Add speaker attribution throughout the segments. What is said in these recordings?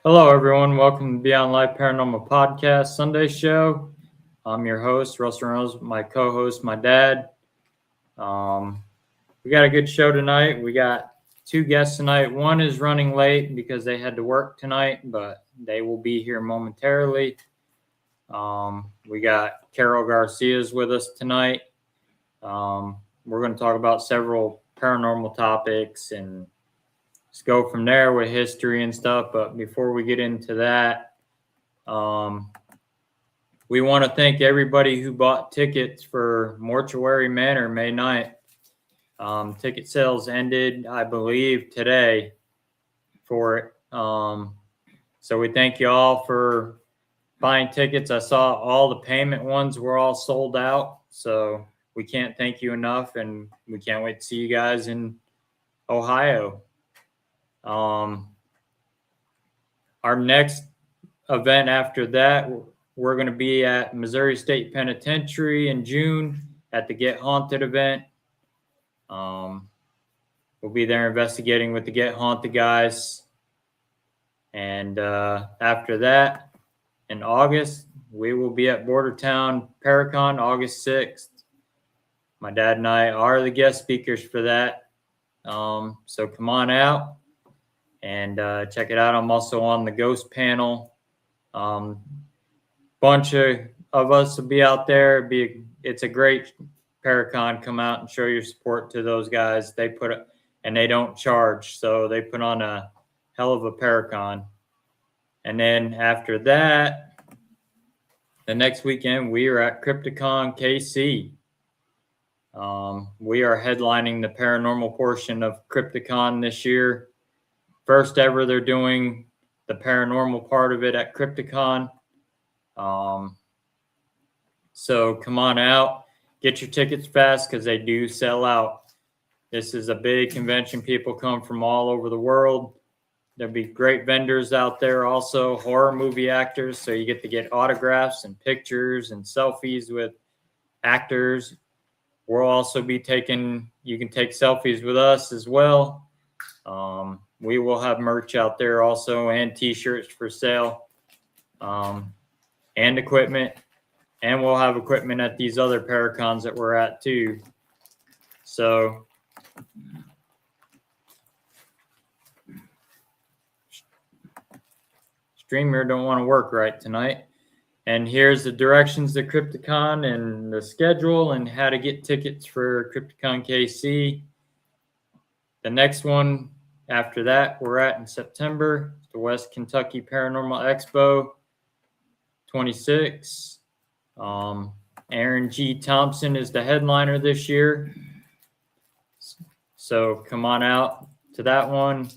Speaker 1: Hello, everyone. Welcome to Beyond Life Paranormal Podcast Sunday show. I'm your host, Russell Reynolds, my co-host, my dad. We got a good show tonight. We got two guests tonight. One is running late because they had to work tonight, but they will be here momentarily. We got Carol Garcia's with us tonight. We're going to talk about several paranormal topics and just go from there with history and stuff. But before we get into that, we want to thank everybody who bought tickets for Mortuary Manor May 9th. Ticket sales ended, I believe, today for it. So we thank you all for buying tickets. I saw all the payment ones were all sold out. So we can't thank you enough, and we can't wait to see you guys in Ohio. Our next event after that, we're going to be at Missouri State Penitentiary in June at the Get Haunted event. We'll be there investigating with the Get Haunted guys. And after that, in August, we will be at Bordertown Paracon August 6th. My dad and I are the guest speakers for that. So come on out and check it out. I'm also on the ghost panel. Bunch of us will be out there. It's a great Paracon. Come out and show your support to those guys. And they don't charge, so they put on a hell of a Paracon. And then after that, the next weekend we are at Crypticon KC. We are headlining the paranormal portion of Crypticon this year. First ever they're doing the paranormal part of it at Crypticon. So come on out, get your tickets fast because they do sell out. This is a big convention. People come from all over the world. There'll be great vendors out there, also horror movie actors. So you get to get autographs and pictures and selfies with actors. We'll also be you can take selfies with us as well. We will have merch out there also and t-shirts for sale, and equipment. And we'll have equipment at these other Paracons that we're at too. So Streamer don't want to work right tonight. And here's the directions to Crypticon and the schedule and how to get tickets for Crypticon KC. The next one after that we're at in September, the West Kentucky Paranormal Expo 26. Aaron G. Thompson is the headliner this year. So come on out to that one.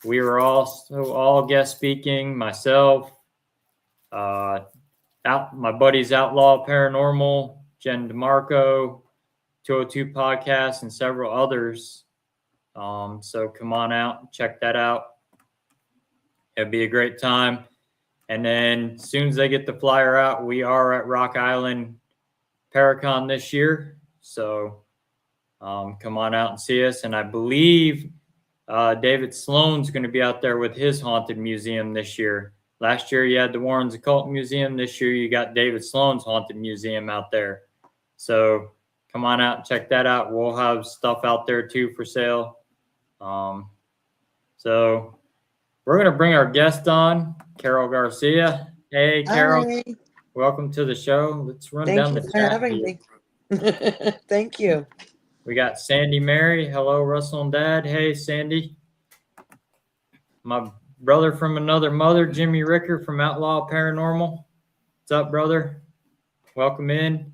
Speaker 1: We were also all guest speaking, myself, my buddies Outlaw Paranormal, Jen DeMarco, 202 Podcast, and several others. So come on out and check that out. It'll be a great time. And then as soon as they get the flyer out, we are at Rock Island Paracon this year. So come on out and see us. And I believe David Sloan's going to be out there with his haunted museum this year. Last year you had the Warren's Occult Museum. This year you got David Sloan's Haunted Museum out there. So come on out and check that out. We'll have stuff out there too for sale. So we're going to bring our guest on, Carol Garcia. Hey, Carol.
Speaker 2: Hi.
Speaker 1: Welcome to the show. Let's run down the chat.
Speaker 2: Thank you for having me. Thank you.
Speaker 1: We got Sandy Mary. Hello, Russell and Dad. Hey, Sandy. My brother from another mother, Jimmy Ricker from Outlaw Paranormal. What's up, brother? Welcome in.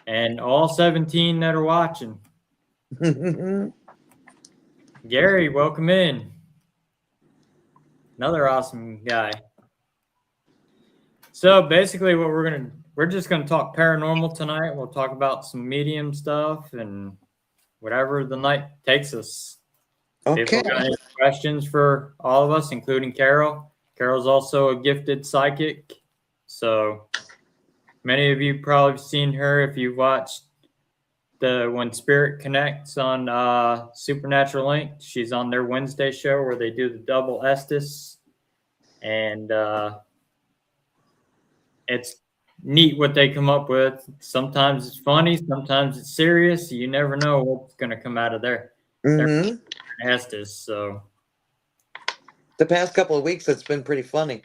Speaker 1: And all 17 that are watching. Gary, welcome in. Another awesome guy. So basically we're just going to talk paranormal tonight. We'll talk about some medium stuff and whatever the night takes us.
Speaker 2: Okay.
Speaker 1: If you've got any questions for all of us, including Carol. Carol's also a gifted psychic. So many of you probably seen her if you watched when Spirit Connects on Supernatural Link. She's on their Wednesday show where they do the double Estes. and it's neat what they come up with. Sometimes it's funny, sometimes it's serious. You never know what's going to come out of their
Speaker 2: Mm-hmm.
Speaker 1: Estes. So
Speaker 2: The past couple of weeks, it's been pretty funny.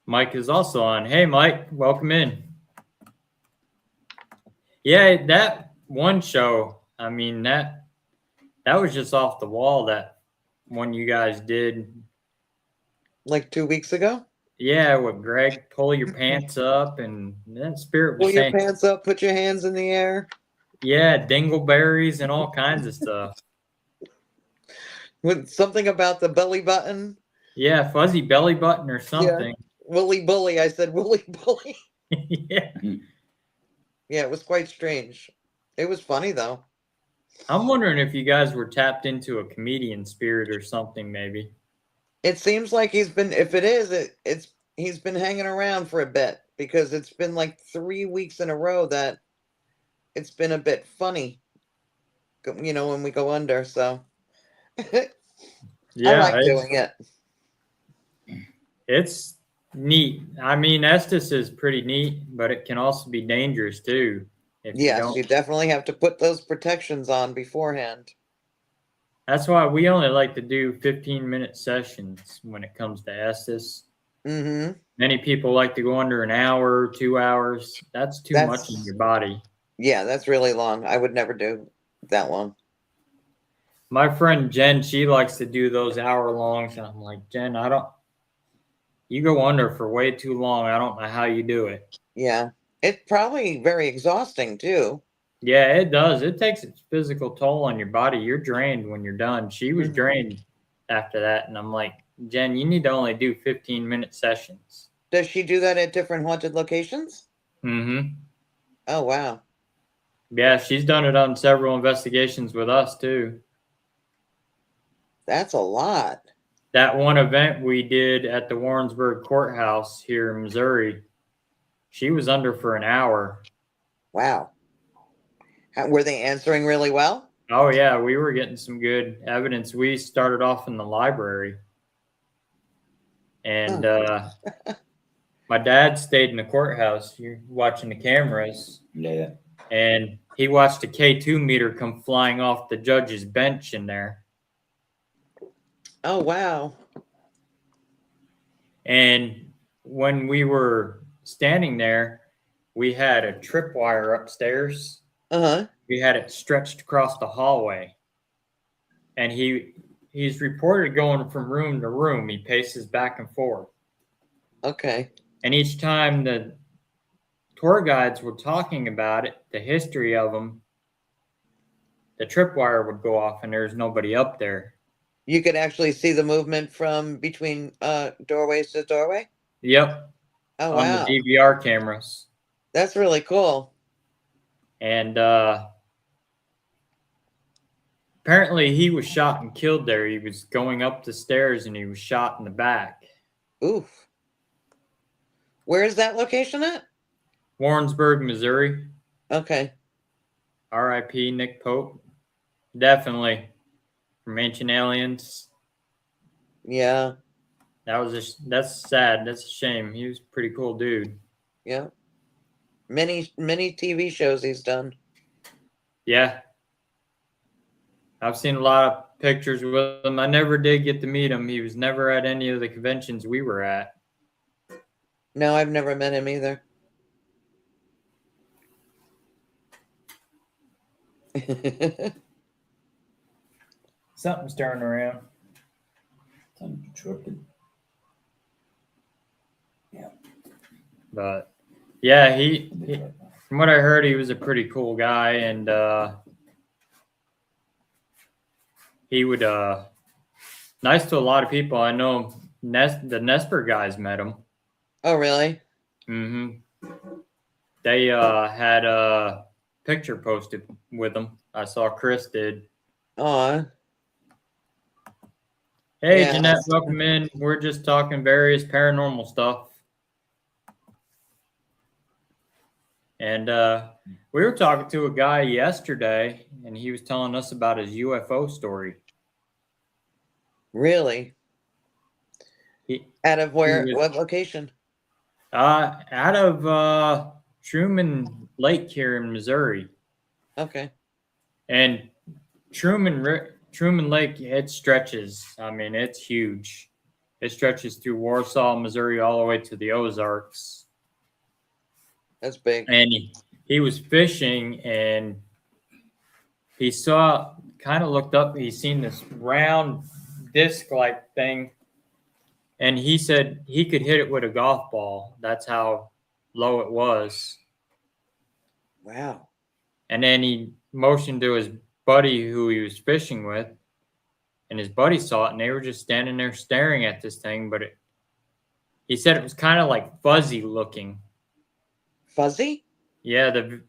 Speaker 1: Mike is also on. Hey, Mike, welcome in. Yeah, that one show, I mean, that was just off the wall, that one you guys did.
Speaker 2: Like 2 weeks ago?
Speaker 1: Yeah, with Greg, pull your pants up, and that Spirit was
Speaker 2: Pull your
Speaker 1: saying,
Speaker 2: pants up, put your hands in the air.
Speaker 1: yeah, dingleberries and all kinds of stuff.
Speaker 2: With something about the belly button.
Speaker 1: Yeah, fuzzy belly button or
Speaker 2: Yeah.
Speaker 1: something.
Speaker 2: Willy bully. I said Willy bully.
Speaker 1: Yeah.
Speaker 2: Yeah, it was quite strange. It was funny though.
Speaker 1: I'm wondering if you guys were tapped into a comedian spirit or something, maybe.
Speaker 2: It seems like he's been, if it is, he's been hanging around for a bit because it's been like 3 weeks in a row that it's been a bit funny, when we go under. So I
Speaker 1: Yeah,
Speaker 2: like doing it.
Speaker 1: it's neat. I mean, Estes is pretty neat, but it can also be dangerous too. If you
Speaker 2: Yes,
Speaker 1: don't.
Speaker 2: you definitely have to put those protections on beforehand.
Speaker 1: That's why we only like to do 15-minute sessions when it comes to Estes.
Speaker 2: Mm-hmm.
Speaker 1: Many people like to go under an hour, 2 hours. That's too much in your body.
Speaker 2: Yeah, that's really long. I would never do that long.
Speaker 1: My friend Jen, she likes to do those hour longs, and I'm like, Jen, you go under for way too long. I don't know how you do it.
Speaker 2: Yeah. It's probably very exhausting too.
Speaker 1: Yeah, it does. It takes its physical toll on your body. You're drained when you're done. She was drained after that, and I'm like, Jen, you need to only do 15-minute sessions.
Speaker 2: Does she do that at different haunted locations?
Speaker 1: Mm-hmm.
Speaker 2: Oh, wow.
Speaker 1: Yeah, she's done it on several investigations with us too.
Speaker 2: That's a lot.
Speaker 1: That one event we did at the Warrensburg Courthouse here in Missouri, she was under for an hour.
Speaker 2: Wow. Were they answering really well?
Speaker 1: Oh, yeah, we were getting some good evidence. We started off in the library. And my dad stayed in the courthouse. You're watching the cameras.
Speaker 3: Yeah.
Speaker 1: And he watched a K2 meter come flying off the judge's bench in there.
Speaker 2: Oh, wow.
Speaker 1: And when we were standing there, we had a tripwire upstairs.
Speaker 2: Uh-huh.
Speaker 1: We had it stretched across the hallway. And he's reported going from room to room. He paces back and forth.
Speaker 2: Okay.
Speaker 1: And each time the tour guides were talking about it, the history of them, the tripwire would go off and there's nobody up there.
Speaker 2: You could actually see the movement from between doorways to doorway?
Speaker 1: Yep.
Speaker 2: Oh,
Speaker 1: On
Speaker 2: wow.
Speaker 1: the DVR cameras.
Speaker 2: That's really cool.
Speaker 1: And apparently he was shot and killed there. He was going up the stairs and he was shot in the back.
Speaker 2: Oof. Where is that location at?
Speaker 1: Warrensburg, Missouri.
Speaker 2: Okay.
Speaker 1: R.I.P. Nick Pope. Definitely from Ancient Aliens.
Speaker 2: Yeah.
Speaker 1: That's sad. That's a shame. He was a pretty cool dude.
Speaker 2: Yeah. Many TV shows he's done.
Speaker 1: Yeah. I've seen a lot of pictures with him. I never did get to meet him. He was never at any of the conventions we were at.
Speaker 2: No, I've never met him either.
Speaker 1: Something's turning around.
Speaker 3: Something tripping. Yeah.
Speaker 1: But yeah, he from what I heard, he was a pretty cool guy, and he would nice to a lot of people. I know the Nesper guys met him.
Speaker 2: Oh, really?
Speaker 1: Mm-hmm. They had a picture posted with him. I saw Chris did.
Speaker 2: Aw.
Speaker 1: Hey,
Speaker 2: Yeah.
Speaker 1: Jeanette, welcome in. We're just talking various paranormal stuff. And we were talking to a guy yesterday, and he was telling us about his UFO story.
Speaker 2: Really?
Speaker 1: He,
Speaker 2: Out of
Speaker 1: he
Speaker 2: where?
Speaker 1: was
Speaker 2: What location?
Speaker 1: out of Truman Lake here in Missouri.
Speaker 2: Okay.
Speaker 1: And Truman Lake, it stretches. I mean, it's huge. It stretches through Warsaw, Missouri, all the way to the Ozarks.
Speaker 2: That's big.
Speaker 1: And he was fishing, and he saw, kind of looked up, and he seen this round disc-like thing, and he said he could hit it with a golf ball. That's how low it was.
Speaker 2: Wow.
Speaker 1: And then he motioned to his buddy who he was fishing with, and his buddy saw it, and they were just standing there staring at this thing. But he said it was kind of like fuzzy looking.
Speaker 2: Fuzzy?
Speaker 1: Yeah, the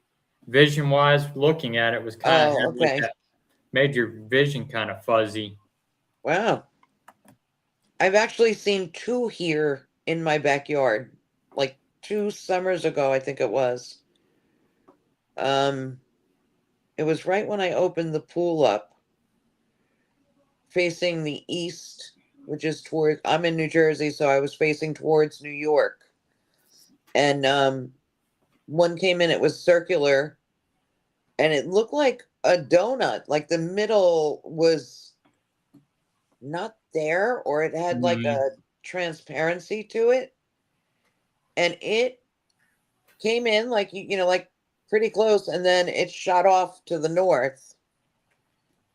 Speaker 1: vision wise, looking at it was kind of
Speaker 2: Oh, okay.
Speaker 1: made your vision kind of fuzzy.
Speaker 2: Wow. I've actually seen two here in my backyard, like 2 summers ago, I think it was. It was right when I opened the pool up, facing the east, which is toward, I'm in New Jersey, so I was facing towards New York. And one came in, it was circular, and it looked like a donut. Like the middle was not there, or it had like a transparency to it. And it came in like, like pretty close, and then it shot off to the north.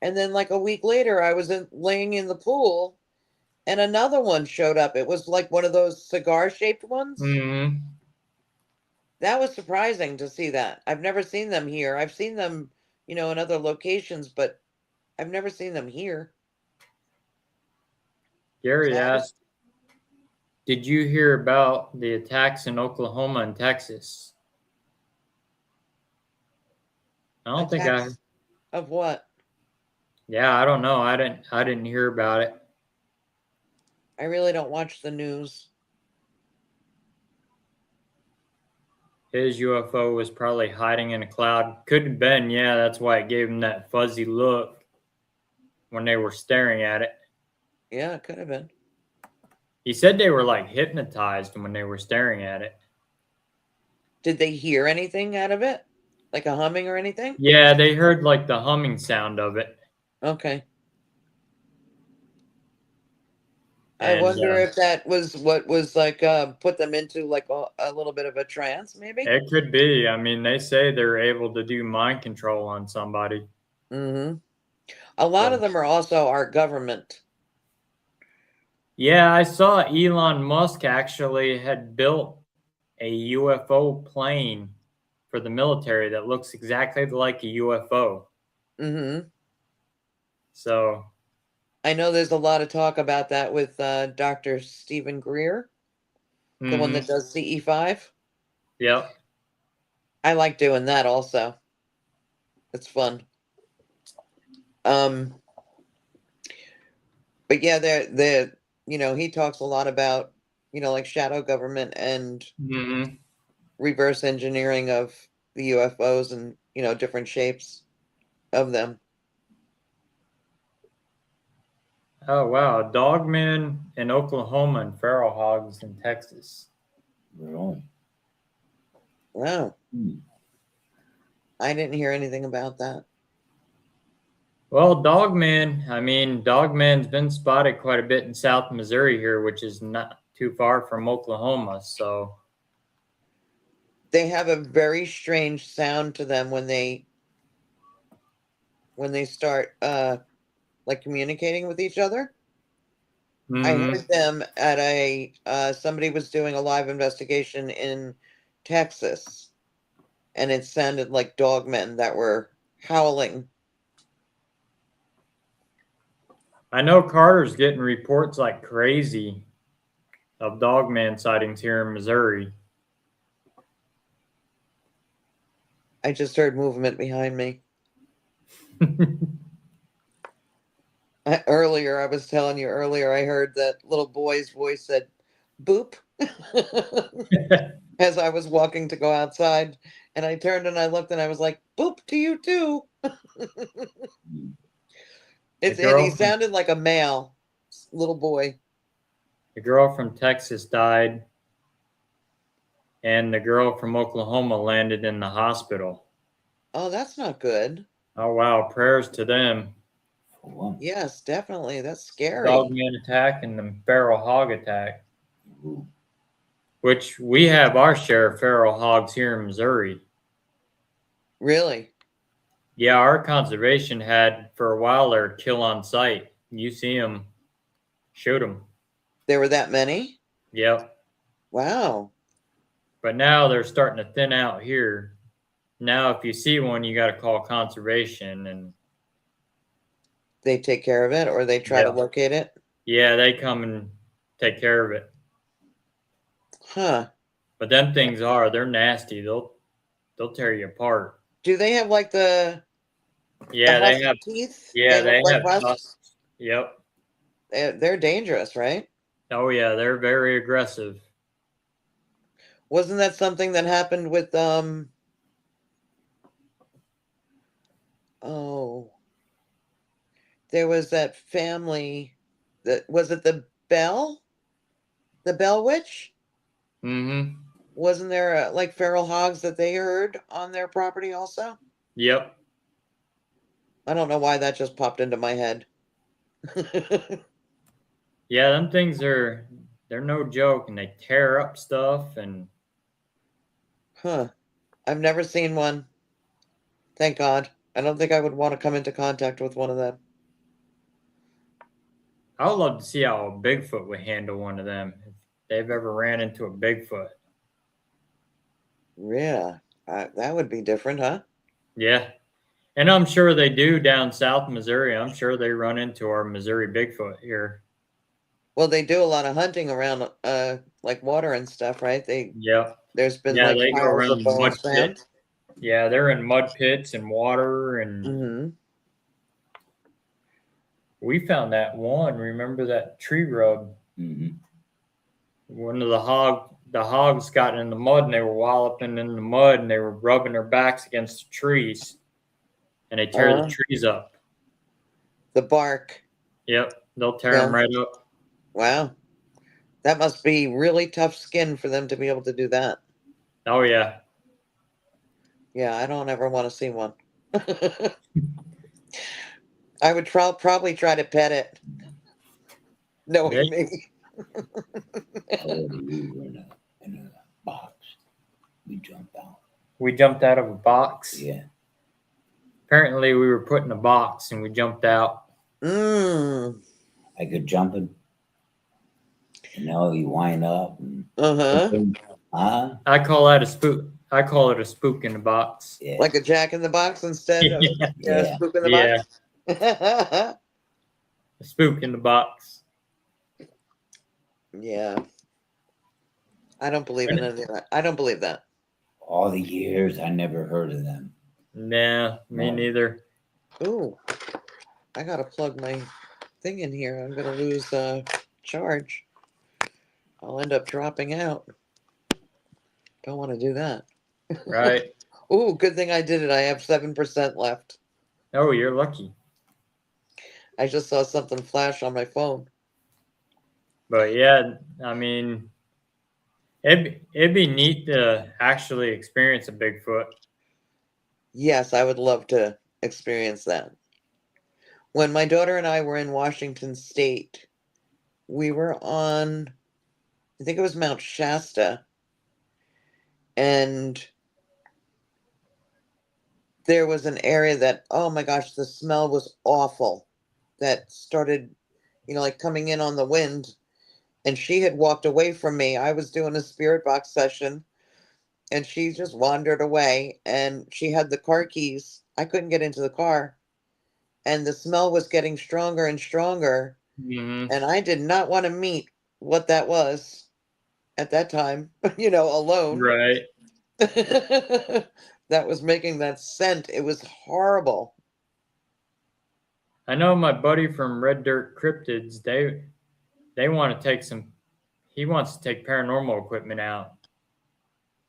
Speaker 2: And then like a week later, I was laying in the pool, and another one showed up. It was like one of those cigar-shaped ones.
Speaker 1: Mm-hmm.
Speaker 2: That was surprising to see that. I've never seen them here. I've seen them, in other locations, but I've never seen them here.
Speaker 1: Gary
Speaker 2: So
Speaker 1: asked, did you hear about the attacks in Oklahoma and Texas? I don't think I.
Speaker 2: attacks of what?
Speaker 1: Yeah, I don't know. I didn't hear about it.
Speaker 2: I really don't watch the news.
Speaker 1: His UFO was probably hiding in a cloud. Could have been, yeah. That's why it gave him that fuzzy look when they were staring at it.
Speaker 2: Yeah, it could have been.
Speaker 1: He said they were like hypnotized when they were staring at it.
Speaker 2: Did they hear anything out of it? Like a humming or anything?
Speaker 1: Yeah, they heard like the humming sound of it.
Speaker 2: Okay. I
Speaker 1: And
Speaker 2: wonder if that was what was like put them into like a little bit of a trance, maybe.
Speaker 1: it could be. I mean, they say they're able to do mind control on somebody.
Speaker 2: Mm-hmm. A lot of them are also our government.
Speaker 1: Yeah, I saw Elon Musk actually had built a UFO plane for the military that looks exactly like a UFO.
Speaker 2: Mm-hmm.
Speaker 1: So
Speaker 2: I know there's a lot of talk about that with Dr. Stephen Greer, the one that does CE5.
Speaker 1: Yep.
Speaker 2: I like doing that also. It's fun. But yeah, they're he talks a lot about, like shadow government and reverse engineering of the UFOs and, different shapes of them.
Speaker 1: Oh wow, dogmen in Oklahoma and feral hogs in Texas.
Speaker 3: Really?
Speaker 2: Wow.
Speaker 3: Hmm.
Speaker 2: I didn't hear anything about that.
Speaker 1: Well, dogman's been spotted quite a bit in South Missouri here, which is not too far from Oklahoma. So
Speaker 2: They have a very strange sound to them when they start like communicating with each other. I heard them at a somebody was doing a live investigation in Texas, and it sounded like dogmen that were howling.
Speaker 1: I know Carter's getting reports like crazy of dogman sightings here in Missouri.
Speaker 2: I just heard movement behind me. Earlier, I was telling you earlier, I heard that little boy's voice said, boop, as I was walking to go outside. And I turned and I looked and I was like, boop to you too. And he sounded like a male little boy.
Speaker 1: The girl from Texas died, and the girl from Oklahoma landed in the hospital.
Speaker 2: Oh, that's not good.
Speaker 1: Oh, wow. Prayers to them.
Speaker 3: For one.
Speaker 2: Yes, definitely. That's scary.
Speaker 1: Dogman attack and the feral hog attack,
Speaker 3: Ooh.
Speaker 1: which we have our share of feral hogs here in Missouri.
Speaker 2: Really?
Speaker 1: Yeah, our conservation had for a while there kill on sight. You see them, shoot them.
Speaker 2: There were that many?
Speaker 1: Yep.
Speaker 2: Wow.
Speaker 1: But now they're starting to thin out here. Now, if you see one, you got to call conservation, and
Speaker 2: They take care of it or they try to
Speaker 1: Yeah.
Speaker 2: locate it?
Speaker 1: yeah, they come and take care of it.
Speaker 2: Huh.
Speaker 1: But them things they're nasty. They'll tear you apart.
Speaker 2: Do they have like the
Speaker 1: Yeah, they
Speaker 2: husky
Speaker 1: have.
Speaker 2: teeth?
Speaker 1: Yeah,
Speaker 2: They
Speaker 1: they
Speaker 2: look
Speaker 1: have
Speaker 2: like husks?
Speaker 1: tusks. Yep.
Speaker 2: They're dangerous, right?
Speaker 1: Oh yeah, they're very aggressive.
Speaker 2: Wasn't that something that happened with oh, there was that family that was it the Bell? The Bell Witch?
Speaker 1: Mm-hmm.
Speaker 2: Wasn't there like feral hogs that they heard on their property also?
Speaker 1: Yep.
Speaker 2: I don't know why that just popped into my head.
Speaker 1: Yeah, them things they're no joke, and they tear up stuff. And
Speaker 2: Huh. I've never seen one. Thank God. I don't think I would want to come into contact with one of them.
Speaker 1: I would love to see how a Bigfoot would handle one of them if they've ever ran into a Bigfoot.
Speaker 2: Yeah. That would be different, huh?
Speaker 1: Yeah, and I'm sure they do down south Missouri. I'm sure they run into our Missouri Bigfoot here.
Speaker 2: Well, they do a lot of hunting around like water and stuff, right?
Speaker 1: Yep.
Speaker 2: There's been
Speaker 1: Yeah,
Speaker 2: like
Speaker 1: they go
Speaker 2: piles of
Speaker 1: around mud
Speaker 2: bones found.
Speaker 1: pits. Yeah, they're in mud pits and water, and
Speaker 2: Mm-hmm.
Speaker 1: we found that one. Remember that tree rub?
Speaker 3: Mm-hmm.
Speaker 1: One of the hogs got in the mud, and they were walloping in the mud, and they were rubbing their backs against the trees, and they tear the trees up.
Speaker 2: The bark.
Speaker 1: Yep, they'll tear
Speaker 2: Yeah.
Speaker 1: them right up.
Speaker 2: Wow. That must be really tough skin for them to be able to do that.
Speaker 1: Oh yeah.
Speaker 2: Yeah, I don't ever want to see one. I would probably try to pet it, knowing me.
Speaker 3: Oh, we were in a box. We jumped out.
Speaker 1: We jumped out of a box.
Speaker 3: Yeah.
Speaker 1: Apparently, we were put in a box, and we jumped out.
Speaker 2: Mm.
Speaker 3: I could jump it. You wind up. And,
Speaker 2: Uh-huh.
Speaker 1: I call that a spook. I call it a spook in the box.
Speaker 3: Yeah.
Speaker 2: Like a jack in the box instead of
Speaker 3: Yeah.
Speaker 2: spook in the
Speaker 1: Yeah,
Speaker 2: box.
Speaker 1: a spook in the box.
Speaker 2: Yeah. I don't believe in any of that. I don't believe that.
Speaker 3: All the years, I never heard of them.
Speaker 1: Nah, me
Speaker 3: No.
Speaker 1: neither.
Speaker 2: Ooh. I gotta plug my thing in here. I'm gonna lose charge. I'll end up dropping out. Don't want to do that.
Speaker 1: Right.
Speaker 2: Ooh, good thing I did it. I have 7% left.
Speaker 1: Oh, you're lucky.
Speaker 2: I just saw something flash on my phone.
Speaker 1: But yeah, I mean, it'd be neat to actually experience a Bigfoot.
Speaker 2: Yes, I would love to experience that. When my daughter and I were in Washington State, we were on, I think it was Mount Shasta, and there was an area that, oh my gosh, the smell was awful. That started, like coming in on the wind. And she had walked away from me. I was doing a spirit box session, and she just wandered away. And she had the car keys. I couldn't get into the car. And the smell was getting stronger and stronger.
Speaker 1: Mm-hmm.
Speaker 2: And I did not want to meet what that was at that time, alone.
Speaker 1: Right.
Speaker 2: That was making that scent. It was horrible.
Speaker 1: I know my buddy from Red Dirt Cryptids. They want to take some. He wants to take paranormal equipment out,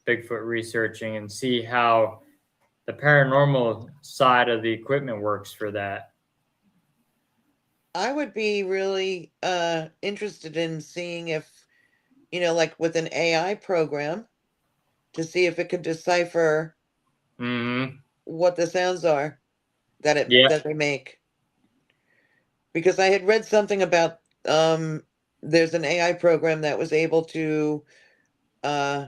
Speaker 1: Bigfoot researching, and see how the paranormal side of the equipment works for that.
Speaker 2: I would be really interested in seeing if, like with an AI program, to see if it could decipher
Speaker 1: Mm-hmm.
Speaker 2: what the sounds are
Speaker 1: Yeah.
Speaker 2: that they make. Because I had read something about there's an AI program that was able to uh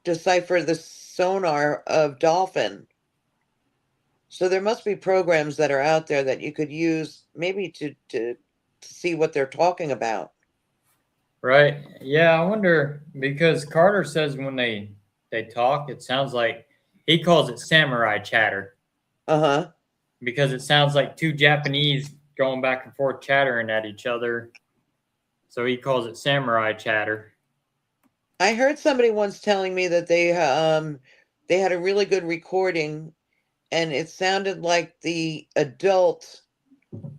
Speaker 2: decipher the sonar of dolphin. So there must be programs that are out there that you could use maybe to see what they're talking about.
Speaker 1: Right. Yeah, I wonder because Carter says when they talk, it sounds like he calls it samurai chatter
Speaker 2: Uh-huh.
Speaker 1: because it sounds like two Japanese going back and forth chattering at each other. So he calls it samurai chatter.
Speaker 2: I heard somebody once telling me that they had a really good recording, and it sounded like the adult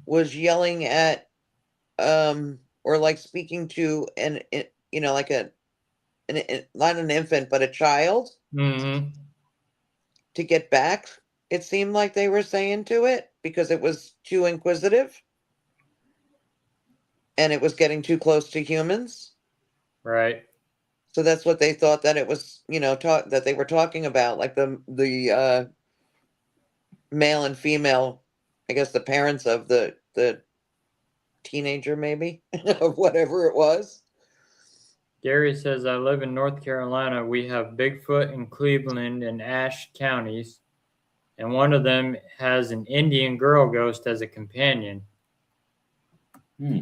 Speaker 2: was yelling at or like speaking to like not an infant but a child
Speaker 1: Mm-hmm.
Speaker 2: to get back. It seemed like they were saying to it because it was too inquisitive and it was getting too close to humans.
Speaker 1: Right.
Speaker 2: So that's what they thought that it was, that they were talking about, like the male and female, I guess the parents of the teenager, maybe, of whatever it was.
Speaker 1: Gary says, I live in North Carolina. We have Bigfoot in Cleveland and Ashe counties, and one of them has an Indian girl ghost as a companion.
Speaker 3: Hmm.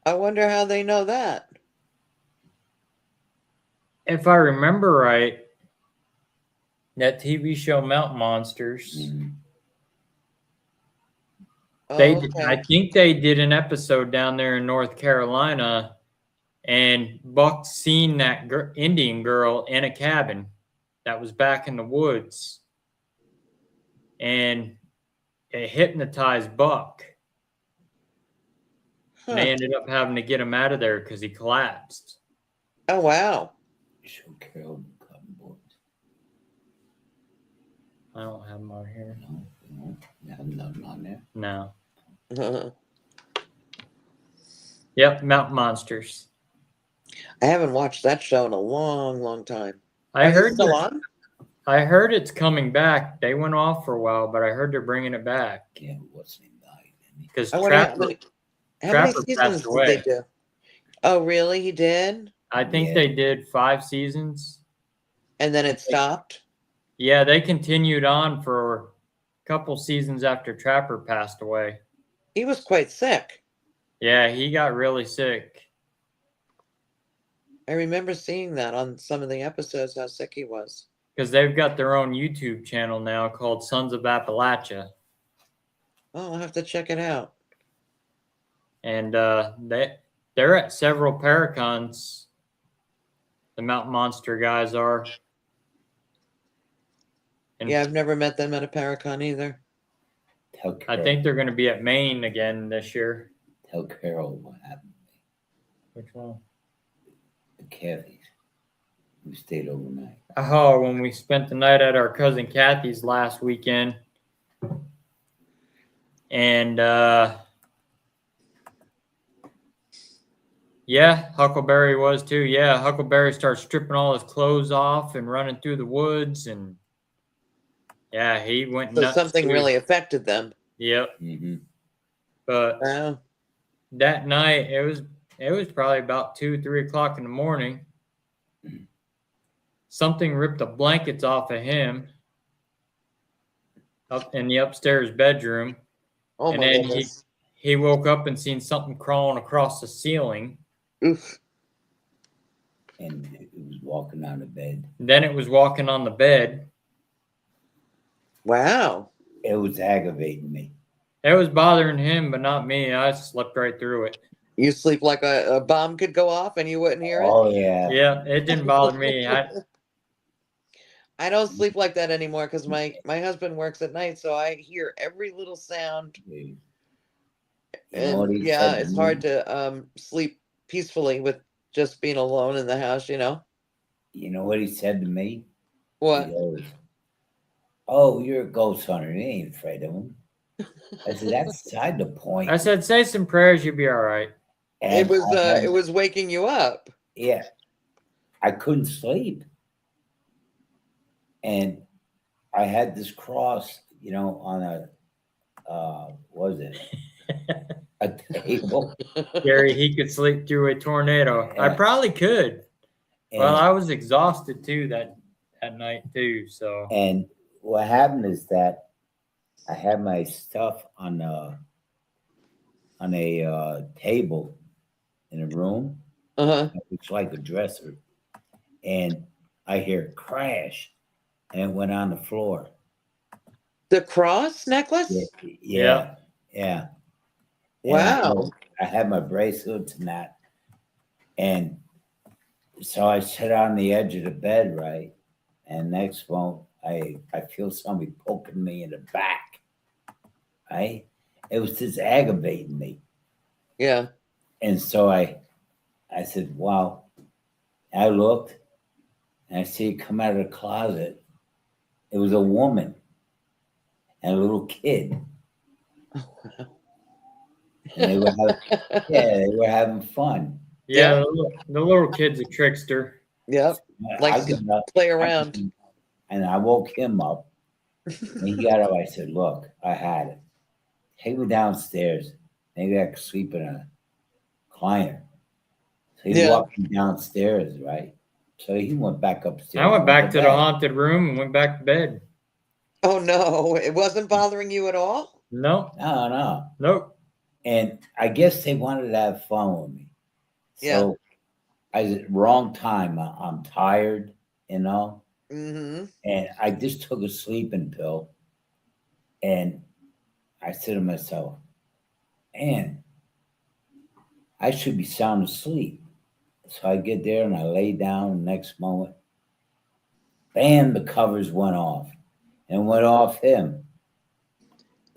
Speaker 2: I wonder how they know that.
Speaker 1: If I remember right, that TV show Mountain Monsters,
Speaker 3: Mhm.
Speaker 1: they
Speaker 2: Oh,
Speaker 1: did,
Speaker 2: okay.
Speaker 1: I think they did an episode down there in North Carolina, and Buck seen that Indian girl in a cabin that was back in the woods, and it hypnotized Buck, and
Speaker 2: Huh.
Speaker 1: they ended up having to get him out of there because he collapsed.
Speaker 2: Oh, wow.
Speaker 3: Show Carol the cotton boards.
Speaker 1: I don't have them on here.
Speaker 3: No, nothing on there.
Speaker 1: No.
Speaker 2: I
Speaker 1: Yep, Mountain Monsters.
Speaker 2: haven't watched that show in a long, long time.
Speaker 1: I
Speaker 2: Is it
Speaker 1: heard
Speaker 2: still on?
Speaker 1: I heard it's coming back. They went off for a while, but I heard they're bringing it back
Speaker 3: Yeah, what's his name died, didn't he?
Speaker 1: because
Speaker 2: I wonder how many
Speaker 1: Trapper
Speaker 2: seasons
Speaker 1: passed
Speaker 2: did they
Speaker 1: away.
Speaker 2: do? Oh, really? He did?
Speaker 1: I think
Speaker 3: Yeah.
Speaker 1: they did 5 seasons.
Speaker 2: And then it stopped?
Speaker 1: Yeah, they continued on for a couple seasons after Trapper passed away.
Speaker 2: He was quite sick.
Speaker 1: Yeah, he got really sick.
Speaker 2: I remember seeing that on some of the episodes, how sick he was.
Speaker 1: Because they've got their own YouTube channel now called Sons of Appalachia.
Speaker 2: Oh, I'll have to check it out.
Speaker 1: And they're at several Paracons. The Mountain Monster guys are. And
Speaker 2: Yeah, I've never met them at a Paracon either.
Speaker 3: Tell
Speaker 1: I
Speaker 3: Carol,
Speaker 1: think they're going to be at Maine again this year.
Speaker 3: tell Carol what happened to me.
Speaker 1: Which one?
Speaker 3: The Kathy's. We stayed overnight.
Speaker 1: Oh, when we spent the night at our cousin Kathy's last weekend. And yeah, Huckleberry was too. Yeah, Huckleberry starts stripping all his clothes off and running through the woods, and yeah, he went
Speaker 2: So
Speaker 1: nuts
Speaker 2: something
Speaker 1: too.
Speaker 2: really affected them.
Speaker 1: Yep.
Speaker 3: Mm-hmm.
Speaker 1: But
Speaker 2: Wow.
Speaker 1: that night it was probably about 2-3 o'clock in the morning. Something ripped the blankets off of him up in the upstairs bedroom.
Speaker 2: Oh,
Speaker 1: And
Speaker 2: my
Speaker 1: then
Speaker 2: goodness.
Speaker 1: he woke up and seen something crawling across the ceiling.
Speaker 2: Oof.
Speaker 3: And it was walking on the bed.
Speaker 1: Then it was walking on the bed.
Speaker 2: Wow.
Speaker 3: It was aggravating me.
Speaker 1: It was bothering him, but not me. I slept right through it.
Speaker 2: You sleep like a bomb could go off and you wouldn't hear it?
Speaker 3: Oh yeah.
Speaker 1: Yeah, it didn't bother me.
Speaker 2: I don't sleep like that anymore because my husband works at night, so I hear every little sound.
Speaker 3: You know what
Speaker 2: And
Speaker 3: he
Speaker 2: yeah,
Speaker 3: said to
Speaker 2: it's
Speaker 3: me?
Speaker 2: hard to sleep peacefully with just being alone in the house,
Speaker 3: You know what he said to me? He
Speaker 2: What?
Speaker 3: goes, "Oh, you're a ghost hunter. You ain't afraid of him." I said, that's beside the point.
Speaker 1: I said, say some prayers, you'll be all right.
Speaker 3: And
Speaker 2: it was waking you up.
Speaker 3: yeah, I couldn't sleep. And I had this cross, on a, what was it? A table.
Speaker 1: Gary, he could sleep through a tornado. I
Speaker 3: Yeah.
Speaker 1: probably could.
Speaker 3: And,
Speaker 1: Well, I was exhausted too that night too. So
Speaker 3: and what happened is that I had my stuff on a table in a room. It's like a dresser. And I hear a crash, and it went on the floor.
Speaker 2: The cross necklace?
Speaker 3: Yeah.
Speaker 2: Wow.
Speaker 3: I had my bracelets and that. And so I sit on the edge of the bed, right? And next moment, I feel somebody poking me in the back, right? It was just aggravating me.
Speaker 2: Yeah.
Speaker 3: And so I said, wow. I looked, and I see it come out of the closet. It was a woman and a little kid. And they were having fun.
Speaker 1: yeah, the little kid's a trickster.
Speaker 2: Yep. Likes to play around.
Speaker 3: And I woke him up. And he got up. I said, look, I had it. Take me downstairs. Maybe I could sleep in a recliner. So he walked me downstairs, right? So he went back upstairs.
Speaker 1: I went back to the haunted room and went back to bed.
Speaker 2: Oh no, it wasn't bothering you at all?
Speaker 1: No.
Speaker 3: No.
Speaker 1: Nope.
Speaker 3: And I guess they wanted to have fun with me. So I said, wrong time. I'm tired,
Speaker 2: Mm-hmm.
Speaker 3: And I just took a sleeping pill. And I said to myself, man, I should be sound asleep. So I get there and I lay down. The next moment, bam, the covers went off and went off him.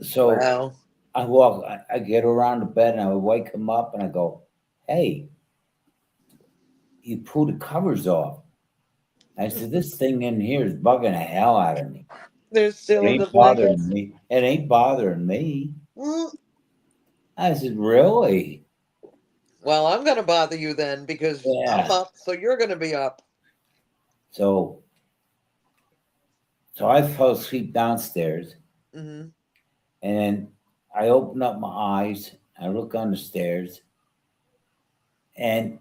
Speaker 3: So I get around the bed and I would wake him up and I go, hey, you pulled the covers off. I said, this thing in here is bugging the hell out of me.
Speaker 2: They're still in the
Speaker 3: bothering
Speaker 2: blankets?
Speaker 3: me. It ain't bothering me.
Speaker 2: Mm.
Speaker 3: I said, really?
Speaker 2: Well, I'm going to bother you then because I'm up, so you're going to be up.
Speaker 3: So I fell asleep downstairs.
Speaker 2: Mm-hmm.
Speaker 3: And then I open up my eyes. I look on the stairs. And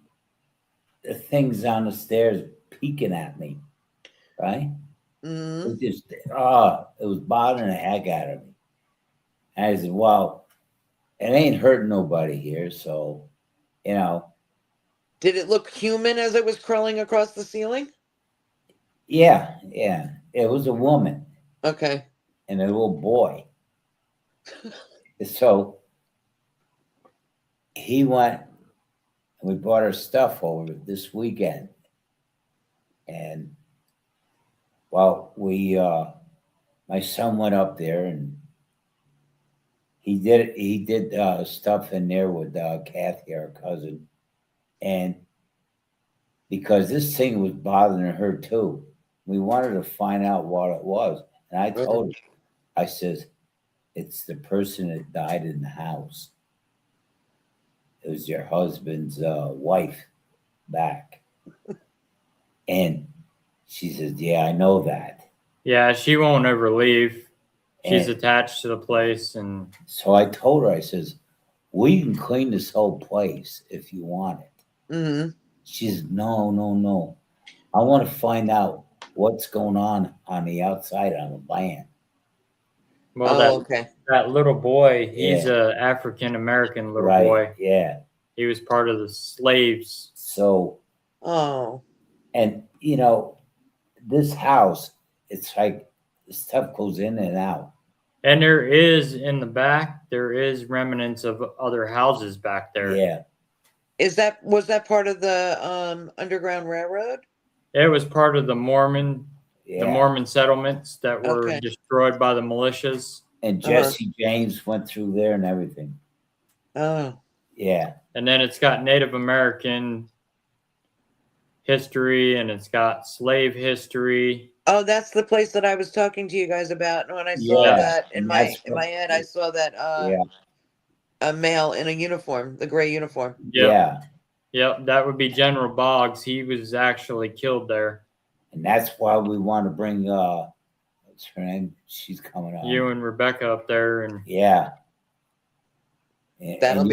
Speaker 3: the thing's on the stairs peeking at me. Right?
Speaker 2: Mm-hmm.
Speaker 3: It was bothering the heck out of me. And I said, well, it ain't hurting nobody here. So,
Speaker 2: Did it look human as it was crawling across the ceiling?
Speaker 3: Yeah. It was a woman.
Speaker 2: Okay.
Speaker 3: And a little boy. So he went, and we brought our stuff over this weekend. And my son went up there and he did stuff in there with Kathy, our cousin. And because this thing was bothering her too, we wanted to find out what it was. And I told her, I says, it's the person that died in the house. It was your husband's wife back. And she says, yeah, I know that.
Speaker 1: Yeah, she won't ever leave. She's attached to the place. And
Speaker 3: so I told her, I says, we can clean this whole place if you want it.
Speaker 2: Mm-hmm.
Speaker 3: She says, no. I want to find out what's going on the outside on the land.
Speaker 1: Well, that little boy, he's a African American little boy.
Speaker 3: Yeah.
Speaker 1: He was part of the slaves.
Speaker 3: So, and this house, it's like stuff goes in and out.
Speaker 1: And there is in the back, there is remnants of other houses back there.
Speaker 3: Yeah.
Speaker 2: Was that part of the Underground Railroad?
Speaker 1: It was part of the Mormon settlements that were destroyed by the militias.
Speaker 3: And Jesse James went through there and everything.
Speaker 2: Oh.
Speaker 3: Yeah.
Speaker 1: And then it's got Native American history, and it's got slave history.
Speaker 2: Oh, that's the place that I was talking to you guys about. And when I saw
Speaker 3: Yeah,
Speaker 2: that
Speaker 3: and that's
Speaker 2: in my head, I saw that
Speaker 3: yeah,
Speaker 2: a male in a uniform, the gray uniform.
Speaker 1: Yep.
Speaker 3: yeah,
Speaker 1: Yep, that would be General Boggs. He was actually killed there.
Speaker 3: and that's why we want to bring what's her name? She's coming on.
Speaker 1: You and Rebecca up there, and
Speaker 3: Yeah, and
Speaker 2: That'll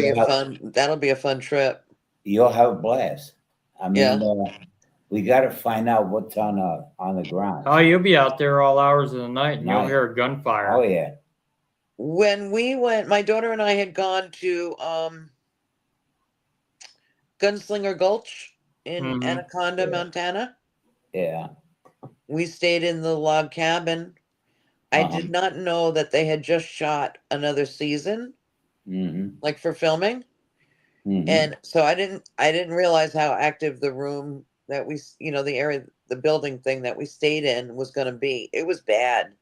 Speaker 2: be a fun trip.
Speaker 3: you'll have a blast. I
Speaker 2: Yeah.
Speaker 3: mean, we got to find out what's on the ground.
Speaker 1: oh, you'll be out there all hours of the night, and you'll
Speaker 3: Night.
Speaker 1: hear a gunfire.
Speaker 3: Oh yeah,
Speaker 2: When we went, my daughter and I had gone to Gunslinger Gulch in
Speaker 1: Mhm.
Speaker 2: Anaconda,
Speaker 3: Yeah.
Speaker 2: Montana.
Speaker 3: yeah.
Speaker 2: We stayed in the log cabin. I
Speaker 3: Uh-huh.
Speaker 2: did not know that they had just shot another season,
Speaker 3: Mm-hmm.
Speaker 2: like for filming.
Speaker 3: Mm-hmm.
Speaker 2: And so I didn't realize how active the room that the area, the building thing that we stayed in was going to be. It was bad.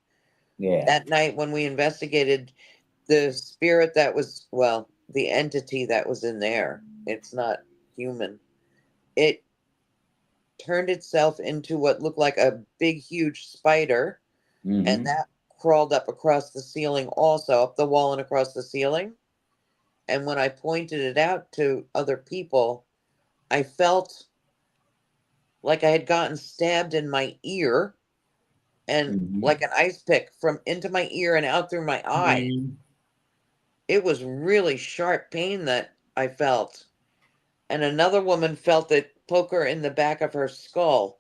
Speaker 3: Yeah.
Speaker 2: That night when we investigated, the spirit that was, well, the entity that was in there, it's not human. It turned itself into what looked like a big, huge spider,
Speaker 3: Mm-hmm.
Speaker 2: and that crawled up across the ceiling, also up the wall and across the ceiling. And when I pointed it out to other people, I felt like I had gotten stabbed in my ear, and
Speaker 3: Mhm.
Speaker 2: like an ice pick from into my ear and out through my eye.
Speaker 1: Mhm.
Speaker 2: It was really sharp pain that I felt. And another woman felt it poke her in the back of her skull.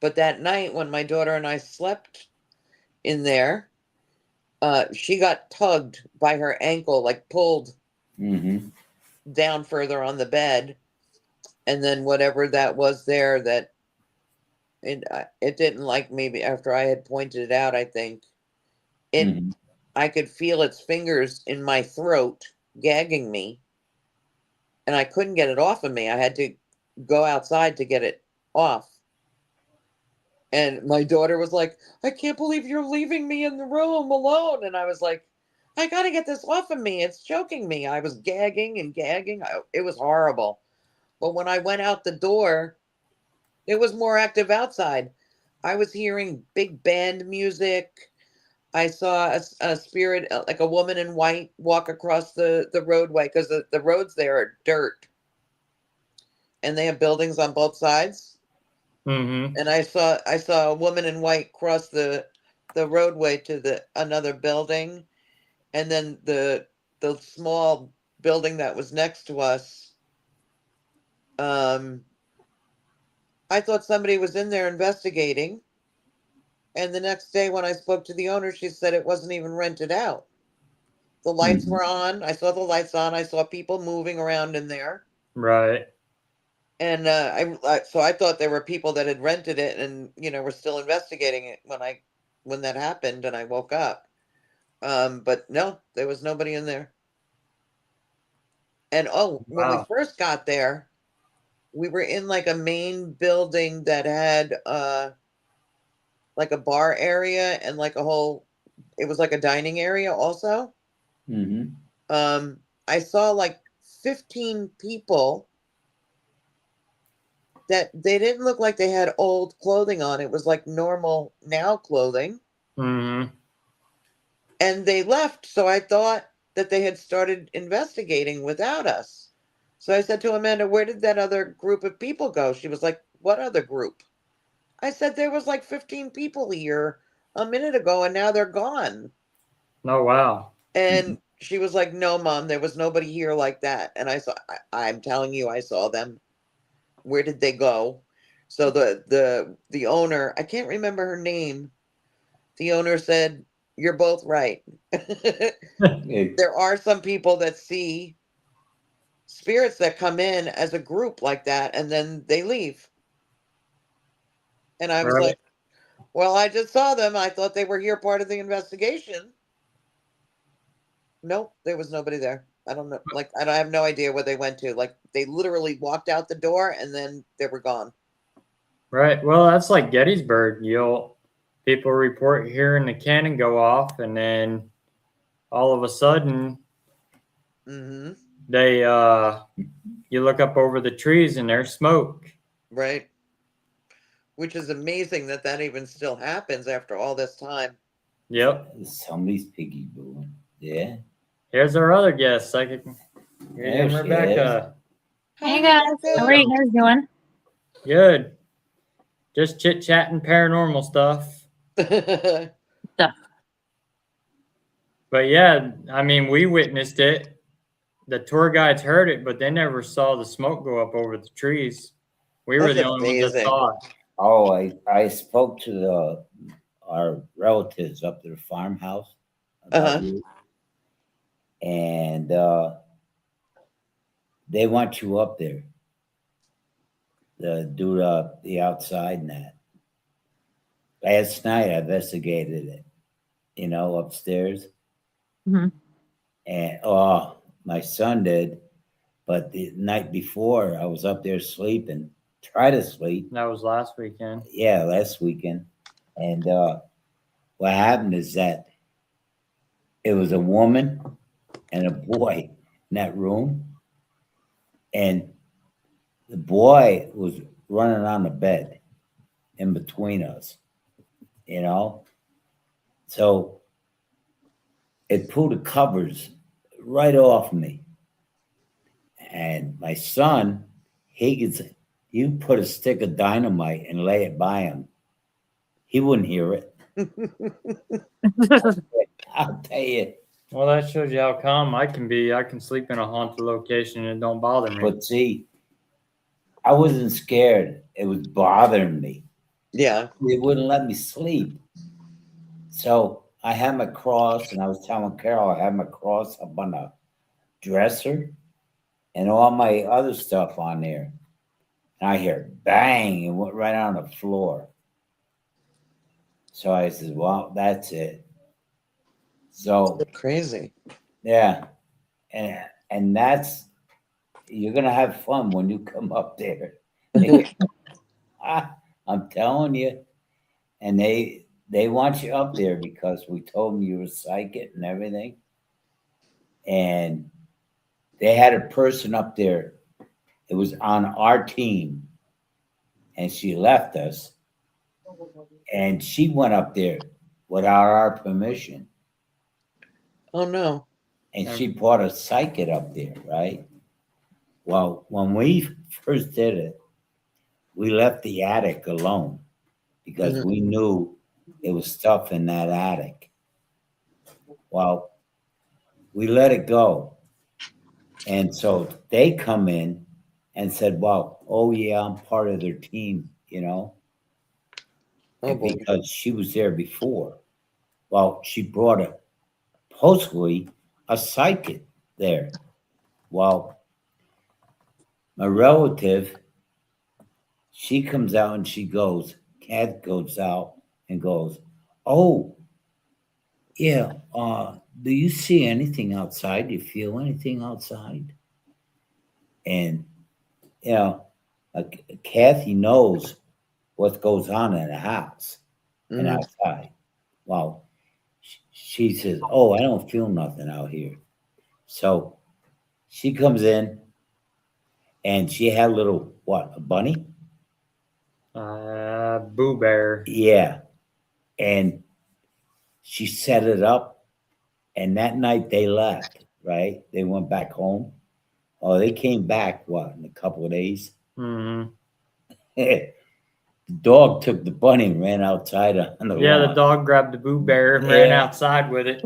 Speaker 2: But that night when my daughter and I slept in there, she got tugged by her ankle, like pulled
Speaker 3: Mm-hmm.
Speaker 2: down further on the bed. And then whatever that was there, that it didn't like me after I had pointed it out, I think.
Speaker 3: Mm-hmm.
Speaker 2: I could feel its fingers in my throat gagging me, and I couldn't get it off of me. I had to go outside to get it off. And my daughter was like, I can't believe you're leaving me in the room alone. And I was like, I got to get this off of me. It's choking me. I was gagging and gagging. It was horrible. But when I went out the door, it was more active outside. I was hearing big band music. I saw a spirit, like a woman in white, walk across the roadway, because the roads there are dirt and they have buildings on both sides.
Speaker 1: Mhm.
Speaker 2: And I saw a woman in white cross the roadway to the another building, and then the small building that was next to us. I thought somebody was in there investigating, and the next day when I spoke to the owner, she said it wasn't even rented out. The lights
Speaker 3: Mm-hmm.
Speaker 2: were on. I saw the lights on. I saw people moving around in there.
Speaker 1: Right.
Speaker 2: And so I thought there were people that had rented it, and were still investigating it when that happened, and I woke up. But no, there was nobody in there. And when we
Speaker 1: Wow.
Speaker 2: first got there, we were in like a main building that had like a bar area and like it was like a dining area also.
Speaker 3: Mm-hmm.
Speaker 2: I saw like 15 people that they didn't look like they had old clothing on. It was like normal now clothing.
Speaker 1: Mhm.
Speaker 2: And they left. So I thought that they had started investigating without us. So I said to Amanda, where did that other group of people go? She was like, what other group? I said, there was like 15 people here a minute ago and now they're gone.
Speaker 1: Oh wow.
Speaker 2: And she was like, no, Mom, there was nobody here like that. And I'm telling you, I saw them. Where did they go? So the owner, I can't remember her name. The owner said, you're both right. There are some people that see spirits that come in as a group like that and then they leave. And I was
Speaker 1: Right.
Speaker 2: like, well, I just saw them. I thought they were here part of the investigation. Nope, there was nobody there. I don't know. Like, I have no idea where they went to. Like, they literally walked out the door and then they were gone.
Speaker 1: Right. Well, that's like Gettysburg. People report hearing the cannon go off, and then all of a sudden
Speaker 2: Mm-hmm.
Speaker 1: they you look up over the trees and there's smoke,
Speaker 2: Right. Which is amazing that that even still happens after all this time.
Speaker 1: Yep.
Speaker 3: Somebody's piggy booing. Yeah.
Speaker 1: Here's our other guest, Psychic
Speaker 3: There
Speaker 1: Medium
Speaker 3: she
Speaker 1: Rebecca.
Speaker 4: Hey
Speaker 2: Hi,
Speaker 4: guys, how are
Speaker 2: Rebecca.
Speaker 4: you guys doing?
Speaker 1: Good. Just chit chatting paranormal stuff. But yeah, I mean, we witnessed it. The tour guides heard it, but they never saw the smoke go up over the trees. We were
Speaker 2: That's
Speaker 1: the only ones that
Speaker 2: amazing.
Speaker 1: saw it.
Speaker 3: Oh, I spoke to our relatives up to the farmhouse about
Speaker 2: Uh-huh.
Speaker 3: you, and they want you up there to do the outside and that. Last night I investigated it, upstairs,
Speaker 4: Mhm.
Speaker 3: and my son did, but the night before I was up there sleeping, try to sleep.
Speaker 1: That was last weekend.
Speaker 3: Yeah, last weekend, and what happened is that it was a woman and a boy in that room, and the boy was running on the bed in between us, you know. So it pulled the covers right off me, and my son, you put a stick of dynamite and lay it by him, he wouldn't hear it. I'll tell you.
Speaker 1: Well, that shows you how calm I can be. I can sleep in a haunted location and it don't bother me.
Speaker 3: But see, I wasn't scared. It was bothering me.
Speaker 2: Yeah.
Speaker 3: It wouldn't let me sleep. So I had my cross, and I was telling Carol I had my cross up on the dresser and all my other stuff on there. And I hear bang and went right on the floor. So I said, well, that's it. So
Speaker 2: Crazy.
Speaker 3: yeah. And that's, you're gonna have fun when you come up there. I'm telling you. And they want you up there because we told them you were psychic and everything. And they had a person up there. It was on our team, and she left us. And she went up there without our permission,
Speaker 2: Oh no.
Speaker 3: and she brought a psychic up there, right? Well, when we first did it, we left the attic alone because we knew there was stuff in that attic. Well, we let it go. And so they come in and said, well, oh yeah, I'm part of their team,
Speaker 2: Oh,
Speaker 3: and
Speaker 2: boy.
Speaker 3: because she was there before. Well, she brought supposedly a psychic there. Well, my relative, she comes out and she goes, Kat goes out and goes, oh, yeah, do you see anything outside? Do you feel anything outside? And, Kathy knows what goes on in the house and outside. Well, she says, oh, I don't feel nothing out here. So she comes in and she had a little, what, a bunny?
Speaker 1: Boo Bear.
Speaker 3: Yeah. And she set it up. And that night they left, right? They went back home. Oh, they came back, what, in a couple of days?
Speaker 1: Mm-hmm.
Speaker 3: The dog took the bunny and ran outside on the
Speaker 1: Yeah,
Speaker 3: lawn.
Speaker 1: the dog grabbed the Boo Bear and ran outside with it.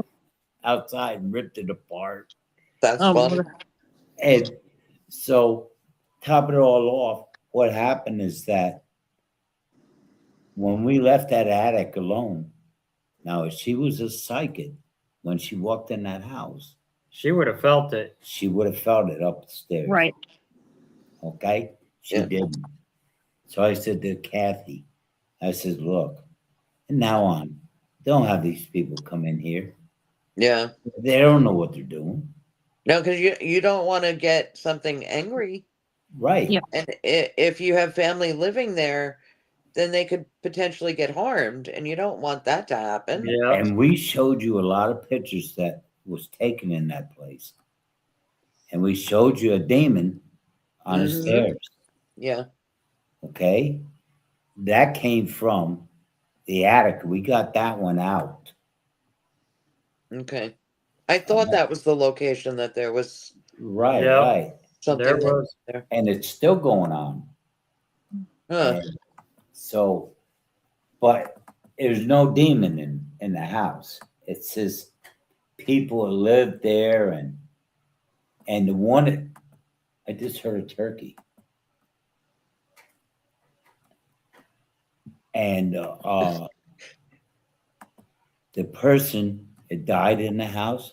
Speaker 3: Outside and ripped it apart.
Speaker 2: That's
Speaker 4: Oh,
Speaker 2: funny.
Speaker 3: And so, top it all off, what happened is that when we left that attic alone, now if she was a psychic, when she walked in that house,
Speaker 1: She would have felt it.
Speaker 3: she would have felt it upstairs.
Speaker 4: right.
Speaker 3: Okay? She
Speaker 2: Yeah.
Speaker 3: didn't. So I said to Kathy, I said, look, and now on, don't have these people come in here.
Speaker 2: Yeah.
Speaker 3: They don't know what they're doing.
Speaker 2: No, because you don't want to get something angry.
Speaker 3: Right.
Speaker 4: Yeah.
Speaker 2: And if you have family living there, then they could potentially get harmed, and you don't want that to happen.
Speaker 1: Yeah.
Speaker 3: And we showed you a lot of pictures that was taken in that place. And we showed you a demon on the stairs.
Speaker 2: Yeah.
Speaker 3: Okay, that came from the attic. We got that one out.
Speaker 2: Okay. I thought that was the location that there was
Speaker 3: Right,
Speaker 1: Yep.
Speaker 3: right.
Speaker 2: something
Speaker 1: There
Speaker 2: wrong
Speaker 1: was.
Speaker 2: there.
Speaker 3: And it's still going on.
Speaker 2: Huh.
Speaker 3: And so, but there's no demon in the house. It's just people that live there, and the one I just heard a turkey, and the person that died in the house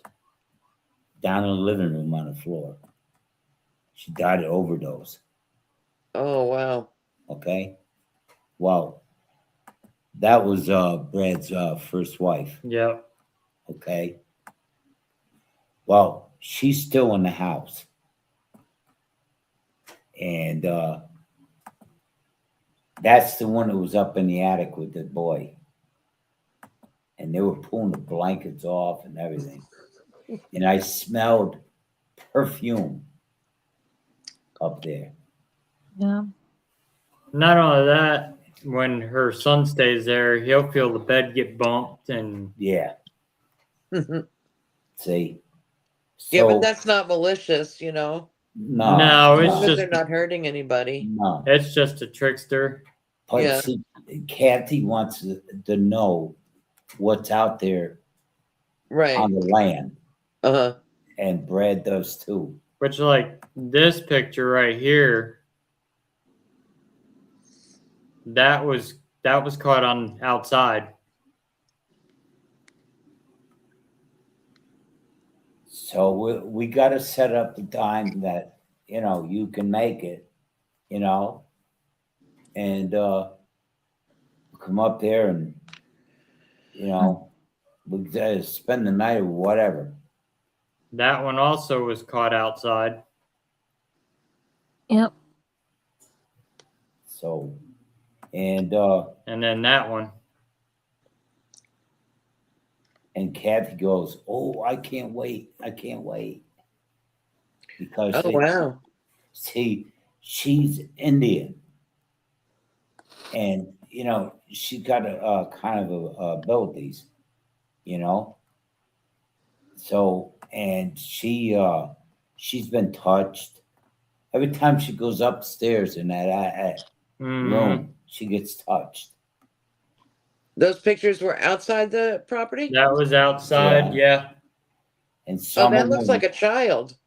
Speaker 3: down in the living room on the floor. She died of overdose.
Speaker 2: Oh wow.
Speaker 3: Okay, well, that was Brad's first wife.
Speaker 1: Yep.
Speaker 3: Okay, well, she's still in the house, and that's the one that was up in the attic with the boy, and they were pulling the blankets off and everything, and I smelled perfume up there.
Speaker 4: Yeah.
Speaker 1: Not only that, when her son stays there, he'll feel the bed get bumped and
Speaker 3: Yeah,
Speaker 2: Yeah,
Speaker 3: see,
Speaker 2: but
Speaker 3: so
Speaker 2: that's not malicious, you know.
Speaker 1: No,
Speaker 2: As
Speaker 1: it's
Speaker 2: long as
Speaker 1: just-
Speaker 2: they're not hurting anybody.
Speaker 3: no.
Speaker 1: it's just a trickster.
Speaker 3: But
Speaker 2: Yeah.
Speaker 3: see, Kathy wants to know what's out there
Speaker 2: Right.
Speaker 3: on the land,
Speaker 2: Uh-huh.
Speaker 3: and Brad does too.
Speaker 1: Which, like this picture right here, that was caught on outside.
Speaker 3: So we got to set up the time that you can make it, and come up there and we spend the night or whatever.
Speaker 1: That one also was caught outside.
Speaker 4: Yep.
Speaker 3: So, and
Speaker 1: And then that one.
Speaker 3: Kathy goes, "Oh, I can't wait! I can't wait!" Because
Speaker 2: Oh wow.
Speaker 3: see, she's Indian, and she's got a kind of abilities, you know. So, and she's been touched every time she goes upstairs in that
Speaker 1: Mhm.
Speaker 3: room. She gets touched.
Speaker 2: Those pictures were outside the property?
Speaker 1: That was outside. Yeah.
Speaker 3: And
Speaker 2: Oh,
Speaker 3: some
Speaker 2: that
Speaker 3: of
Speaker 2: looks
Speaker 3: them,
Speaker 2: like a child.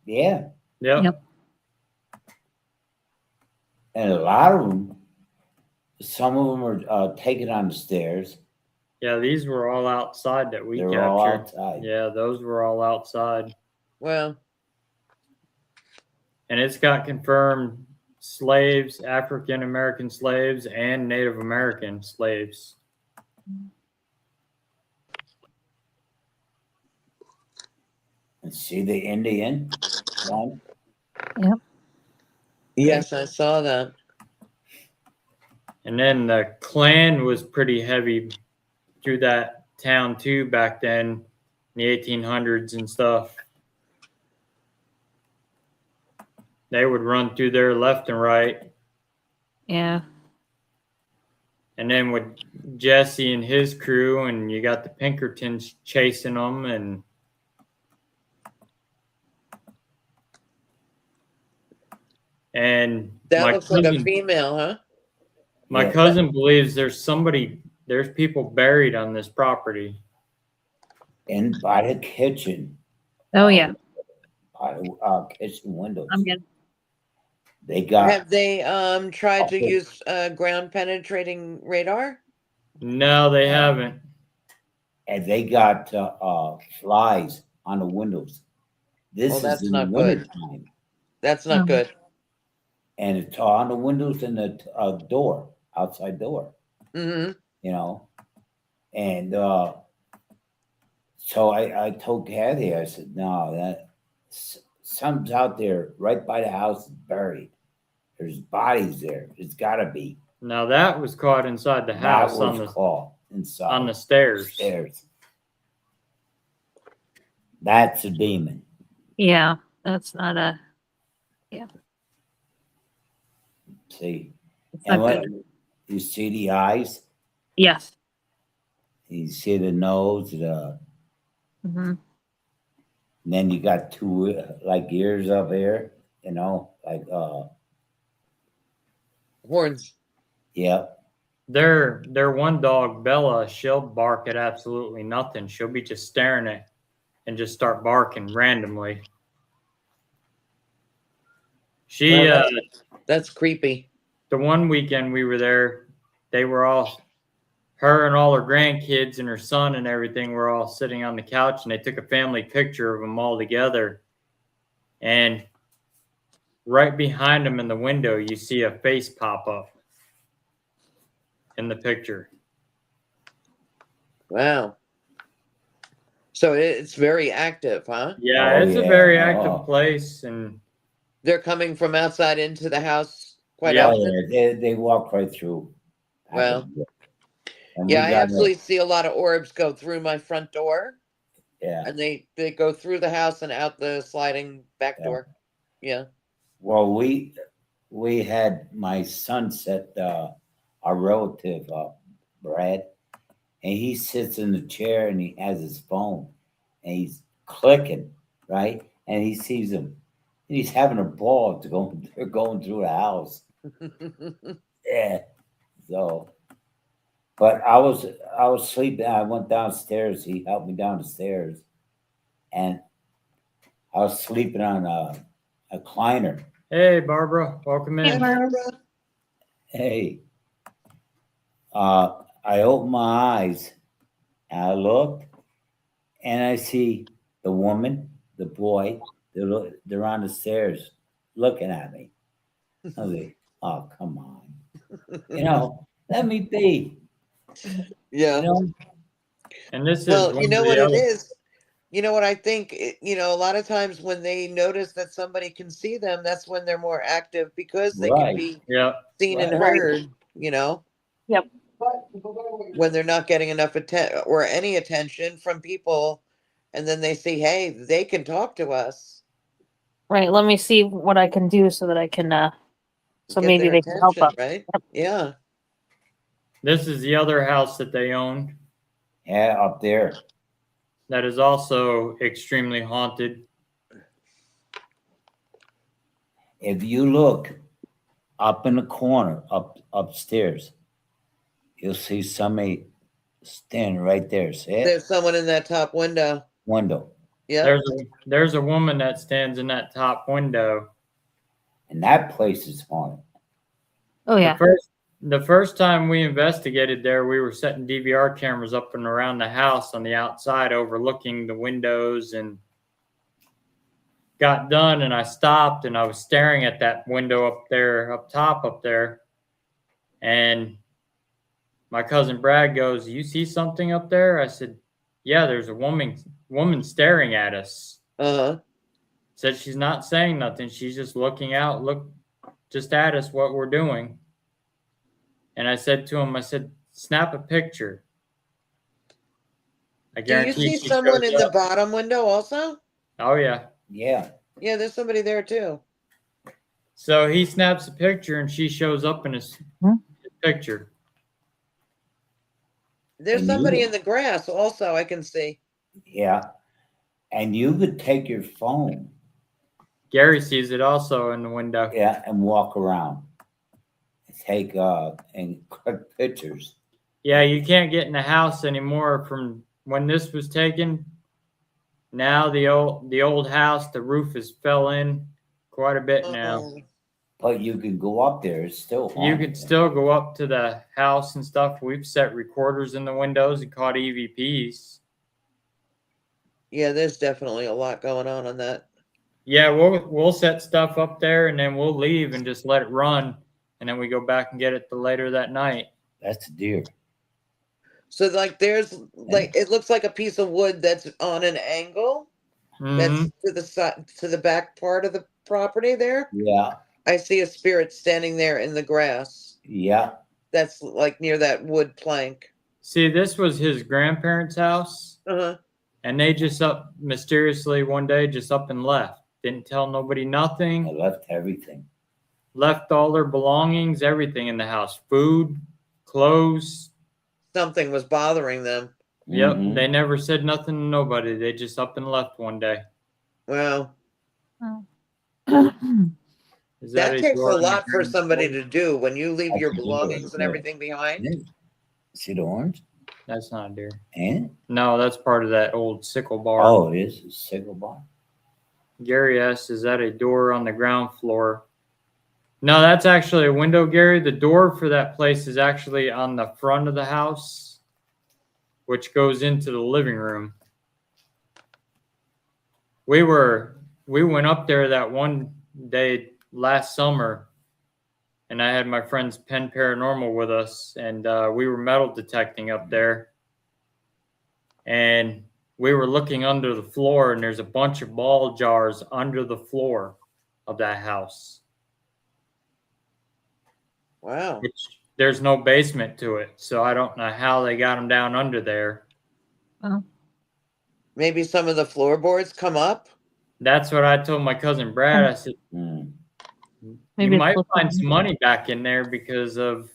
Speaker 3: yeah,
Speaker 1: Yep.
Speaker 4: Yep.
Speaker 3: and a lot of them, some of them are taken on the stairs.
Speaker 1: Yeah, these were all outside that we
Speaker 3: They're all
Speaker 1: captured.
Speaker 3: outside.
Speaker 1: Yeah, those were all outside.
Speaker 2: Well,
Speaker 1: And it's got confirmed slaves, African American slaves, and Native American slaves.
Speaker 3: And see the Indian one?
Speaker 2: yes, I saw that.
Speaker 1: And then the Klan was pretty heavy through that town too back then, in the 1800s and stuff. They would run through there left and right.
Speaker 4: Yeah.
Speaker 1: And then with Jesse and his crew, and you got the Pinkertons chasing them, and
Speaker 2: That
Speaker 1: my
Speaker 2: looks like a
Speaker 1: cousin,
Speaker 2: female, huh?
Speaker 1: my
Speaker 3: Yeah.
Speaker 1: cousin believes there's people buried on this property.
Speaker 3: And by the kitchen,
Speaker 4: Oh yeah.
Speaker 3: by the kitchen windows,
Speaker 4: I'm good.
Speaker 3: they got
Speaker 2: Have they tried to
Speaker 3: Okay.
Speaker 2: use ground penetrating radar?
Speaker 1: No, they haven't.
Speaker 3: and they got flies on the windows. This
Speaker 2: Well,
Speaker 3: is
Speaker 2: that's
Speaker 3: in the
Speaker 2: not good.
Speaker 3: winter time,
Speaker 2: That's not
Speaker 4: Oh.
Speaker 2: good.
Speaker 3: and it's on the windows and the outside door.
Speaker 2: Mm-hmm.
Speaker 3: And so I told Kathy, I said, no, that something's out there right by the house, buried. There's bodies there. It's got to be.
Speaker 1: Now that was caught inside the
Speaker 3: That
Speaker 1: house
Speaker 3: was caught inside
Speaker 1: on the stairs.
Speaker 3: stairs. That's a demon.
Speaker 4: Yeah. That's not a.
Speaker 3: See,
Speaker 4: It's
Speaker 3: And
Speaker 4: not
Speaker 3: what
Speaker 4: good.
Speaker 3: you see the eyes,
Speaker 4: Yes.
Speaker 3: you see the nose,
Speaker 4: Hmm.
Speaker 3: and then you got two like ears up here, like
Speaker 2: Horns.
Speaker 3: yeah.
Speaker 1: Their one dog, Bella, she'll bark at absolutely nothing. She'll be just staring at and just start barking randomly. She
Speaker 2: Well, that's creepy.
Speaker 1: the one weekend we were there, they were all her and all her grandkids and her son and everything were all sitting on the couch, and they took a family picture of them all together. And right behind them in the window, you see a face pop up in the picture.
Speaker 2: Wow. So it's very active, huh?
Speaker 1: Yeah,
Speaker 3: Oh
Speaker 1: it's a very
Speaker 3: yeah.
Speaker 1: active
Speaker 3: Oh,
Speaker 1: place, and
Speaker 2: They're coming from outside into the house quite
Speaker 1: Yeah.
Speaker 3: oh
Speaker 2: often.
Speaker 3: yeah. They walk right through.
Speaker 2: Well,
Speaker 3: And
Speaker 2: yeah,
Speaker 3: we
Speaker 2: I
Speaker 3: got
Speaker 2: actually see a lot of orbs go through my front door,
Speaker 3: yeah.
Speaker 2: and they go through the house and out the sliding back
Speaker 3: Yeah.
Speaker 2: door. Yeah.
Speaker 3: Well, we had my son set our relative up, Brad, and he sits in the chair and he has his phone and he's clicking, right? And he sees him. And he's having a ball to go. They're going through the house. Yeah. So, but I was sleeping. I went downstairs. He helped me down the stairs, and I was sleeping on a recliner.
Speaker 1: hey, Barbara, welcome
Speaker 4: Hey,
Speaker 1: in.
Speaker 4: Barbara.
Speaker 2: Barbara.
Speaker 3: Hey, I opened my eyes and I looked and I see the woman, the boy, they're on the stairs looking at me. I was like, oh, come on. Let me be. You
Speaker 2: Yeah.
Speaker 3: know?
Speaker 1: And this is
Speaker 2: Well,
Speaker 1: one
Speaker 2: you
Speaker 1: of
Speaker 2: know what
Speaker 1: the
Speaker 2: it
Speaker 1: other.
Speaker 2: is? You know what I think? A lot of times when they notice that somebody can see them, that's when they're more active because they can
Speaker 3: Right.
Speaker 2: be
Speaker 1: Yeah,
Speaker 2: seen and
Speaker 3: Right.
Speaker 2: heard,
Speaker 4: Yep.
Speaker 2: when they're not getting enough attention or any attention from people. And then they see, hey, they can talk to us,
Speaker 4: Right. Let me see what I can do so that I can. So
Speaker 2: get
Speaker 4: maybe
Speaker 2: their
Speaker 4: they can help
Speaker 2: attention,
Speaker 4: us.
Speaker 2: right?
Speaker 4: Yep.
Speaker 2: Yeah.
Speaker 1: this is the other house that they owned
Speaker 3: Yeah, up there.
Speaker 1: that is also extremely haunted.
Speaker 3: If you look up in the corner, upstairs, you'll see somebody standing right there. See it?
Speaker 2: There's someone in that top window.
Speaker 3: Window.
Speaker 2: Yep.
Speaker 1: There's a woman that stands in that top window.
Speaker 3: And that place is haunted.
Speaker 4: Oh yeah.
Speaker 1: The first time we investigated there, we were setting DVR cameras up and around the house on the outside, overlooking the windows, and got done. And I stopped and I was staring at that window up there, up top up there, and my cousin Brad goes, "You see something up there?" I said, "Yeah, there's a woman staring at us."
Speaker 2: Uh-huh.
Speaker 1: Said she's not saying nothing. She's just looking out, look just at us what we're doing. And I said to him, I said, "Snap a picture." I
Speaker 2: Do you
Speaker 1: guarantee
Speaker 2: see
Speaker 1: she
Speaker 2: someone
Speaker 1: shows
Speaker 2: in the
Speaker 1: up.
Speaker 2: bottom window also?
Speaker 1: Oh yeah.
Speaker 3: Yeah.
Speaker 2: Yeah, there's somebody there too.
Speaker 1: So he snaps a picture and she shows up in his picture.
Speaker 2: There's
Speaker 3: And
Speaker 2: somebody
Speaker 3: you,
Speaker 2: in the grass also, I can see.
Speaker 3: yeah. And you could take your phone,
Speaker 1: Gary sees it also in the window.
Speaker 3: yeah, and walk around. Take and click pictures.
Speaker 1: Yeah, you can't get in the house anymore from when this was taken. Now the old house, the roof has fell in quite a bit now.
Speaker 2: Oh,
Speaker 3: But you can go up there. It's still
Speaker 1: You
Speaker 3: haunted.
Speaker 1: could still go up to the house and stuff. We've set recorders in the windows and caught EVPs.
Speaker 2: yeah, there's definitely a lot going on that.
Speaker 1: Yeah, we'll set stuff up there and then we'll leave and just let it run, and then we go back and get it the later that night.
Speaker 3: That's a deer.
Speaker 2: So like there's like it looks like a piece of wood that's on an angle. That's
Speaker 1: Mhm.
Speaker 2: to the side to the back part of the property there.
Speaker 3: Yeah.
Speaker 2: I see a spirit standing there in the grass.
Speaker 3: Yeah.
Speaker 2: That's like near that wood plank.
Speaker 1: See, this was his grandparents' house,
Speaker 2: Uh-huh.
Speaker 1: and they just up mysteriously one day just up and left. Didn't tell nobody
Speaker 3: I
Speaker 1: nothing.
Speaker 3: left everything.
Speaker 1: left all their belongings, everything in the house, food, clothes.
Speaker 2: Something was bothering them.
Speaker 1: Yep,
Speaker 3: Mhm.
Speaker 1: they never said nothing to nobody. They just up and left one day.
Speaker 2: Well,
Speaker 1: Is
Speaker 2: that
Speaker 1: a
Speaker 2: takes a
Speaker 1: door on the
Speaker 2: lot for
Speaker 1: ground
Speaker 2: somebody
Speaker 1: floor?
Speaker 2: to do when you leave
Speaker 3: That's
Speaker 2: your
Speaker 3: a deer,
Speaker 2: belongings and
Speaker 3: yeah.
Speaker 2: everything behind.
Speaker 3: Yeah. See the orange?
Speaker 1: That's not a deer.
Speaker 3: And
Speaker 1: No, that's part of that old sickle bar.
Speaker 3: oh, it is a sickle bar.
Speaker 1: Gary asks, is that a door on the ground floor? No, that's actually a window, Gary. The door for that place is actually on the front of the house, which goes into the living room. We went up there that one day last summer, and I had my friends Penn Paranormal with us, and we were metal detecting up there. And we were looking under the floor, and there's a bunch of ball jars under the floor of that house.
Speaker 2: Wow.
Speaker 1: Which there's no basement to it, so I don't know how they got them down under there.
Speaker 4: Oh.
Speaker 2: Maybe some of the floorboards come up.
Speaker 1: That's what I told my cousin Brad. I said,
Speaker 3: Mm.
Speaker 4: Maybe
Speaker 1: you might
Speaker 4: flip
Speaker 1: find
Speaker 4: them.
Speaker 1: some money back in there because of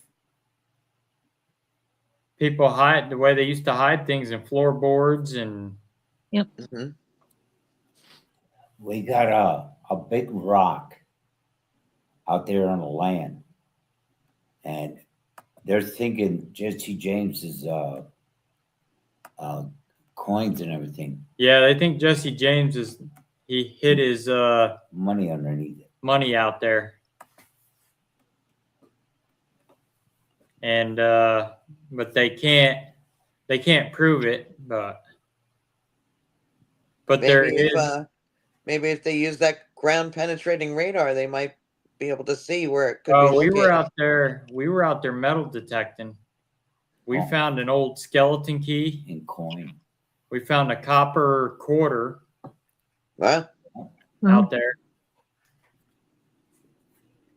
Speaker 1: people hide the way they used to hide things in floorboards and
Speaker 2: Mhm.
Speaker 3: We got a big rock out there on the land, and they're thinking Jesse James's coins and everything,
Speaker 1: yeah, they think Jesse James he hid his
Speaker 3: money underneath it.
Speaker 1: money out there. And but they can't prove it, but there is.
Speaker 2: Maybe if they use that ground penetrating radar, they might be able to see where it could be
Speaker 1: Oh, we were
Speaker 2: located.
Speaker 1: out there. We were out there metal detecting. We
Speaker 3: Oh.
Speaker 1: found an old skeleton key.
Speaker 3: In coin.
Speaker 1: We found a copper quarter
Speaker 2: Well,
Speaker 1: out there.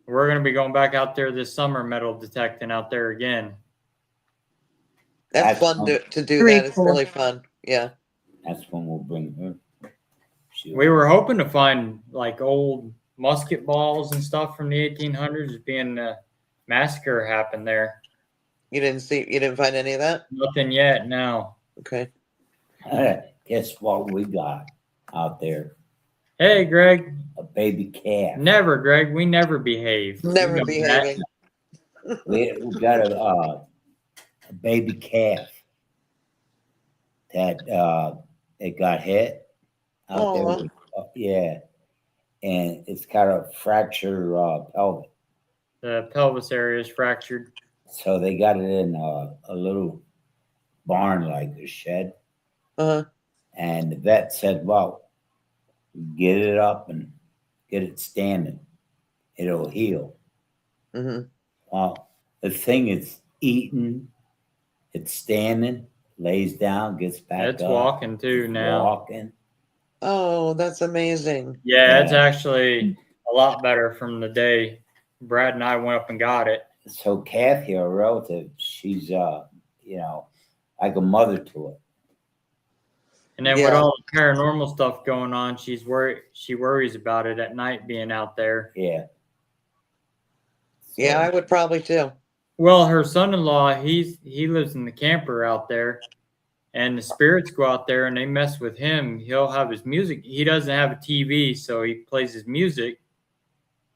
Speaker 1: We're going to be going back out there this summer, metal detecting out there again.
Speaker 2: that's
Speaker 3: That's
Speaker 2: fun to do
Speaker 4: Pretty
Speaker 2: that. It's
Speaker 4: cool.
Speaker 2: really fun. Yeah.
Speaker 3: That's when we'll bring her.
Speaker 1: We were hoping to find like old musket balls and stuff from the 1800s, being a massacre happened there.
Speaker 2: You didn't find any of that?
Speaker 1: Nothing yet. No.
Speaker 2: Okay.
Speaker 3: Guess what we got out there?
Speaker 1: Hey, Greg.
Speaker 3: A baby calf.
Speaker 1: Never, Greg. We never behave. You
Speaker 2: Never
Speaker 1: know
Speaker 2: behaving.
Speaker 3: We got a baby calf that it got hit out there.
Speaker 2: Aw.
Speaker 3: With, yeah, and it's got a fractured pelvic.
Speaker 1: The pelvis area is fractured.
Speaker 3: So they got it in a little barn, like a shed.
Speaker 2: Uh-huh.
Speaker 3: And the vet said, well, get it up and get it standing. It'll heal.
Speaker 2: Mm-hmm.
Speaker 3: Well, the thing is eating, it's standing, lays down, gets back
Speaker 1: It's
Speaker 3: up.
Speaker 1: walking too
Speaker 3: it's
Speaker 1: now.
Speaker 3: Walking.
Speaker 2: Oh, that's amazing.
Speaker 1: Yeah, it's
Speaker 3: Yeah.
Speaker 1: actually a lot better from the day Brad and I went up and got it.
Speaker 3: So Kathy, our relative, she's like a mother to it.
Speaker 1: And then with
Speaker 2: Yeah.
Speaker 1: all the paranormal stuff going on, she worries about it at night being out there.
Speaker 3: Yeah.
Speaker 2: Yeah, I would probably too.
Speaker 1: Well, her son-in-law, he lives in the camper out there, and the spirits go out there and they mess with him. He'll have his music. He doesn't have a TV, so he plays his music.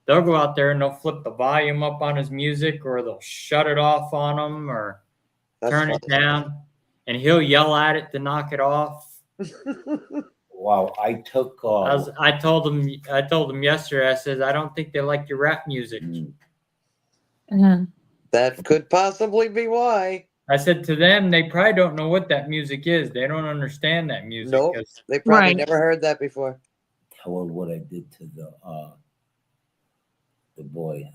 Speaker 1: They'll go out there and they'll flip the volume up on his music, or they'll shut it off on him, or
Speaker 2: That's
Speaker 1: turn it down, and he'll yell at it to knock it off.
Speaker 3: Well, I took.
Speaker 1: I told him yesterday. I said, I don't think they like your rap music.
Speaker 2: That could possibly be why.
Speaker 1: I said to them, they probably don't know what that music is. They don't understand that music.
Speaker 2: Nope.
Speaker 1: 'Cause
Speaker 2: They probably
Speaker 4: Right.
Speaker 2: never heard that before.
Speaker 3: Tell her what I did to the boy.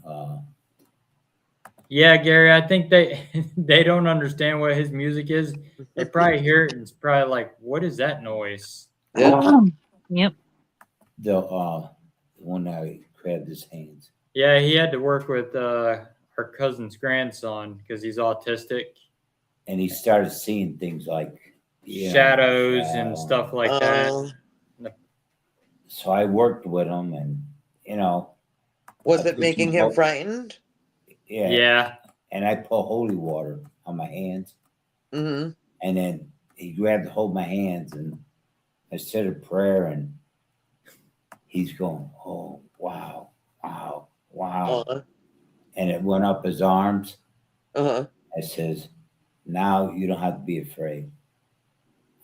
Speaker 1: Yeah, Gary, I think they don't understand what his music is. They probably hear it and it's probably like, what is that noise?
Speaker 2: Yeah.
Speaker 4: Yep.
Speaker 3: The one that grabbed his hands.
Speaker 1: Yeah, he had to work with our cousin's grandson because he's autistic.
Speaker 3: And he started seeing things like
Speaker 1: Shadows and stuff like that.
Speaker 2: Um,
Speaker 3: So I worked with him, and
Speaker 2: Was
Speaker 3: I
Speaker 2: it
Speaker 3: put
Speaker 2: making
Speaker 3: some
Speaker 2: him frightened?
Speaker 3: Yeah.
Speaker 1: Yeah.
Speaker 3: And I put holy water on my hands.
Speaker 2: Mm-hmm.
Speaker 3: And then he grabbed to hold my hands, and I said a prayer, and he's going, oh, wow, wow, wow.
Speaker 2: Uh-huh.
Speaker 3: And it went up his arms.
Speaker 2: Uh-huh.
Speaker 3: I says, now you don't have to be afraid.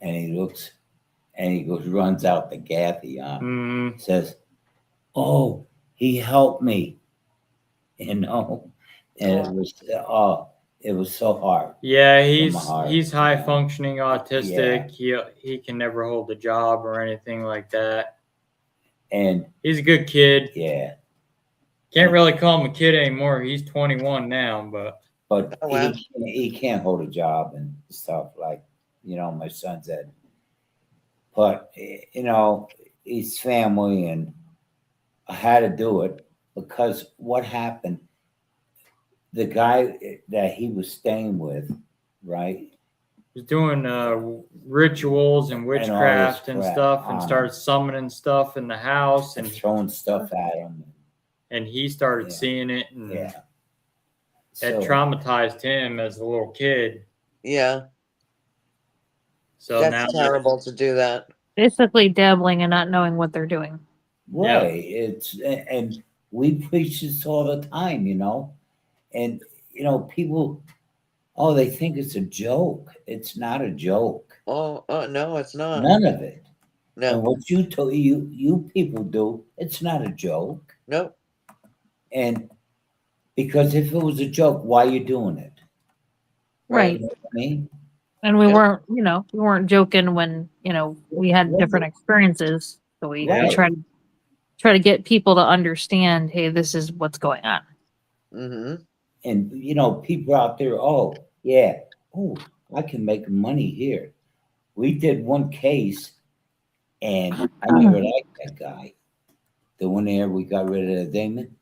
Speaker 3: And he looks and he goes, runs out the Gathy on,
Speaker 1: Mm,
Speaker 3: says, oh, he helped me, you know. And it was so hard
Speaker 1: yeah,
Speaker 3: from my heart.
Speaker 1: he's high
Speaker 3: you know.
Speaker 1: functioning autistic.
Speaker 3: Yeah.
Speaker 1: He can never hold a job or anything like that.
Speaker 3: And
Speaker 1: He's a good kid.
Speaker 3: yeah,
Speaker 1: Can't really call him a kid anymore. He's 21 now, but
Speaker 3: but
Speaker 2: Oh, wow.
Speaker 3: he can't hold a job and stuff like, my son said. But, he's family, and I had to do it because what happened, the guy that he was staying with, right?
Speaker 1: he's doing rituals and
Speaker 3: And all this
Speaker 1: witchcraft and
Speaker 3: crap
Speaker 1: stuff, and
Speaker 3: on
Speaker 1: started summoning stuff in the house,
Speaker 3: and
Speaker 1: and
Speaker 3: throwing stuff at him.
Speaker 1: he started
Speaker 3: Yeah.
Speaker 1: seeing it, and
Speaker 3: Yeah.
Speaker 1: it traumatized him as a little kid.
Speaker 2: Yeah.
Speaker 1: So
Speaker 2: That's
Speaker 1: now,
Speaker 2: terrible to do that.
Speaker 4: Basically dabbling and not knowing what they're doing.
Speaker 3: Right. And we preach this all the time, and people, oh, they think it's a joke. It's not a joke.
Speaker 2: Oh, no, it's not.
Speaker 3: None of it. And
Speaker 2: No.
Speaker 3: what you people do, it's not a joke.
Speaker 2: Nope.
Speaker 3: And because if it was a joke, why are you doing it?
Speaker 4: Right.
Speaker 3: You know what I mean?
Speaker 4: And we
Speaker 2: Yep.
Speaker 4: weren't, we weren't joking when, we had different experiences. So we
Speaker 1: Yeah.
Speaker 4: try to get people to understand, hey, this is what's going on.
Speaker 2: Mm-hmm.
Speaker 3: And people out there, oh yeah, oh, I can make money here. We did one case, and I never liked that guy. The one there we got rid of the demon.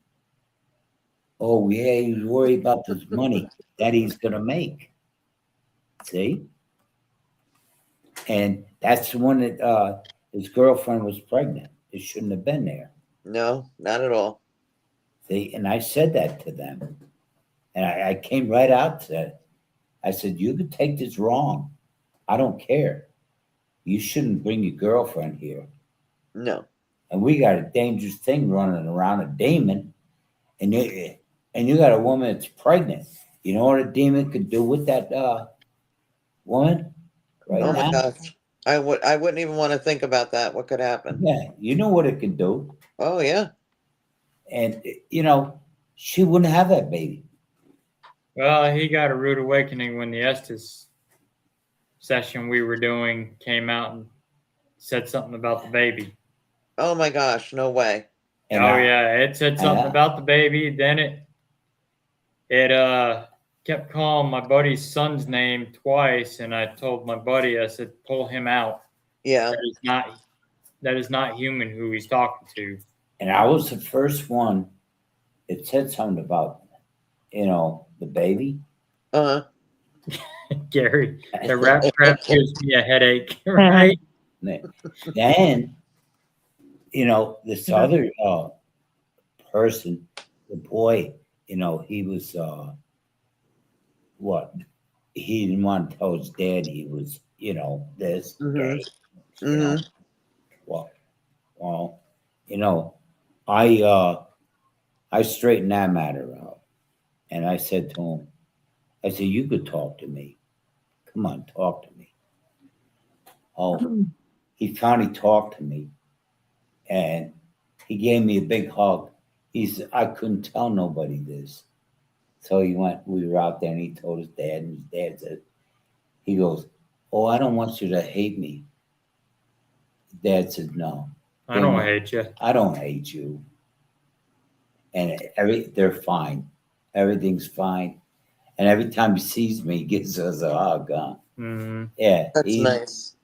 Speaker 3: Oh yeah, he was worried about this money that he's gonna make. See? And that's the one that his girlfriend was pregnant. It shouldn't have been there.
Speaker 2: No, not at all.
Speaker 3: See, and I said that to them. And I came right out to that. I said, you could take this wrong. I don't care. You shouldn't bring your girlfriend here.
Speaker 2: No.
Speaker 3: And we got a dangerous thing running around, a demon, and you got a woman that's pregnant. You know what a demon could do with that woman right
Speaker 2: Oh
Speaker 3: now?
Speaker 2: my gosh. I wouldn't even want to think about that. What could happen?
Speaker 3: Yeah, you know what it can do.
Speaker 2: Oh yeah.
Speaker 3: And she wouldn't have that baby.
Speaker 1: well, he got a rude awakening when the Estes session we were doing came out and said something about the baby.
Speaker 2: Oh my gosh, no way.
Speaker 3: And
Speaker 1: Yeah, it said something
Speaker 3: Yeah.
Speaker 1: about the baby. Then it kept calling my buddy's son's name twice, and I told my buddy, I said, pull him out.
Speaker 2: Yeah.
Speaker 1: That is not human who he's talking to.
Speaker 3: And I was the first one that said something about, the baby.
Speaker 2: Uh-huh.
Speaker 1: Gary, the rat crap gives me a headache, right?
Speaker 3: Then, this other person, the boy, he was what? He didn't want to tell his dad he was, this
Speaker 2: Mhm.
Speaker 3: gay. You know,
Speaker 2: Mhm.
Speaker 3: well, I straightened that matter out, and I said to him, I said, you could talk to me. Come on, talk to me. Oh, he finally talked to me, and he gave me a big hug. I couldn't tell nobody this. So we were out there, and he told his dad, and his dad said, he goes, oh, I don't want you to hate me. Dad said, no.
Speaker 1: I don't hate you.
Speaker 3: I don't hate you. And they're fine. Everything's fine. And every time he sees me, he gives us a hug.
Speaker 1: Mm-hmm.
Speaker 3: Yeah.
Speaker 2: That's nice.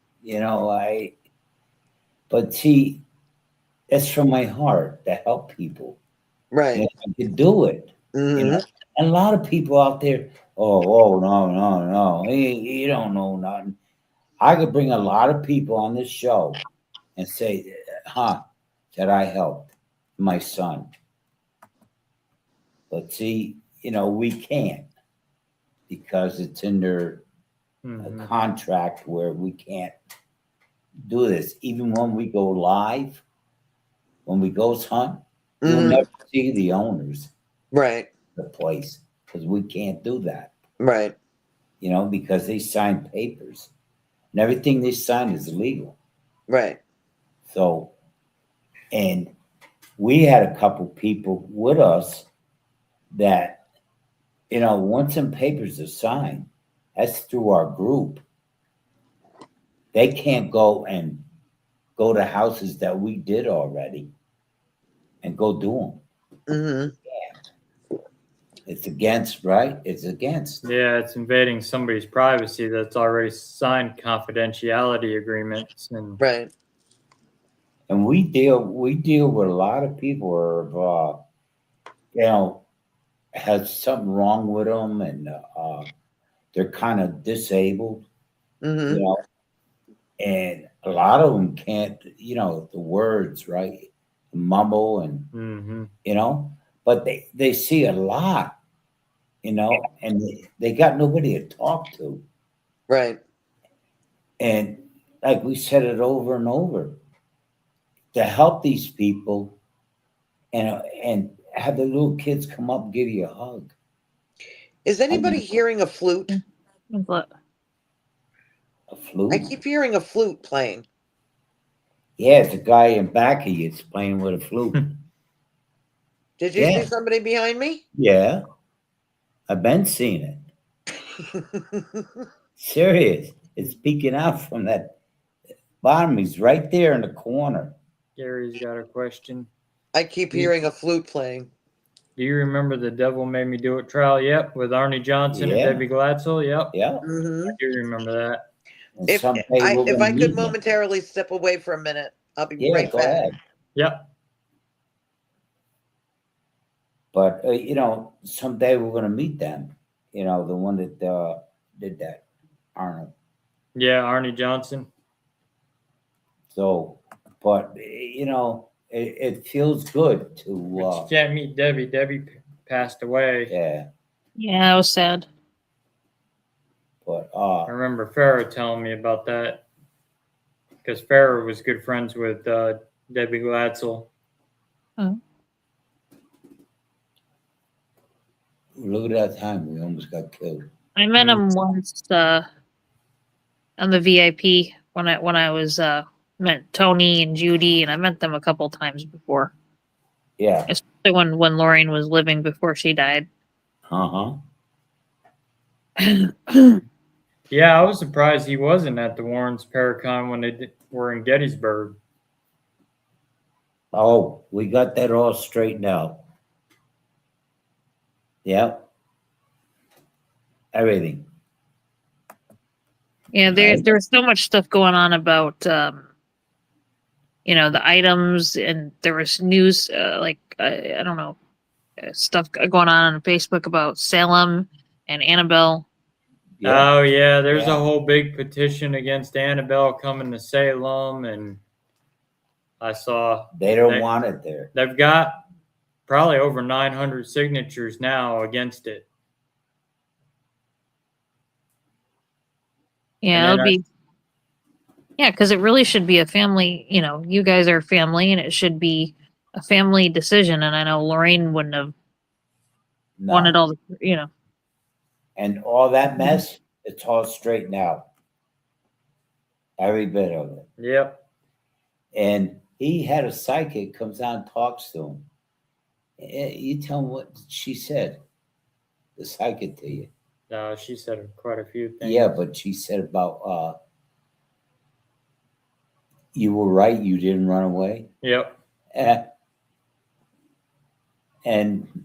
Speaker 3: But see, that's from my heart to help people.
Speaker 2: Right.
Speaker 3: And if I could do it,
Speaker 2: Mhm.
Speaker 3: And a lot of people out there, oh, no. You don't know nothing. I could bring a lot of people on this show and say, that I helped my son. But see, we can't because it's in their
Speaker 1: Mhm.
Speaker 3: contract where we can't do this. Even when we go live, when we ghost hunt, you'll
Speaker 2: Mhm.
Speaker 3: never see the owners
Speaker 2: Right.
Speaker 3: of the place because we can't do that,
Speaker 2: Right.
Speaker 3: because they sign papers and everything they sign is illegal.
Speaker 2: Right.
Speaker 3: So, and we had a couple people with us that, once some papers are signed, that's through our group. They can't go to houses that we did already and go do them.
Speaker 2: Mhm.
Speaker 3: It's against, right? It's against.
Speaker 1: Yeah, it's invading somebody's privacy that's already signed confidentiality agreements, and
Speaker 2: Right.
Speaker 3: And we deal with a lot of people who are, has something wrong with them, and they're kind of disabled,
Speaker 2: Mhm.
Speaker 3: and a lot of them can't, the words, right, mumble, and
Speaker 1: Mhm.
Speaker 3: but they see a lot, and they got nobody to talk to,
Speaker 2: Right.
Speaker 3: and like we said it over and over, to help these people, and have the little kids come up and give you a hug.
Speaker 2: Is anybody hearing a flute?
Speaker 4: But
Speaker 3: A
Speaker 2: I
Speaker 3: flute.
Speaker 2: keep hearing a flute playing.
Speaker 3: Yeah, it's a guy in back of you that's playing with a flute.
Speaker 2: Did you
Speaker 3: Yeah.
Speaker 2: see somebody behind me?
Speaker 3: Yeah, I've been seeing it. Serious. It's peeking out from that bottom. He's right there in the corner.
Speaker 1: Gary's got a question.
Speaker 2: I keep hearing a flute playing.
Speaker 1: Do you remember the Devil Made Me Do It trial? Yep, with Arnie Johnson and
Speaker 3: Yeah.
Speaker 1: Debbie Glatzel. Yep,
Speaker 3: Yeah.
Speaker 2: Mhm.
Speaker 1: I do remember that.
Speaker 3: And
Speaker 2: If
Speaker 3: someday
Speaker 2: I
Speaker 3: we're
Speaker 2: if
Speaker 3: gonna
Speaker 2: I could
Speaker 3: meet him.
Speaker 2: momentarily step away for a minute, I'll be
Speaker 3: Yeah,
Speaker 2: right
Speaker 3: go
Speaker 2: back.
Speaker 3: ahead.
Speaker 1: Yep.
Speaker 3: But someday we're gonna meet them. The one that did that, Arnold.
Speaker 1: Yeah, Arnie Johnson.
Speaker 3: So, but it feels good to.
Speaker 1: But you can't meet Debbie. Debbie passed away.
Speaker 3: Yeah,
Speaker 4: yeah, it was sad.
Speaker 3: but
Speaker 1: I remember Farrah telling me about that because Farrah was good friends with Debbie Glatzel.
Speaker 3: look at that time. We almost got killed.
Speaker 4: I met him once on the VIP when I was met Tony and Judy, and I met them a couple times before.
Speaker 3: Yeah.
Speaker 4: Especially when Lorraine was living before she died.
Speaker 3: Uh-huh.
Speaker 1: Yeah, I was surprised he wasn't at the Warrens Paracon when they were in Gettysburg.
Speaker 3: Oh, we got that all straightened out. Yep. Everything.
Speaker 4: Yeah, there's so much stuff going on about the items, and there was news I don't know, stuff going on Facebook about Salem and Annabelle.
Speaker 3: Yeah.
Speaker 1: Oh yeah, there's
Speaker 3: Yeah.
Speaker 1: a whole big petition against Annabelle coming to Salem, and I saw
Speaker 3: They don't want it there.
Speaker 1: they've got probably over 900 signatures now against it.
Speaker 4: Yeah,
Speaker 1: And then
Speaker 4: because it really should be a family. You guys are a family, and it should be a family decision. And I know Lorraine wouldn't have
Speaker 3: No.
Speaker 4: wanted all the.
Speaker 3: And all that mess, it's all straightened out. Every bit of it.
Speaker 1: Yep.
Speaker 3: And he had a psychic comes out and talks to him. You tell him what she said. The psychic to you.
Speaker 1: She said quite a few things.
Speaker 3: Yeah, but she said about you were right, you didn't run away.
Speaker 1: Yep.
Speaker 3: And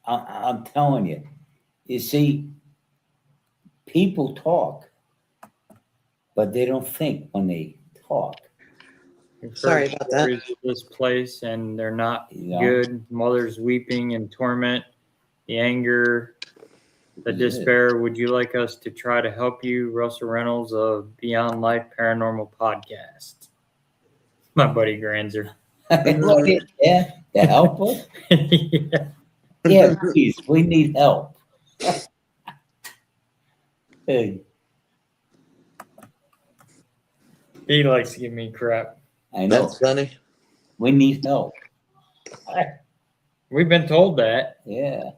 Speaker 3: I'm telling you, you see, people talk, but they don't think when they talk.
Speaker 1: We've heard
Speaker 2: Sorry about that.
Speaker 1: stories of this place, and they're not
Speaker 3: Yeah.
Speaker 1: good. Mothers weeping in torment, the anger, the
Speaker 3: Yeah.
Speaker 1: despair. Would you like us to try to help you, Russell Reynolds of Beyond Life Paranormal Podcast? My buddy Granzer.
Speaker 3: Yeah, to help us.
Speaker 1: Yeah.
Speaker 3: Yeah, please, we need help. Hey,
Speaker 1: He likes to give me crap.
Speaker 3: I know.
Speaker 2: That's funny.
Speaker 3: We need help.
Speaker 1: We've been told that.
Speaker 3: Yeah.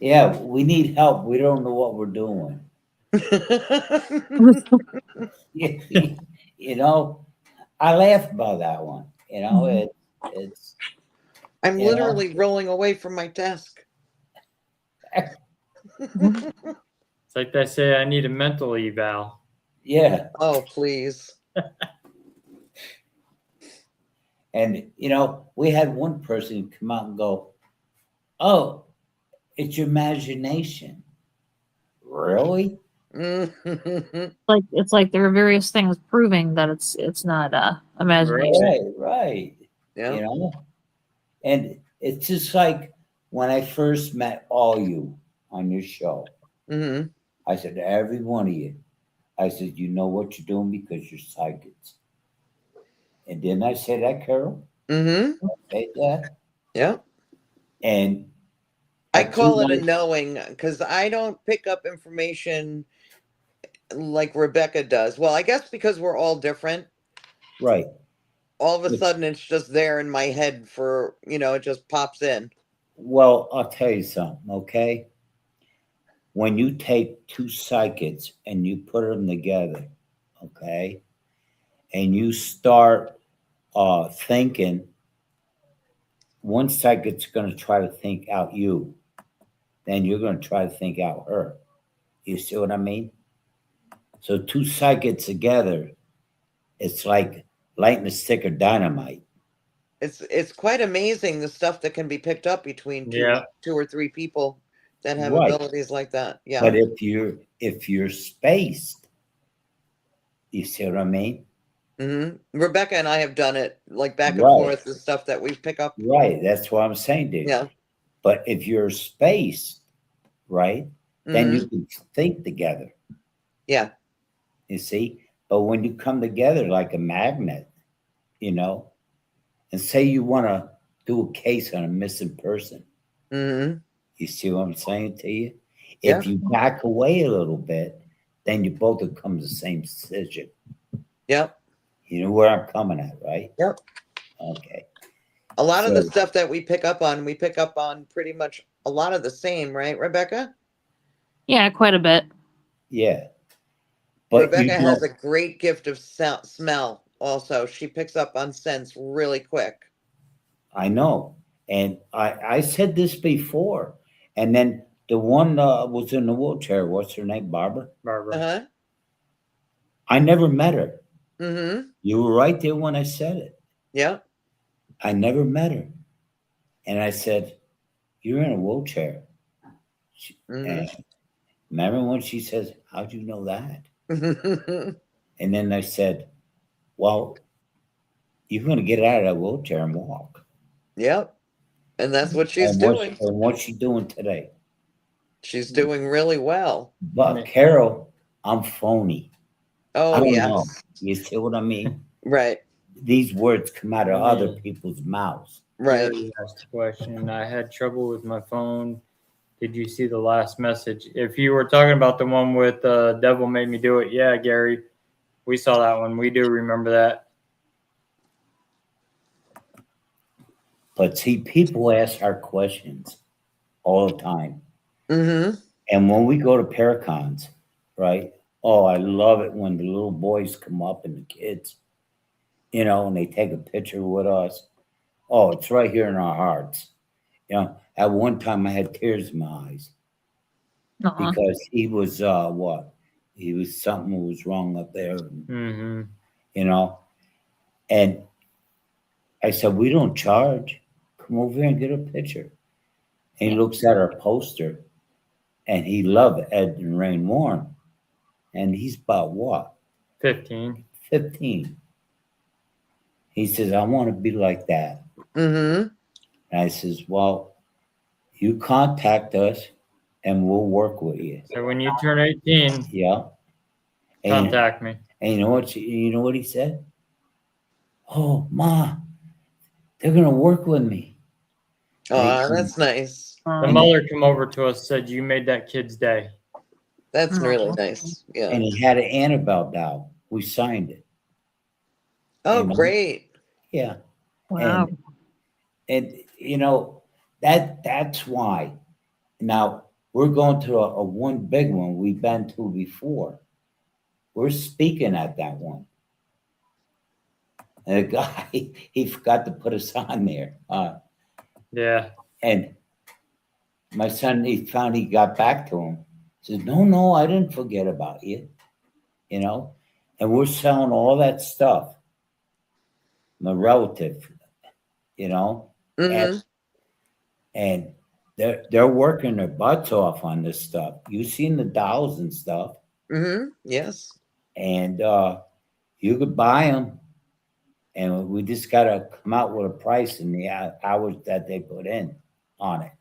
Speaker 3: Yeah, we need help. We don't know what we're doing. You know, I laugh about that one. You know, it's
Speaker 2: I'm
Speaker 3: you know.
Speaker 2: literally rolling away from my desk.
Speaker 1: It's like they say I need a mental eval.
Speaker 3: Yeah.
Speaker 2: Oh, please.
Speaker 3: And you know, we had one person come out and go, "Oh, it's your imagination." Really?
Speaker 4: Like it's like there are various things proving that it's not imagination.
Speaker 3: Right. You
Speaker 2: Yeah.
Speaker 3: know? And it's just like when I first met all you on your show.
Speaker 2: Mm-hmm.
Speaker 3: I said to every one of you, I said, you know what you're doing because you're psychics. And didn't I say that, Carol?
Speaker 2: Mm-hmm.
Speaker 3: I said that.
Speaker 2: Yeah.
Speaker 3: And
Speaker 2: I
Speaker 3: up to
Speaker 2: call it a
Speaker 3: my
Speaker 2: knowing because I don't pick up information like Rebecca does. Well, I guess because we're all different,
Speaker 3: right.
Speaker 2: all of a sudden it's just there in my head for, it just pops in.
Speaker 3: Well, I'll tell you something, okay? When you take two psychics and you put them together, okay, and you start thinking, one psychic's going to try to think out you, then you're going to try to think out her. You see what I mean? So two psychics together, it's like lighting a stick of dynamite.
Speaker 2: It's quite amazing the stuff that can be picked up between
Speaker 1: Yeah.
Speaker 2: two or three people that have
Speaker 3: Right.
Speaker 2: abilities like that. Yeah.
Speaker 3: But if you're spaced, you see what I mean?
Speaker 2: Mm-hmm. Rebecca and I have done it like back and
Speaker 3: Right.
Speaker 2: forth, the stuff that we pick up.
Speaker 3: Right. That's what I'm saying, dude.
Speaker 2: Yeah.
Speaker 3: But if you're spaced, right, then
Speaker 2: Mm-hmm.
Speaker 3: you can think together.
Speaker 2: Yeah.
Speaker 3: You see? But when you come together like a magnet, you know, and say you want to do a case on a missing person,
Speaker 2: Mm-hmm.
Speaker 3: you see what I'm saying to you?
Speaker 2: Yeah.
Speaker 3: If you back away a little bit, then you both will come to the same decision.
Speaker 2: Yep.
Speaker 3: You know where I'm coming at, right?
Speaker 2: Yep.
Speaker 3: Okay.
Speaker 2: A lot of the
Speaker 3: So-
Speaker 2: stuff that we pick up on pretty much a lot of the same, right, Rebecca?
Speaker 4: Yeah, quite a bit.
Speaker 3: Yeah. But
Speaker 2: Rebecca
Speaker 3: you
Speaker 2: has
Speaker 3: don't,
Speaker 2: a great gift of smell also. She picks up on scents really quick.
Speaker 3: I know. And I said this before. And then the one was in the wheelchair. What's her name? Barbara?
Speaker 1: Barbara.
Speaker 2: Uh-huh.
Speaker 3: I never met her.
Speaker 2: Mm-hmm.
Speaker 3: You were right there when I said it.
Speaker 2: Yeah.
Speaker 3: I never met her. And I said, you're in a wheelchair. And remember when she says, how'd you know that?
Speaker 2: Mm-hmm.
Speaker 3: And then I said, well, you're going to get out of that wheelchair and walk.
Speaker 2: Yep. And that's what she's
Speaker 3: And
Speaker 2: doing.
Speaker 3: what's she doing today?
Speaker 2: She's doing really well.
Speaker 3: But Carol, I'm phony. I
Speaker 2: Oh,
Speaker 3: don't
Speaker 2: yes.
Speaker 3: know. You see what I mean?
Speaker 2: Right.
Speaker 3: These words come out of other people's mouths.
Speaker 2: Right.
Speaker 1: Gary asked a question. I had trouble with my phone. Did you see the last message? If you were talking about the one with Devil Made Me Do It, yeah, Gary, we saw that one. We do remember that.
Speaker 3: But see, people ask our questions all the time.
Speaker 2: Mm-hmm.
Speaker 3: And when we go to Paracons, right? Oh, I love it when the little boys come up and the kids, you know, and they take a picture with us. Oh, it's right here in our hearts. You know, at one time I had tears in my eyes
Speaker 4: Uh-huh.
Speaker 3: because he was what? He was something was wrong up there,
Speaker 1: Mm-hmm.
Speaker 3: you know. And I said, we don't charge. Come over here and get a picture. And he looks at our poster and he loved Ed and Rain Warren. And he's about what?
Speaker 1: 15.
Speaker 3: 15. He says, I want to be like that.
Speaker 2: Mm-hmm.
Speaker 3: And I says, well, you contact us and we'll work with you.
Speaker 1: So when you turn 18,
Speaker 3: Yeah. And,
Speaker 1: contact me.
Speaker 3: and you know what he said? Oh, Ma, they're gonna work with me.
Speaker 2: Oh, that's nice.
Speaker 1: The
Speaker 4: Um,
Speaker 1: mother come over to us, said you made that kid's day.
Speaker 2: That's really
Speaker 4: Aw.
Speaker 2: nice. Yeah.
Speaker 3: And he had an Annabelle doll. We signed it.
Speaker 2: Oh,
Speaker 3: you know?
Speaker 2: great.
Speaker 3: Yeah.
Speaker 4: wow.
Speaker 3: And that's why. Now we're going to a one big one we've been to before. We're speaking at that one. And the guy, he forgot to put us on there.
Speaker 1: Yeah.
Speaker 3: And my son, he found he got back to him. Says, no, I didn't forget about you. And we're selling all that stuff. My relative,
Speaker 2: Mm-hmm.
Speaker 3: and they're working their butts off on this stuff. You've seen the dolls and stuff,
Speaker 2: Mm-hmm. Yes.
Speaker 3: and you could buy them, and we just got to come out with a price and the hours that they put in on it.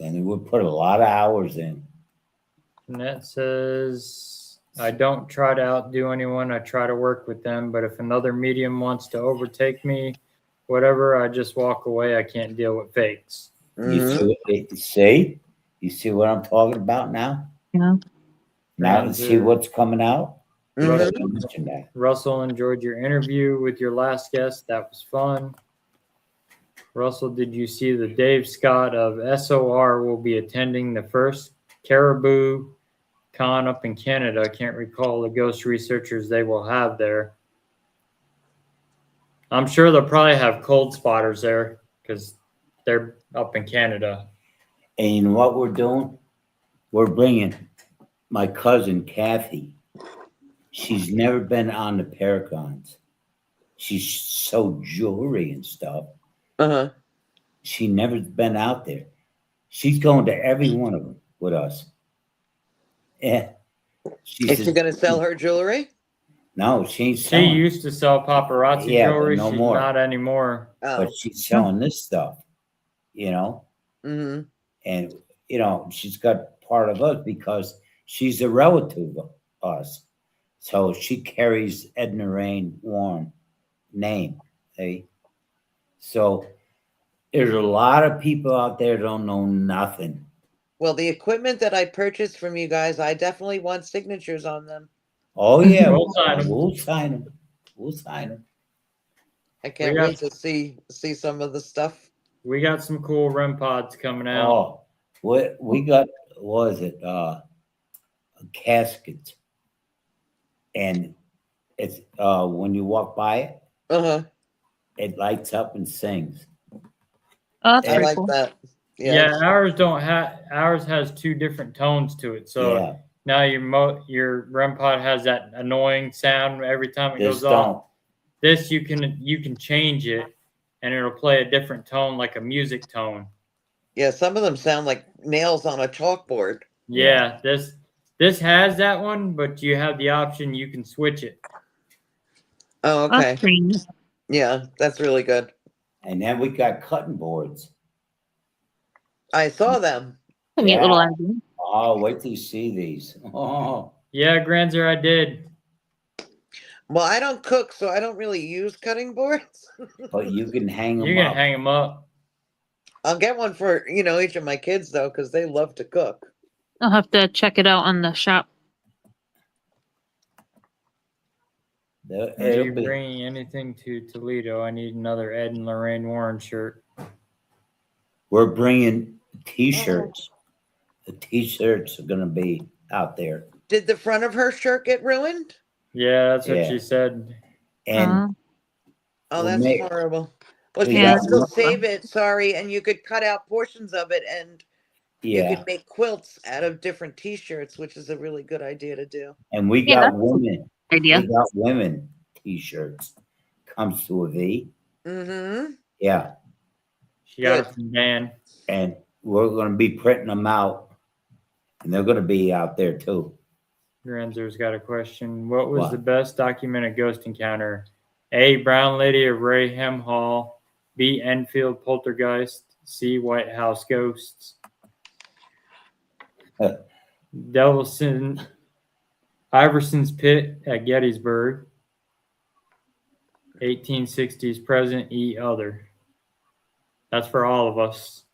Speaker 3: And we put a lot of hours in.
Speaker 1: And that says, I don't try to outdo anyone. I try to work with them. But if another medium wants to overtake me, whatever, I just walk away. I can't deal with fakes.
Speaker 2: Mm-hmm.
Speaker 3: You see what I'm talking about now?
Speaker 4: Yeah.
Speaker 3: Now see what's coming out?
Speaker 2: Mm-hmm.
Speaker 3: I mentioned that.
Speaker 1: Russell enjoyed your interview with your last guest. That was fun. Russell, did you see the Dave Scott of SOR will be attending the first Caribou Con up in Canada? I can't recall the ghost researchers they will have there. I'm sure they'll probably have cold spotters there because they're up in Canada.
Speaker 3: And you know what we're doing? We're bringing my cousin Kathy. She's never been on the Paracons. She's so jewelry and stuff.
Speaker 2: Uh-huh.
Speaker 3: She never been out there. She's going to every one of them with us. Yeah.
Speaker 2: Is she gonna sell her jewelry?
Speaker 3: No, she ain't
Speaker 1: She
Speaker 3: selling.
Speaker 1: used to sell paparazzi
Speaker 3: Yeah, but
Speaker 1: jewelry.
Speaker 3: no
Speaker 1: She's
Speaker 3: more.
Speaker 1: not anymore.
Speaker 2: Oh.
Speaker 3: But she's selling this stuff,
Speaker 2: Mm-hmm.
Speaker 3: and she's got part of us because she's a relative of us. So she carries Edna Rain Warren name. Hey, so there's a lot of people out there don't know nothing.
Speaker 2: Well, the equipment that I purchased from you guys, I definitely want signatures on them.
Speaker 3: Oh yeah,
Speaker 1: We'll sign 'em.
Speaker 3: We'll sign them. We'll sign them.
Speaker 2: I can't
Speaker 1: got-
Speaker 2: wait to see some of the stuff.
Speaker 1: We got some cool REM pods coming out.
Speaker 3: Oh, what we got was it a casket, and it's when you walk by it,
Speaker 2: Uh-huh.
Speaker 3: it lights up and sings.
Speaker 4: Oh, that's
Speaker 2: I
Speaker 4: pretty
Speaker 2: like
Speaker 4: cool.
Speaker 2: that.
Speaker 1: Yeah, ours has two different tones to it. So
Speaker 3: Yeah,
Speaker 1: now your REM pod has that annoying sound every time it
Speaker 3: this
Speaker 1: goes off.
Speaker 3: don't.
Speaker 1: This you can change it and it'll play a different tone, like a music tone.
Speaker 2: Yeah, some of them sound like nails on a chalkboard.
Speaker 1: Yeah, this has that one, but you have the option you can switch it.
Speaker 2: Oh, okay.
Speaker 4: That's pretty neat.
Speaker 2: Yeah, that's really good.
Speaker 3: And then we got cutting boards.
Speaker 2: I saw them.
Speaker 4: A neat
Speaker 3: Yeah.
Speaker 4: little idea.
Speaker 3: Oh, wait till you see these. Oh,
Speaker 1: Yeah, Granzer, I did.
Speaker 2: Well, I don't cook, so I don't really use cutting boards.
Speaker 3: but you can hang them
Speaker 1: You can
Speaker 3: up.
Speaker 1: hang them up.
Speaker 2: I'll get one for, each of my kids, though, because they love to cook.
Speaker 4: I'll have to check it out on the shop.
Speaker 1: Are
Speaker 3: It'll
Speaker 1: you
Speaker 3: be,
Speaker 1: bringing anything to Toledo? I need another Ed and Lorraine Warren shirt.
Speaker 3: we're bringing T-shirts. The T-shirts are gonna be out there,
Speaker 2: Did the front of her shirt get ruined?
Speaker 1: Yeah, that's what
Speaker 3: Yeah.
Speaker 1: she said.
Speaker 3: and
Speaker 2: Oh,
Speaker 3: Well,
Speaker 2: that's
Speaker 3: May-
Speaker 2: horrible. Well,
Speaker 3: we
Speaker 2: she
Speaker 4: got
Speaker 2: can still
Speaker 3: one-
Speaker 2: save it, sorry, and you could cut out portions of it, and you
Speaker 3: yeah,
Speaker 2: could make quilts out of different T-shirts, which is a really good idea to do.
Speaker 3: and we
Speaker 4: Yeah,
Speaker 3: got
Speaker 4: that's
Speaker 3: women.
Speaker 4: idea.
Speaker 3: We got women T-shirts. Comes to a V.
Speaker 2: Mm-hmm.
Speaker 3: Yeah,
Speaker 1: She got
Speaker 2: Good.
Speaker 1: it from Dan.
Speaker 3: and we're gonna be printing them out, and they're gonna be out there too.
Speaker 1: Granzer's got a question. What was
Speaker 3: What?
Speaker 1: the best documented ghost encounter? A. Brown Lady of Raham Hall. B. Enfield Poltergeist. C. White House Ghosts. Devilson, Iverson's Pit at Gettysburg. 1860s present. E. Other. That's for all of us.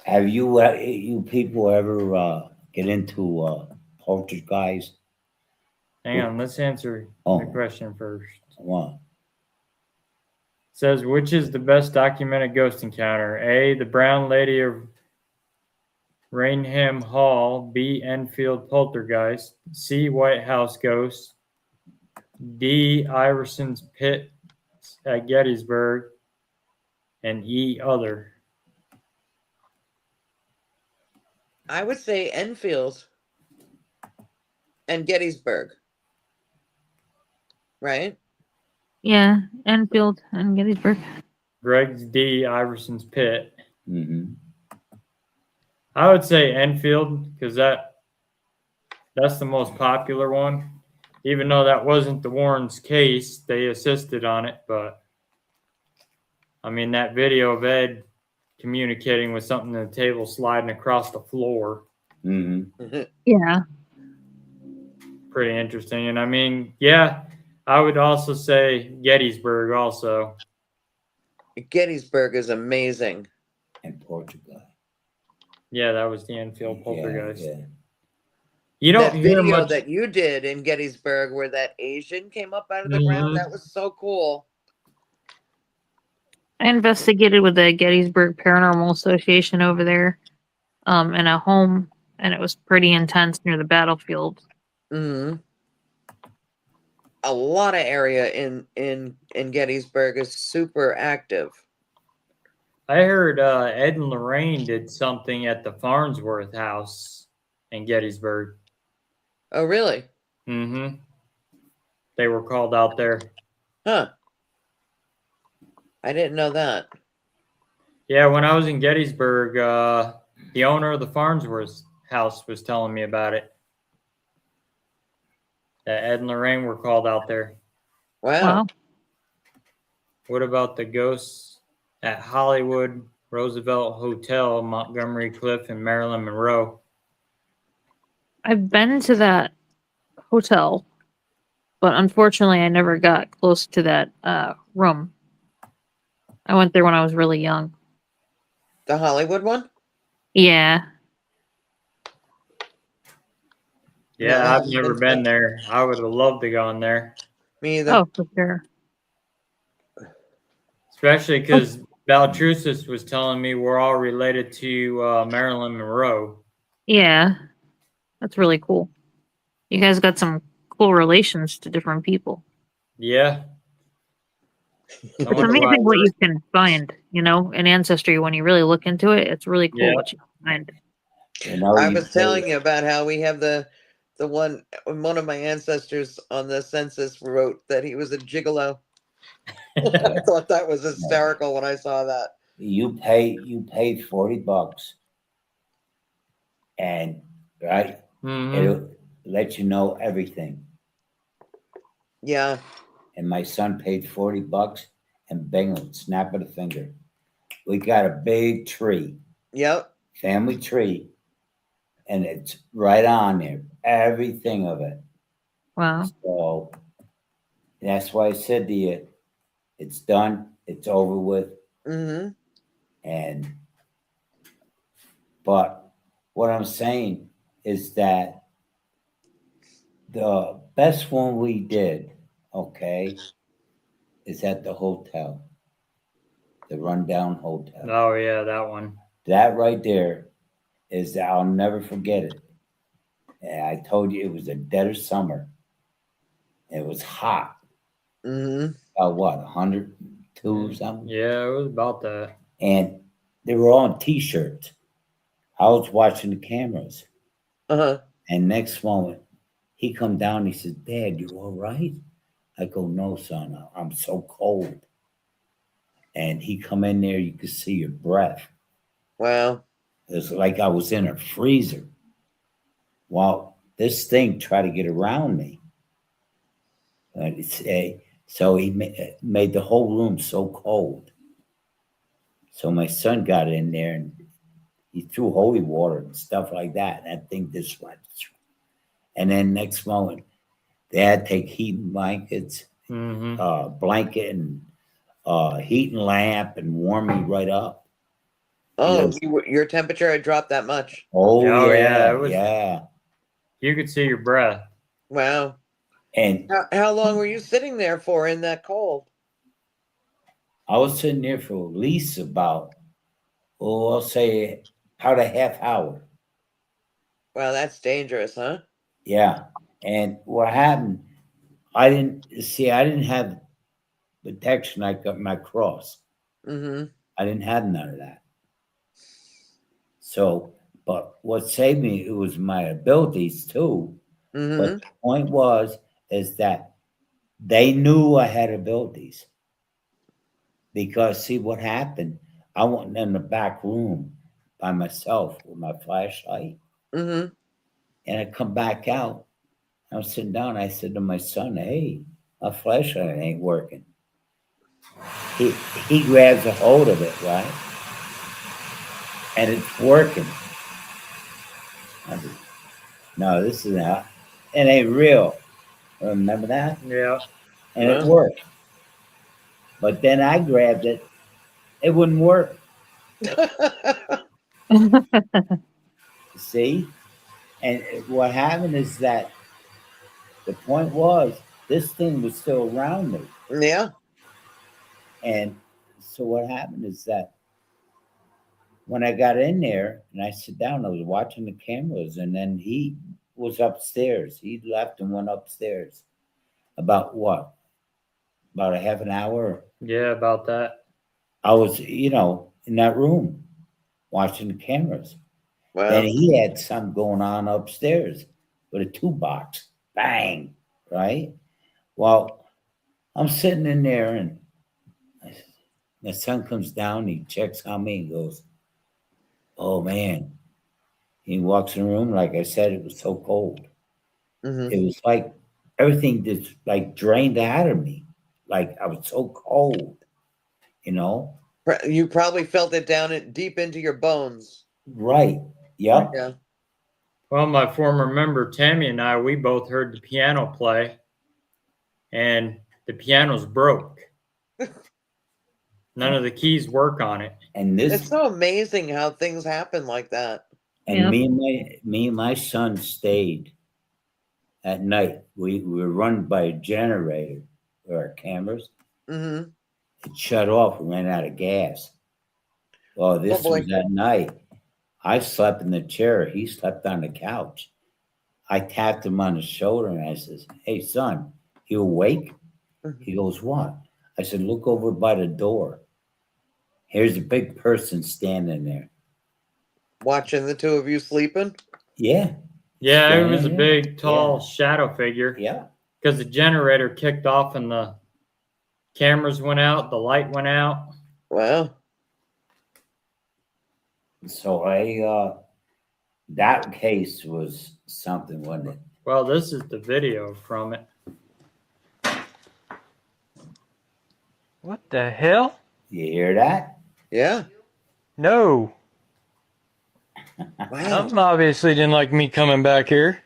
Speaker 3: Have you you people ever get into poltergeist?
Speaker 1: Hang on, let's answer
Speaker 3: Oh.
Speaker 1: the question first.
Speaker 3: One.
Speaker 1: Says, which is the best documented ghost encounter? A, the Brown Lady of Rainham Hall. B, Enfield Poltergeist. C, White House Ghost. D, Iverson's Pit at Gettysburg. And E, other.
Speaker 2: I would say Enfield and Gettysburg. Right?
Speaker 4: Yeah, Enfield and Gettysburg.
Speaker 1: Greg's D, Iverson's Pit.
Speaker 3: Mm-hmm.
Speaker 1: I would say Enfield because that's the most popular one. Even though that wasn't the Warrens' case, they assisted on it. But I mean, that video of Ed communicating with something in the table sliding across the floor,
Speaker 3: Mm-hmm.
Speaker 4: Yeah.
Speaker 1: pretty interesting. And I mean, yeah, I would also say Gettysburg also.
Speaker 2: Gettysburg is amazing.
Speaker 3: And Portugal.
Speaker 1: Yeah, that was the Enfield Poltergeist.
Speaker 3: Yeah.
Speaker 1: You don't
Speaker 2: That
Speaker 1: hear
Speaker 2: video
Speaker 1: much.
Speaker 2: that you did in Gettysburg where that Asian came up out of the
Speaker 1: Mhm.
Speaker 2: ground, that was so cool.
Speaker 4: I investigated with the Gettysburg Paranormal Association over there, in a home, and it was pretty intense near the battlefield.
Speaker 2: Hmm. A lot of area in Gettysburg is super active.
Speaker 1: I heard Ed and Lorraine did something at the Farnsworth house in Gettysburg.
Speaker 2: Oh, really?
Speaker 1: Mm-hmm. They were called out there.
Speaker 2: Huh. I didn't know that.
Speaker 1: Yeah, when I was in Gettysburg, the owner of the Farnsworth house was telling me about it. That Ed and Lorraine were called out there.
Speaker 2: Wow.
Speaker 4: Wow.
Speaker 1: What about the ghosts at Hollywood Roosevelt Hotel, Montgomery Cliff, and Marilyn Monroe?
Speaker 4: I've been to that hotel, but unfortunately, I never got close to that room. I went there when I was really young.
Speaker 2: The Hollywood one?
Speaker 4: Yeah.
Speaker 1: Yeah,
Speaker 2: No,
Speaker 1: I've never been there. I would have loved to go in there.
Speaker 2: Me either.
Speaker 4: Oh, for sure.
Speaker 1: Especially because Baltrusis was telling me we're all related to Marilyn Monroe.
Speaker 4: Yeah. That's really cool. You guys got some cool relations to different people.
Speaker 1: Yeah. I
Speaker 4: It's
Speaker 1: wonder why
Speaker 4: amazing what
Speaker 1: we're-
Speaker 4: you can find, in ancestry when you really look into it. It's really cool
Speaker 1: Yeah.
Speaker 4: what you can find.
Speaker 3: You know,
Speaker 2: I
Speaker 3: you
Speaker 2: was
Speaker 3: pay-
Speaker 2: telling you about how we have the one of my ancestors on the census wrote that he was a gigolo. I thought that was hysterical when I saw that.
Speaker 3: you pay $40 and right,
Speaker 1: Mhm.
Speaker 3: it'll let you know everything.
Speaker 2: Yeah.
Speaker 3: And my son paid $40 and bingo, snap of the finger. We got a big tree,
Speaker 2: Yep.
Speaker 3: family tree, and it's right on there, everything of it.
Speaker 4: Wow.
Speaker 3: So that's why I said to you, it's done, it's over with,
Speaker 2: Mm-hmm.
Speaker 3: and but what I'm saying is that the best one we did, okay, is at the hotel, the rundown hotel.
Speaker 1: Oh, yeah, that one.
Speaker 3: That right there is, I'll never forget it. And I told you it was a dead of summer. It was hot.
Speaker 2: Mm-hmm.
Speaker 3: About what, 102 or something?
Speaker 1: Yeah, it was about that.
Speaker 3: And they were all in t-shirts. I was watching the cameras.
Speaker 2: Uh-huh.
Speaker 3: And next moment, he come down. He says, "Dad, you all right?" I go, "No, son. I'm so cold." And he come in there. You could see your breath.
Speaker 2: Wow.
Speaker 3: It was like I was in a freezer. Well, this thing tried to get around me. So he made the whole room so cold. So my son got in there and he threw holy water and stuff like that. And that thing just went. And then next moment, they had to take heat blankets,
Speaker 1: Mm-hmm.
Speaker 3: blanket, and heating lamp and warm me right up.
Speaker 2: Oh,
Speaker 3: Yes.
Speaker 2: your temperature had dropped that much.
Speaker 3: Oh,
Speaker 1: Oh, yeah,
Speaker 3: yeah,
Speaker 1: it was-
Speaker 3: yeah.
Speaker 1: You could see your breath.
Speaker 2: Wow.
Speaker 3: And
Speaker 2: How long were you sitting there for in that cold?
Speaker 3: I was sitting there for at least about, oh, I'll say about a half hour.
Speaker 2: Wow, that's dangerous, huh?
Speaker 3: Yeah. And what happened, I didn't have protection. I got my cross.
Speaker 2: Mm-hmm.
Speaker 3: I didn't have none of that. So, but what saved me, it was my abilities too. But
Speaker 2: Mm-hmm.
Speaker 3: the point is that they knew I had abilities. Because see what happened, I went in the back room by myself with my flashlight.
Speaker 2: Mm-hmm.
Speaker 3: And I come back out. I was sitting down. I said to my son, "Hey, my flashlight ain't working." He he grabs a hold of it, right? And it's working. I said, "No, this is not. It ain't real." Remember that?
Speaker 1: Yeah.
Speaker 3: And it
Speaker 2: Wow.
Speaker 3: worked. But then I grabbed it. It wouldn't work. See? And what happened is that the point was this thing was still around me.
Speaker 2: Yeah.
Speaker 3: And so what happened is that when I got in there and I sit down, I was watching the cameras, and then he was upstairs. He left and went upstairs. About what? About a half an hour.
Speaker 1: Yeah, about that.
Speaker 3: I was, in that room watching the cameras. Then
Speaker 2: Wow.
Speaker 3: he had something going on upstairs with a toolbox. Bang, right? Well, I'm sitting in there, and my son comes down, he checks on me and goes, "Oh man." He walks in the room, like I said, it was so cold.
Speaker 2: Mm-hmm.
Speaker 3: It was like everything just like drained out of me. Like I was so cold, you know?
Speaker 2: You probably felt it deep into your bones.
Speaker 3: Right. Yep.
Speaker 2: Yeah.
Speaker 1: Well, my former member Tammy and I, we both heard the piano play, and the piano's broke. None of the keys work on it.
Speaker 3: And
Speaker 2: It's so amazing how things happen like that.
Speaker 4: Yeah.
Speaker 3: me and my son stayed at night. We were run by a generator with our cameras.
Speaker 2: Mm-hmm.
Speaker 3: It shut off, we ran out of gas. Well, this
Speaker 2: boy.
Speaker 3: was at night. I slept in the chair, he slept on the couch. I tapped him on the shoulder and I says, "Hey son, you awake?"
Speaker 2: Mhm.
Speaker 3: He goes, "What?" I said, "Look over by the door. Here's a big person standing there."
Speaker 2: Watching the two of you sleeping.
Speaker 3: Yeah.
Speaker 1: Yeah, it was a
Speaker 3: Standing there.
Speaker 1: big, tall shadow figure
Speaker 3: Yeah.
Speaker 1: because the generator kicked off and the cameras went out, the light went out.
Speaker 2: Wow.
Speaker 3: So that case was something, wasn't it?
Speaker 1: Well, this is the video from it.
Speaker 5: What the hell?
Speaker 3: You hear that?
Speaker 2: Yeah.
Speaker 5: No.
Speaker 2: Wow.
Speaker 5: Something obviously didn't like me coming back here.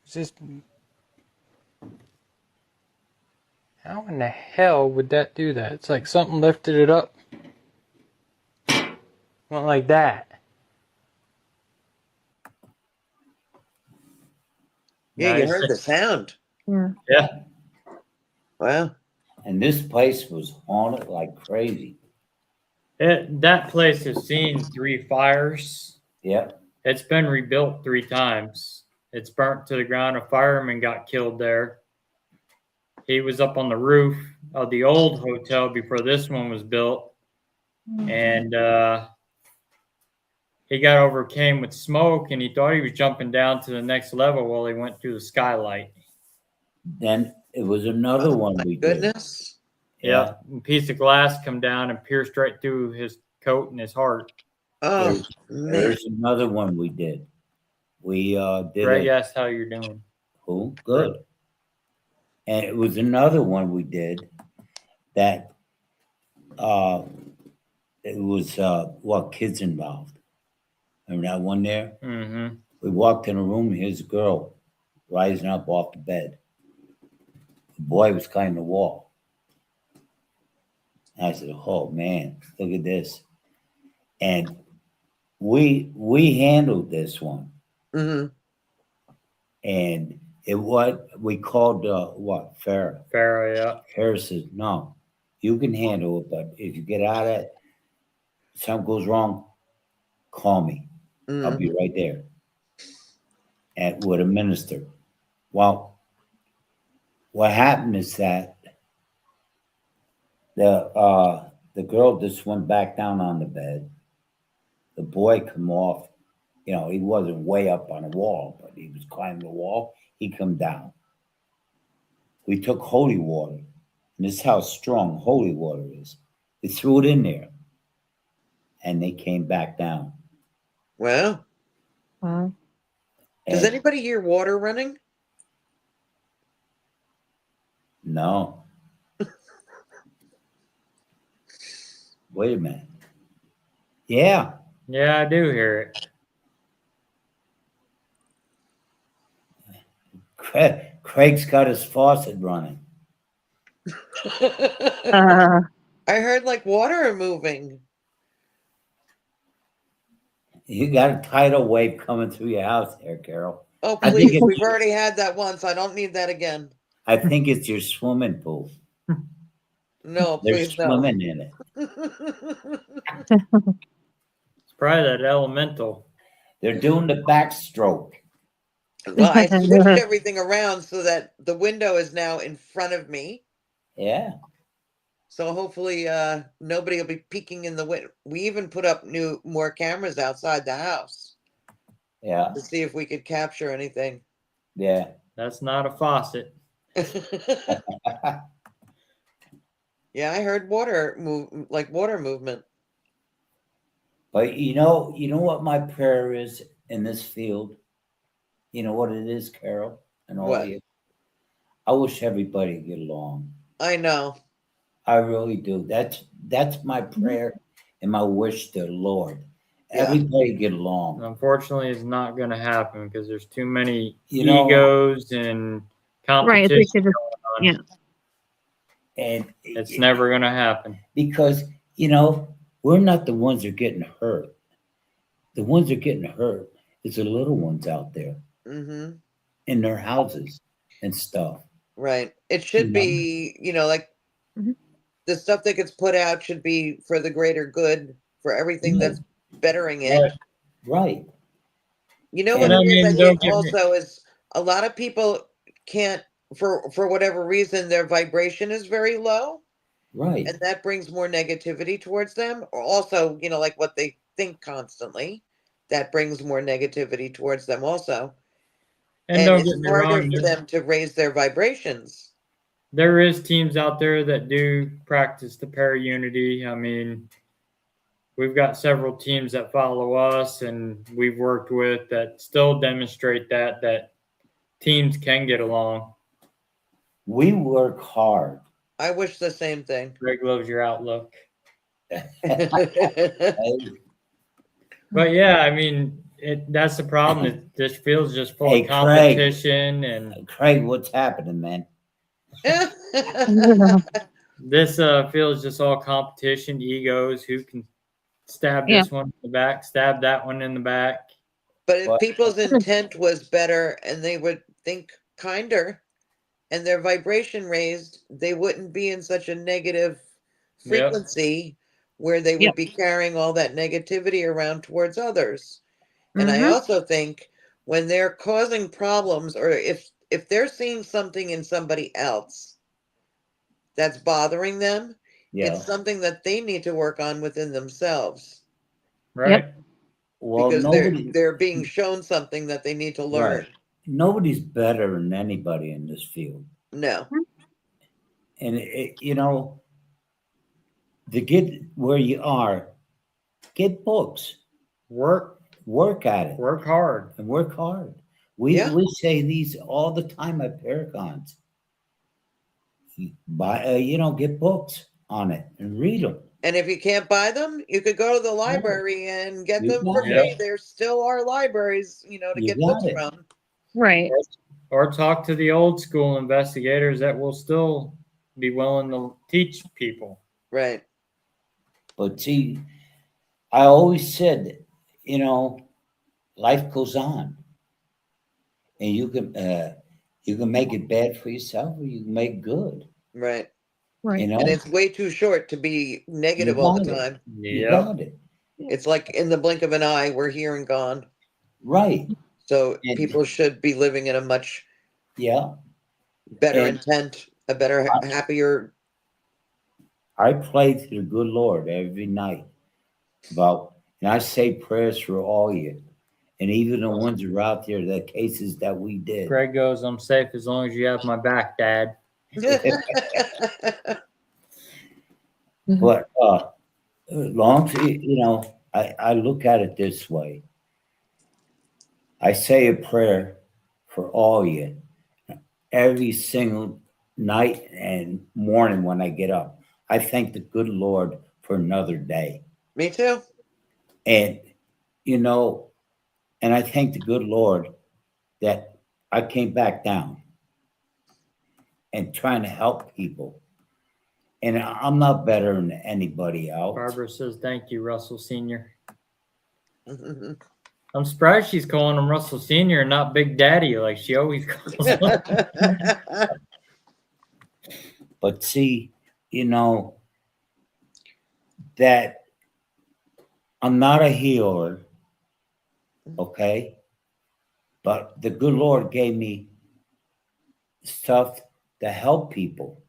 Speaker 5: It's just. How in the hell would that do that? It's like something lifted it up. Went like that.
Speaker 2: Yeah, you
Speaker 1: Nice.
Speaker 2: heard the sound.
Speaker 4: Yeah.
Speaker 1: Yeah.
Speaker 2: Wow.
Speaker 3: And this place was haunted like crazy.
Speaker 1: That place has seen 3 fires.
Speaker 3: Yep.
Speaker 1: It's been rebuilt 3 times. It's burnt to the ground. A fireman got killed there. He was up on the roof of the old hotel before this one was built. And he got overcame with smoke, and he thought he was jumping down to the next level while he went through the skylight.
Speaker 3: Then it was another one we did.
Speaker 2: Goodness.
Speaker 1: Yeah. A piece of glass come down and pierced right through his coat and his heart.
Speaker 2: Oh man.
Speaker 3: There's another one we did. We did
Speaker 1: Greg
Speaker 3: it.
Speaker 1: asked how you're doing.
Speaker 3: Cool. Good. And it was another one we did that it was kids involved. Remember that one there?
Speaker 1: Mm-hmm.
Speaker 3: We walked in a room, here's a girl rising up off the bed. The boy was climbing the wall. And I said, "Oh man, look at this!" And we handled this one,
Speaker 2: Hmm.
Speaker 3: and it what we called what Farrah.
Speaker 1: Pharaoh, yeah.
Speaker 3: Farrah says, "No, you can handle it, but if you get out of it, something goes wrong, call me. I'll
Speaker 2: Hmm.
Speaker 3: be right there." And with a minister. Well, what happened is that the girl just went back down on the bed. The boy come off. You know, he wasn't way up on the wall, but he was climbing the wall. He come down. We took holy water, and this is how strong holy water is. We threw it in there, and they came back down.
Speaker 2: Well,
Speaker 4: Wow.
Speaker 2: does
Speaker 3: And
Speaker 2: anybody hear water running?
Speaker 3: no, wait a minute. Yeah,
Speaker 1: Yeah, I do hear it.
Speaker 3: Craig's got his faucet running.
Speaker 2: I heard like water moving.
Speaker 3: You got a tidal wave coming through your house there, Carol.
Speaker 2: Oh,
Speaker 3: I think
Speaker 2: please.
Speaker 3: it-
Speaker 2: We've already had that once. I don't need that again.
Speaker 3: I think it's your swimming pool.
Speaker 2: No,
Speaker 3: They're
Speaker 2: please no.
Speaker 3: swimming in it.
Speaker 1: It's probably that elemental.
Speaker 3: They're doing the backstroke.
Speaker 2: Well, I switched everything around so that the window is now in front of me.
Speaker 3: Yeah.
Speaker 2: So hopefully nobody will be peeking in the window. We even put up more cameras outside the house
Speaker 3: Yeah.
Speaker 2: to see if we could capture anything.
Speaker 3: Yeah.
Speaker 1: That's not a faucet.
Speaker 2: Yeah, I heard water movement.
Speaker 3: But you know what my prayer is in this field? You know what it is, Carol? And all
Speaker 2: What?
Speaker 3: of you? I wish everybody get along.
Speaker 2: I know.
Speaker 3: I really do. That's my prayer and my wish to the Lord.
Speaker 2: Yeah.
Speaker 3: Everybody get along.
Speaker 1: Unfortunately, it's not going to happen because there's too many
Speaker 3: You know-
Speaker 1: egos and
Speaker 4: Right.
Speaker 1: competition
Speaker 4: They should just,
Speaker 1: going on.
Speaker 4: yeah.
Speaker 3: And
Speaker 1: It's never going to happen.
Speaker 3: because we're not the ones that are getting hurt. The ones that are getting hurt is the little ones out there
Speaker 2: Mm-hmm.
Speaker 3: in their houses and stuff.
Speaker 2: Right. It should
Speaker 3: know?
Speaker 2: be, like
Speaker 4: Mhm.
Speaker 2: the stuff that gets put out should be for the greater good, for everything
Speaker 3: Yeah.
Speaker 2: that's bettering it.
Speaker 1: Right.
Speaker 3: Right.
Speaker 2: You know
Speaker 3: And
Speaker 2: what
Speaker 1: I
Speaker 2: it is,
Speaker 1: mean,
Speaker 2: I
Speaker 1: don't
Speaker 2: think
Speaker 1: get me-
Speaker 2: also is a lot of people can't, for whatever reason, their vibration is very low,
Speaker 3: Right.
Speaker 2: and that brings more negativity towards them. Or also, like what they think constantly, that brings more negativity towards them also.
Speaker 1: And don't
Speaker 2: it's
Speaker 1: get me
Speaker 2: harder
Speaker 1: wrong,
Speaker 2: for them to raise their vibrations.
Speaker 1: there is teams out there that do practice the para unity. I mean, we've got several teams that follow us and we've worked with that still demonstrate that teams can get along.
Speaker 3: We work hard.
Speaker 2: I wish the same thing.
Speaker 1: Greg loves your outlook.
Speaker 2: Yeah,
Speaker 1: But yeah, I mean, that's the problem. It just feels just full
Speaker 3: Hey,
Speaker 1: of competition, and
Speaker 3: Craig, what's happening, man?
Speaker 4: Yeah.
Speaker 1: this feels just all competition, egos. Who can stab
Speaker 4: Yeah.
Speaker 1: this one in the back, stab that one in the back?
Speaker 2: but if
Speaker 3: What?
Speaker 2: people's intent was better and they would think kinder and their vibration raised, they wouldn't be in such a negative frequency where they would
Speaker 4: Yep.
Speaker 2: be carrying all that negativity around towards others. And I
Speaker 4: Mhm.
Speaker 2: also think when they're causing problems, or if they're seeing something in somebody else that's bothering them,
Speaker 3: Yeah.
Speaker 2: it's something that they need to work on within themselves,
Speaker 1: Right?
Speaker 3: Well,
Speaker 2: because
Speaker 3: nobody.
Speaker 2: they're being shown something that they need to learn.
Speaker 3: Right. Nobody's better than anybody in this field,
Speaker 2: No.
Speaker 3: and to get where you are, get books,
Speaker 1: Work
Speaker 3: at it,
Speaker 1: hard.
Speaker 3: and work hard. We
Speaker 2: Yeah.
Speaker 3: we say these all the time at Paracons. Buy, get books on it and read them.
Speaker 2: And if you can't buy them, you could go to the library and get
Speaker 3: You
Speaker 2: them
Speaker 3: got
Speaker 2: for
Speaker 1: it.
Speaker 2: free. There still are libraries, to
Speaker 3: You
Speaker 2: get
Speaker 3: got
Speaker 2: books
Speaker 3: it.
Speaker 2: from.
Speaker 4: Right.
Speaker 1: or talk to the old school investigators that will still be willing to teach people.
Speaker 2: Right.
Speaker 3: But see, I always said, you know, life goes on, and you can make it bad for yourself, or you can make it good.
Speaker 2: Right.
Speaker 4: Right.
Speaker 3: You know,
Speaker 2: And it's way too short to be
Speaker 3: you
Speaker 2: negative all the
Speaker 3: got it.
Speaker 2: time.
Speaker 3: You
Speaker 1: Yep.
Speaker 3: got it.
Speaker 2: It's like in the blink of an eye, we're here and gone.
Speaker 3: Right.
Speaker 2: So
Speaker 3: And-
Speaker 2: people should be living in a much
Speaker 3: Yeah.
Speaker 2: better
Speaker 3: And-
Speaker 2: intent, a better, happier.
Speaker 3: I pray to the good Lord every night and I say prayers for all you, and even the ones that are out there, the cases that we did.
Speaker 1: Greg goes, I'm safe as long as you have my back, Dad.
Speaker 3: But long as I look at it this way. I say a prayer for all you every single night and morning when I get up. I thank the good Lord for another day.
Speaker 2: Me too.
Speaker 3: And, and I thank the good Lord that I came back down and trying to help people. And I'm not better than anybody else.
Speaker 1: Barbara says, thank you, Russell Sr.
Speaker 2: Mhm.
Speaker 1: I'm surprised she's calling him Russell Sr. and not Big Daddy like she always calls him.
Speaker 3: But see, that I'm not a healer, okay? But the good Lord gave me stuff to help people.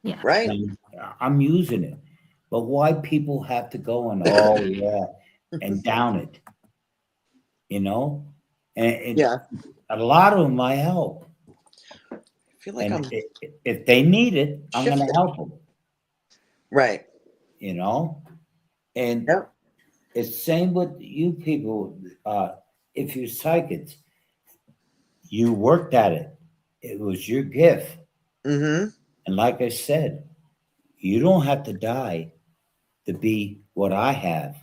Speaker 4: Yeah.
Speaker 2: Right.
Speaker 3: And I'm using it. But why people have to go and, oh, yeah, and down it, And
Speaker 2: Yeah.
Speaker 3: a lot of them I help.
Speaker 2: I feel like
Speaker 3: And
Speaker 2: I'm
Speaker 3: if they need it, I'm going to
Speaker 2: shifting.
Speaker 3: help them,
Speaker 2: Right.
Speaker 3: And
Speaker 2: Yep.
Speaker 3: it's same with you people. If you're psychics, you worked at it. It was your gift.
Speaker 2: Mm-hmm.
Speaker 3: And like I said, you don't have to die to be what I have.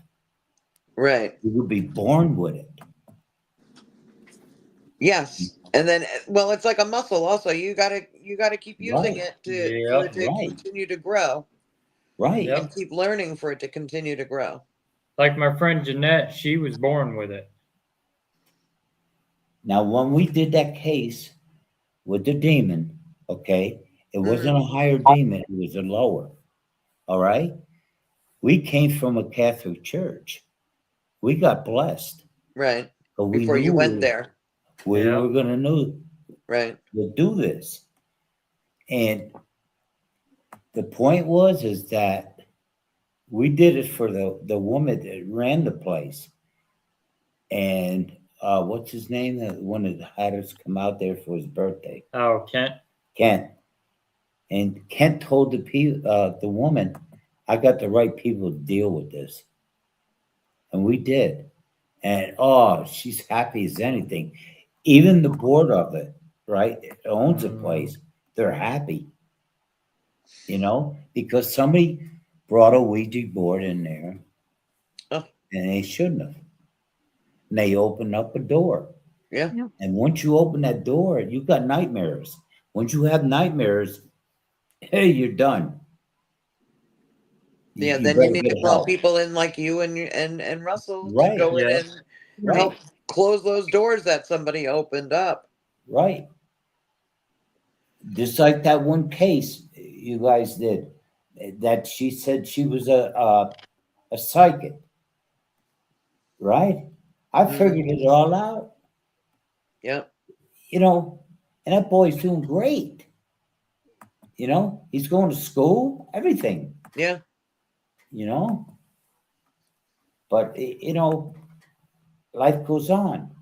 Speaker 2: Right.
Speaker 3: You will be born with it.
Speaker 2: Yes. And then, well, it's like a muscle. Also, you gotta keep using
Speaker 3: Right.
Speaker 2: it for it to
Speaker 3: Right.
Speaker 2: continue to grow
Speaker 3: Right.
Speaker 1: Yep.
Speaker 2: and keep learning for it to continue to grow.
Speaker 1: Like my friend Jeanette, she was born with it.
Speaker 3: Now, when we did that case with the demon, okay, it wasn't a higher demon, it was a lower. All right. We came from a Catholic church. We got blessed.
Speaker 2: Right.
Speaker 3: But we
Speaker 2: Before you
Speaker 3: knew
Speaker 2: went there.
Speaker 3: we
Speaker 1: Yeah.
Speaker 3: were going to
Speaker 2: Right.
Speaker 3: do this. And the point is that we did it for the woman that ran the place. And what's his name? The one that had us come out there for his birthday.
Speaker 1: Oh, Kent.
Speaker 3: Kent. And Kent told the woman, I got the right people to deal with this. And we did. And she's happy as anything. Even the board of it, right? It owns the place. They're happy. Because somebody brought a Ouija board in there.
Speaker 2: Oh.
Speaker 3: And they shouldn't have. And they opened up a door.
Speaker 2: Yeah.
Speaker 3: And once you open that door, you've got nightmares. Once you have nightmares, hey, you're done.
Speaker 2: Yeah.
Speaker 3: You
Speaker 2: Then
Speaker 3: better
Speaker 2: you need
Speaker 3: get
Speaker 2: to call
Speaker 3: help.
Speaker 2: people in like you and Russell to
Speaker 3: Right.
Speaker 2: go in
Speaker 1: Yeah.
Speaker 2: and
Speaker 3: Right.
Speaker 2: help close those doors that somebody opened up.
Speaker 3: Right. Just like that one case you guys did, that she said she was a psychic, right? I figured it all out,
Speaker 2: Yep.
Speaker 3: and that boy's doing great. He's going to school, everything,
Speaker 2: Yeah.
Speaker 3: But, life goes on.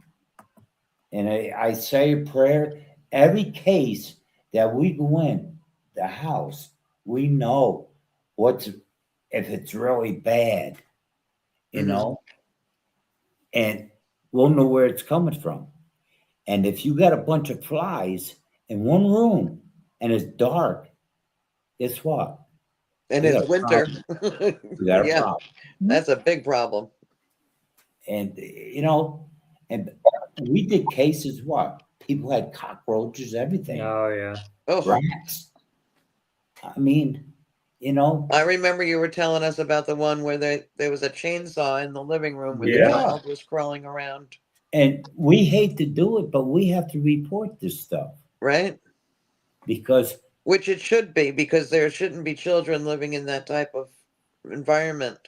Speaker 3: And I say a prayer. Every case that we go in the house, we know if it's really bad,
Speaker 2: Mhm.
Speaker 3: and we'll know where it's coming from. And if you got a bunch of flies in one room and it's dark, guess what?
Speaker 2: And
Speaker 3: We got
Speaker 2: it's
Speaker 3: a
Speaker 2: winter.
Speaker 3: problem. We got a
Speaker 2: Yeah.
Speaker 3: problem.
Speaker 2: That's a big problem.
Speaker 3: And and we did cases. What people had cockroaches, everything,
Speaker 1: Oh yeah.
Speaker 2: Oh,
Speaker 3: rats. I mean, you know,
Speaker 2: I remember you were telling us about the one where there was a chainsaw in the living room where the
Speaker 1: Yeah.
Speaker 2: child was crawling around,
Speaker 3: and we hate to do it, but we have to report this stuff
Speaker 2: right?
Speaker 3: because
Speaker 2: Which it should be, because there shouldn't be children living in that type of environment.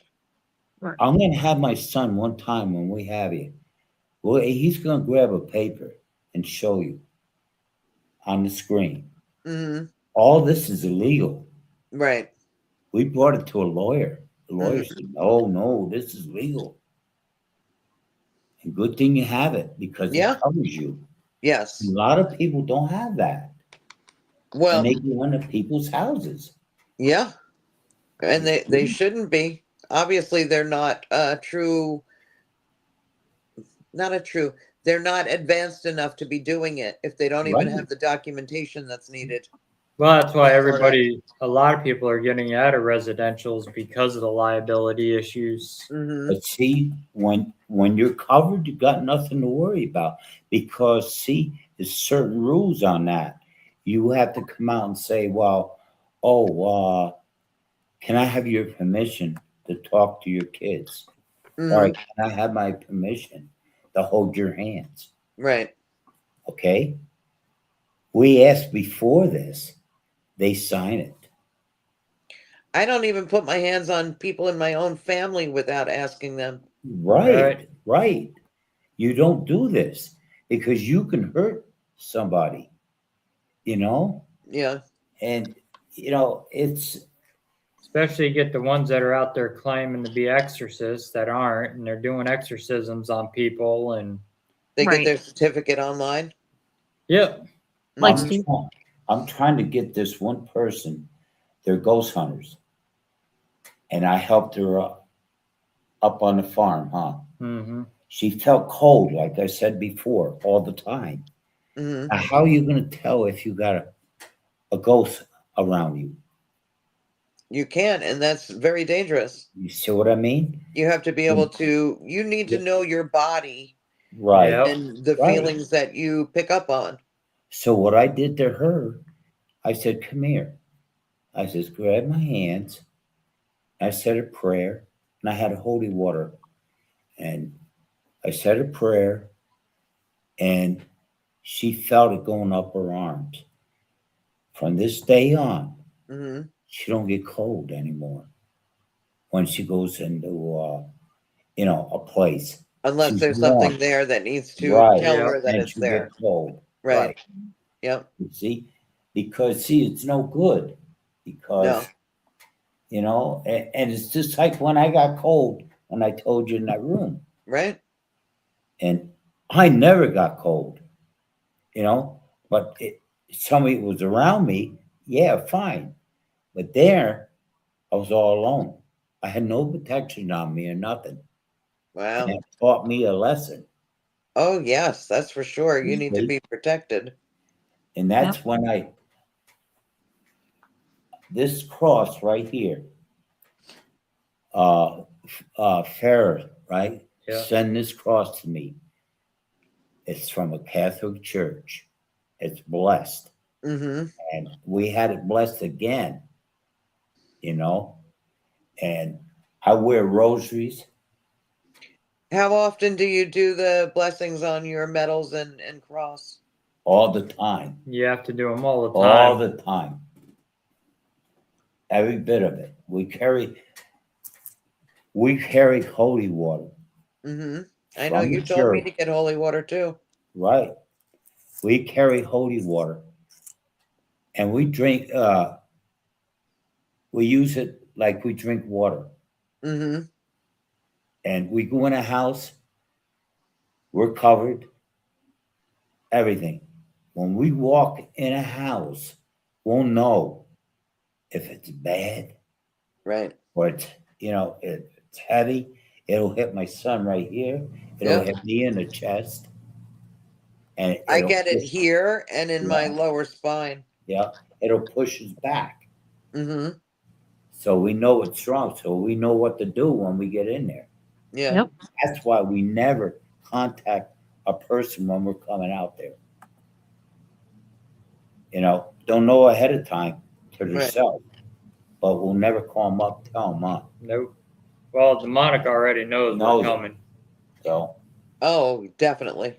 Speaker 3: I'm going to have my son one time when we have you. Well, he's going to grab a paper and show you on the screen.
Speaker 2: Hmm.
Speaker 3: All this is illegal.
Speaker 2: Right.
Speaker 3: We brought it to a lawyer. The lawyer
Speaker 2: Mhm.
Speaker 3: said, "Oh no, this is legal." And good thing you have it because
Speaker 2: Yeah.
Speaker 3: it covers you. A
Speaker 2: Yes.
Speaker 3: lot of people don't have that, and
Speaker 2: Well,
Speaker 3: they go into people's houses.
Speaker 2: yeah. And they shouldn't be. Obviously, they're not true, not a true, they're not advanced enough to be doing it if they don't even
Speaker 3: Right.
Speaker 2: have the documentation that's needed.
Speaker 1: Well, that's why
Speaker 2: That's sort of-
Speaker 1: a lot of people are getting out of residentials because of the liability issues.
Speaker 2: Mhm.
Speaker 3: But see, when you're covered, you got nothing to worry about because see, there's certain rules on that. You have to come out and say, "Well, oh, can I have your permission to talk to your kids?" All
Speaker 2: Mhm.
Speaker 3: right, can I have my permission to hold your hands?
Speaker 2: Right.
Speaker 3: Okay. We asked before this, they sign it.
Speaker 2: I don't even put my hands on people in my own family without asking them.
Speaker 3: Right, right. You don't do this because you can hurt somebody, you know?
Speaker 2: Yeah.
Speaker 3: And, you know, it's
Speaker 1: Especially you get the ones that are out there claiming to be exorcists that aren't, and they're doing exorcisms on people. And
Speaker 2: They get
Speaker 4: Right.
Speaker 2: their certificate online.
Speaker 1: yep,
Speaker 4: Like
Speaker 3: I'm,
Speaker 4: Steve.
Speaker 3: I'm trying to get this one person, they're ghost hunters. And I helped her up on the farm, huh?
Speaker 1: hmm
Speaker 3: She felt cold, like I said before, all the time.
Speaker 2: Hmm.
Speaker 3: Now, how are you going to tell if you got a ghost around you?
Speaker 2: You can, and that's very dangerous.
Speaker 3: You see what I mean?
Speaker 2: You have to be able to, you need to know your body
Speaker 3: Right.
Speaker 1: Yep.
Speaker 2: and the
Speaker 3: Right.
Speaker 2: feelings that you pick up on.
Speaker 3: So what I did to her, I said, "Come here." I says, "Grab my hands." I said a prayer, and I had a holy water, and I said a prayer, and she felt it going up her arms. From this day on,
Speaker 2: Hmm.
Speaker 3: she don't get cold anymore when she goes into a place.
Speaker 2: Unless
Speaker 3: She's
Speaker 2: there's
Speaker 3: warm,
Speaker 2: something there that needs to
Speaker 3: right?
Speaker 2: tell
Speaker 1: Yep.
Speaker 2: her that
Speaker 3: And
Speaker 2: it's
Speaker 3: she get
Speaker 2: there.
Speaker 3: cold,
Speaker 2: Right.
Speaker 3: right?
Speaker 2: Yep.
Speaker 3: You see, because see, it's no good because
Speaker 2: No.
Speaker 3: and it's just like when I got cold when I told you in that room,
Speaker 2: Right.
Speaker 3: and I never got cold, but somebody was around me, yeah, fine, but there I was all alone. I had no protection on me or nothing, and
Speaker 2: Wow.
Speaker 3: it taught me a lesson.
Speaker 2: Oh, yes, that's for sure. You
Speaker 3: You
Speaker 2: need to
Speaker 3: see?
Speaker 2: be protected.
Speaker 3: And that's when this cross right here, Farrah, right?
Speaker 1: Yeah.
Speaker 3: Send this cross to me. It's from a Catholic church. It's blessed.
Speaker 2: Hmm.
Speaker 3: And we had it blessed again, you know. And I wear rosaries
Speaker 2: How often do you do the blessings on your medals and cross?
Speaker 3: all the time,
Speaker 1: You have to do them all the
Speaker 3: all
Speaker 1: time.
Speaker 3: the time. Every bit of it. We carry holy water
Speaker 2: Hmm. I know
Speaker 3: from
Speaker 2: you
Speaker 3: the
Speaker 2: told me
Speaker 3: church,
Speaker 2: to get holy water too.
Speaker 3: right? We carry holy water, and we drink. We use it like we drink water.
Speaker 2: Hmm.
Speaker 3: And we go in a house, we're covered, everything. When we walk in a house, we'll know if it's bad
Speaker 2: Right.
Speaker 3: or it's heavy. It'll hit my son right here. It'll
Speaker 2: Yep.
Speaker 3: hit me in the chest, and
Speaker 2: I
Speaker 3: it'll
Speaker 2: get it
Speaker 3: push,
Speaker 2: here and in my
Speaker 3: yeah,
Speaker 2: lower spine.
Speaker 3: yeah, it'll push us back.
Speaker 2: Hmm.
Speaker 3: So we know it's strong. So we know what to do when we get in there.
Speaker 2: Yeah.
Speaker 4: Yep.
Speaker 3: That's why we never contact a person when we're coming out there. Don't know ahead of time to
Speaker 2: Right.
Speaker 3: themselves, but we'll never call them up, tell them up.
Speaker 1: Nope. Well, demonic already knows
Speaker 3: Knows
Speaker 1: we're
Speaker 3: it.
Speaker 1: coming.
Speaker 3: So,
Speaker 2: Oh, definitely.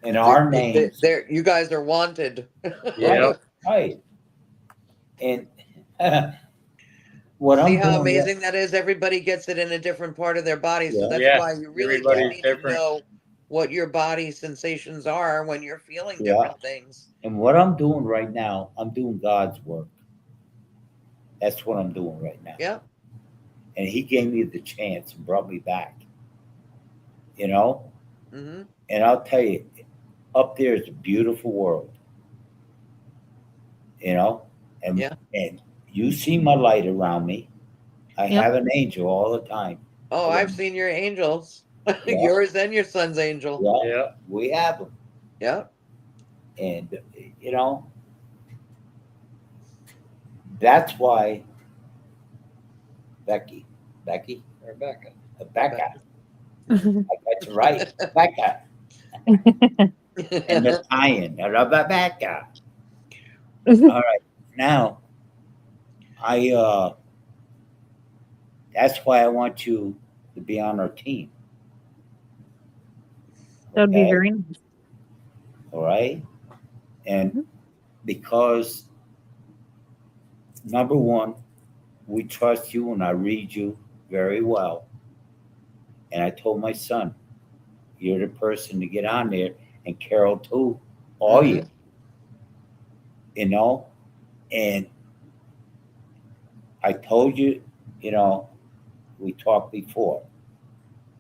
Speaker 3: in our
Speaker 2: They-
Speaker 3: names,
Speaker 2: they're- you guys are wanted.
Speaker 1: Yeah.
Speaker 3: right. And what
Speaker 2: See
Speaker 3: I'm
Speaker 2: how
Speaker 3: doing,
Speaker 2: amazing that is? Everybody gets it in a different part of their body. So
Speaker 3: Yeah.
Speaker 2: that's
Speaker 1: Yeah,
Speaker 2: why you really do
Speaker 1: everybody's
Speaker 2: need
Speaker 1: different.
Speaker 2: to know what your body sensations are when you're feeling
Speaker 3: Yeah.
Speaker 2: different things.
Speaker 3: and what I'm doing right now, I'm doing God's work. That's what I'm doing right now.
Speaker 2: Yeah.
Speaker 3: And He gave me the chance and brought me back. You know,
Speaker 2: Hmm.
Speaker 3: and I'll tell you, up there is a beautiful world. And
Speaker 2: Yeah.
Speaker 3: and you see my light around me. I
Speaker 4: Yep.
Speaker 3: have an angel all the time.
Speaker 2: Oh,
Speaker 3: Yeah.
Speaker 2: I've seen your angels.
Speaker 3: Yeah.
Speaker 2: Yours and your son's angel.
Speaker 3: Yeah,
Speaker 1: Yeah.
Speaker 3: we have them,
Speaker 2: Yeah.
Speaker 3: and that's why Becky,
Speaker 1: Rebecca.
Speaker 3: Becca, that's right, Becca, and the tie-in, Rebecca. All right, now I that's why I want you to be on our team.
Speaker 4: That would be
Speaker 3: Okay?
Speaker 4: very nice.
Speaker 3: All right, and
Speaker 4: Mhm.
Speaker 3: because number one, we trust you, and I read you very well. And I told my son, you're the person to get on there, and Carol too, all
Speaker 2: Mhm.
Speaker 3: you, and I told you, we talked before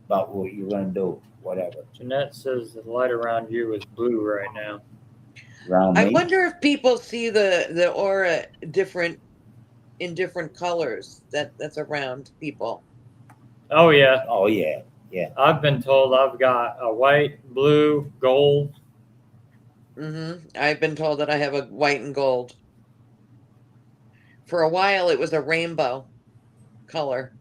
Speaker 3: about what you're gonna do, whatever.
Speaker 1: Jeanette says the light around you is blue right now.
Speaker 3: Around
Speaker 2: I
Speaker 3: me.
Speaker 2: wonder if people see the aura different in different colors that's around people.
Speaker 1: Oh yeah.
Speaker 3: Oh yeah.
Speaker 1: I've been told I've got a white, blue, gold.
Speaker 2: I've been told that I have a white and gold. For a while, it was a rainbow color,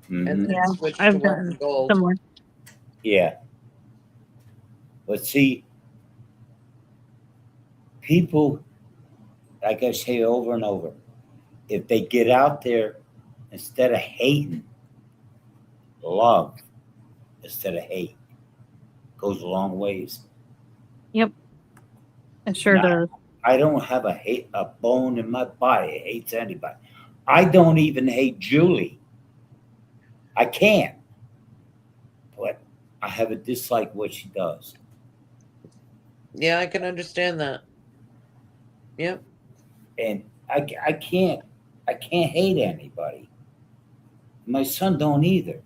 Speaker 2: and
Speaker 3: Hmm.
Speaker 2: then
Speaker 4: Yeah,
Speaker 2: it switched to
Speaker 4: I've
Speaker 2: white
Speaker 4: gotten
Speaker 2: and gold.
Speaker 4: similar.
Speaker 3: Yeah. But see, people, like I say over and over, if they get out there instead of hating, love instead of hate goes a long ways.
Speaker 4: Yep. It sure
Speaker 3: Nah.
Speaker 4: does.
Speaker 3: I don't have a bone in my body that hates anybody. I don't even hate Julie. I can't. But I have a dislike what she does.
Speaker 2: Yeah, I can understand that. Yep.
Speaker 3: And I can't hate anybody. My son don't either.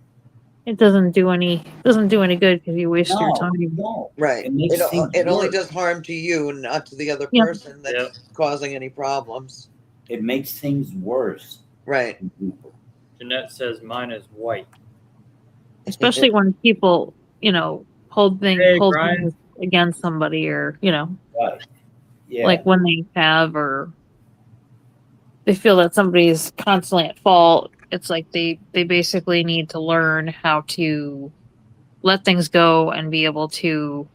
Speaker 4: It doesn't do any good because you waste your
Speaker 3: No,
Speaker 4: time.
Speaker 3: no.
Speaker 2: Right.
Speaker 3: It makes things
Speaker 2: It only
Speaker 3: worse.
Speaker 2: does harm to you and not to the other
Speaker 4: Yeah.
Speaker 2: person that's
Speaker 1: Yep.
Speaker 2: causing any problems.
Speaker 3: It makes things worse.
Speaker 2: Right.
Speaker 3: for people.
Speaker 1: Jeanette says mine is white.
Speaker 4: Especially when people, hold
Speaker 1: Hey,
Speaker 4: hold
Speaker 1: Brian.
Speaker 4: things against somebody, or
Speaker 3: Right. Yeah.
Speaker 4: like when they have, or they feel that somebody's constantly at fault. It's like they basically need to learn how to let things go and be able to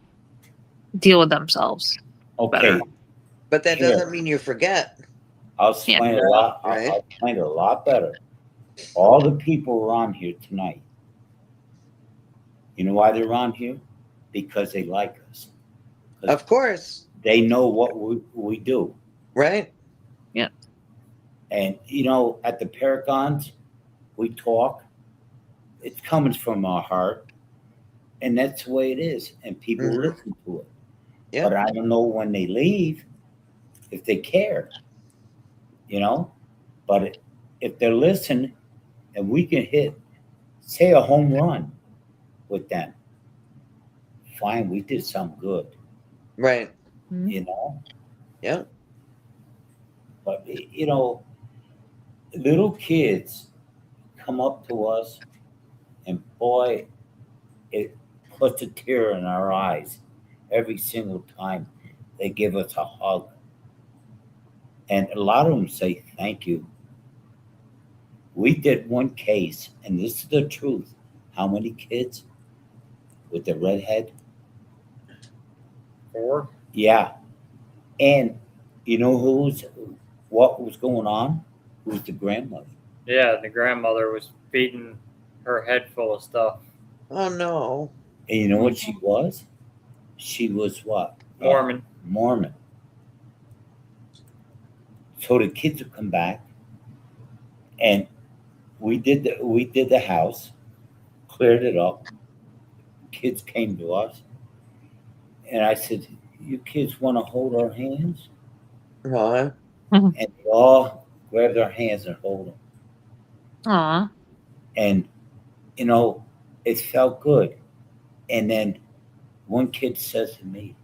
Speaker 4: deal with themselves.
Speaker 3: Okay.
Speaker 4: better.
Speaker 2: But that
Speaker 3: Here.
Speaker 2: doesn't mean you forget.
Speaker 3: I'll explain
Speaker 1: Yeah.
Speaker 3: a lot.
Speaker 2: Right.
Speaker 3: I'll explain it a lot better. All the people are on here tonight. You know why they're on here? Because they like us.
Speaker 2: Of course.
Speaker 3: They know what we do.
Speaker 2: Right.
Speaker 3: And at the Paragons, we talk. It's coming from our heart, and that's the way it is. And people
Speaker 2: Mhm.
Speaker 3: listen to it.
Speaker 2: Yeah.
Speaker 3: But I don't know when they leave if they care. But if they're listening, and we can hit, say, a home run with them, fine. We did something good.
Speaker 2: Right.
Speaker 4: Mhm.
Speaker 2: Yeah.
Speaker 3: But little kids come up to us, and boy, it puts a tear in our eyes every single time they give us a hug. And a lot of them say thank you. We did one case, and this is the truth. How many kids with the redhead?
Speaker 1: 4.
Speaker 3: Yeah. And You know what was going on? It was the grandmother.
Speaker 1: Yeah, the grandmother was feeding her head full of stuff.
Speaker 2: Oh no.
Speaker 3: And you know what she was? She was what?
Speaker 1: Mormon.
Speaker 3: Mormon. So the kids would come back, and we did the house, cleared it up. Kids came to us, and I said, "You kids want to hold our hands?"
Speaker 2: Huh?
Speaker 3: And they all grabbed our hands and hold them.
Speaker 4: Aw.
Speaker 3: And you know, it felt good. And then one kid says to me,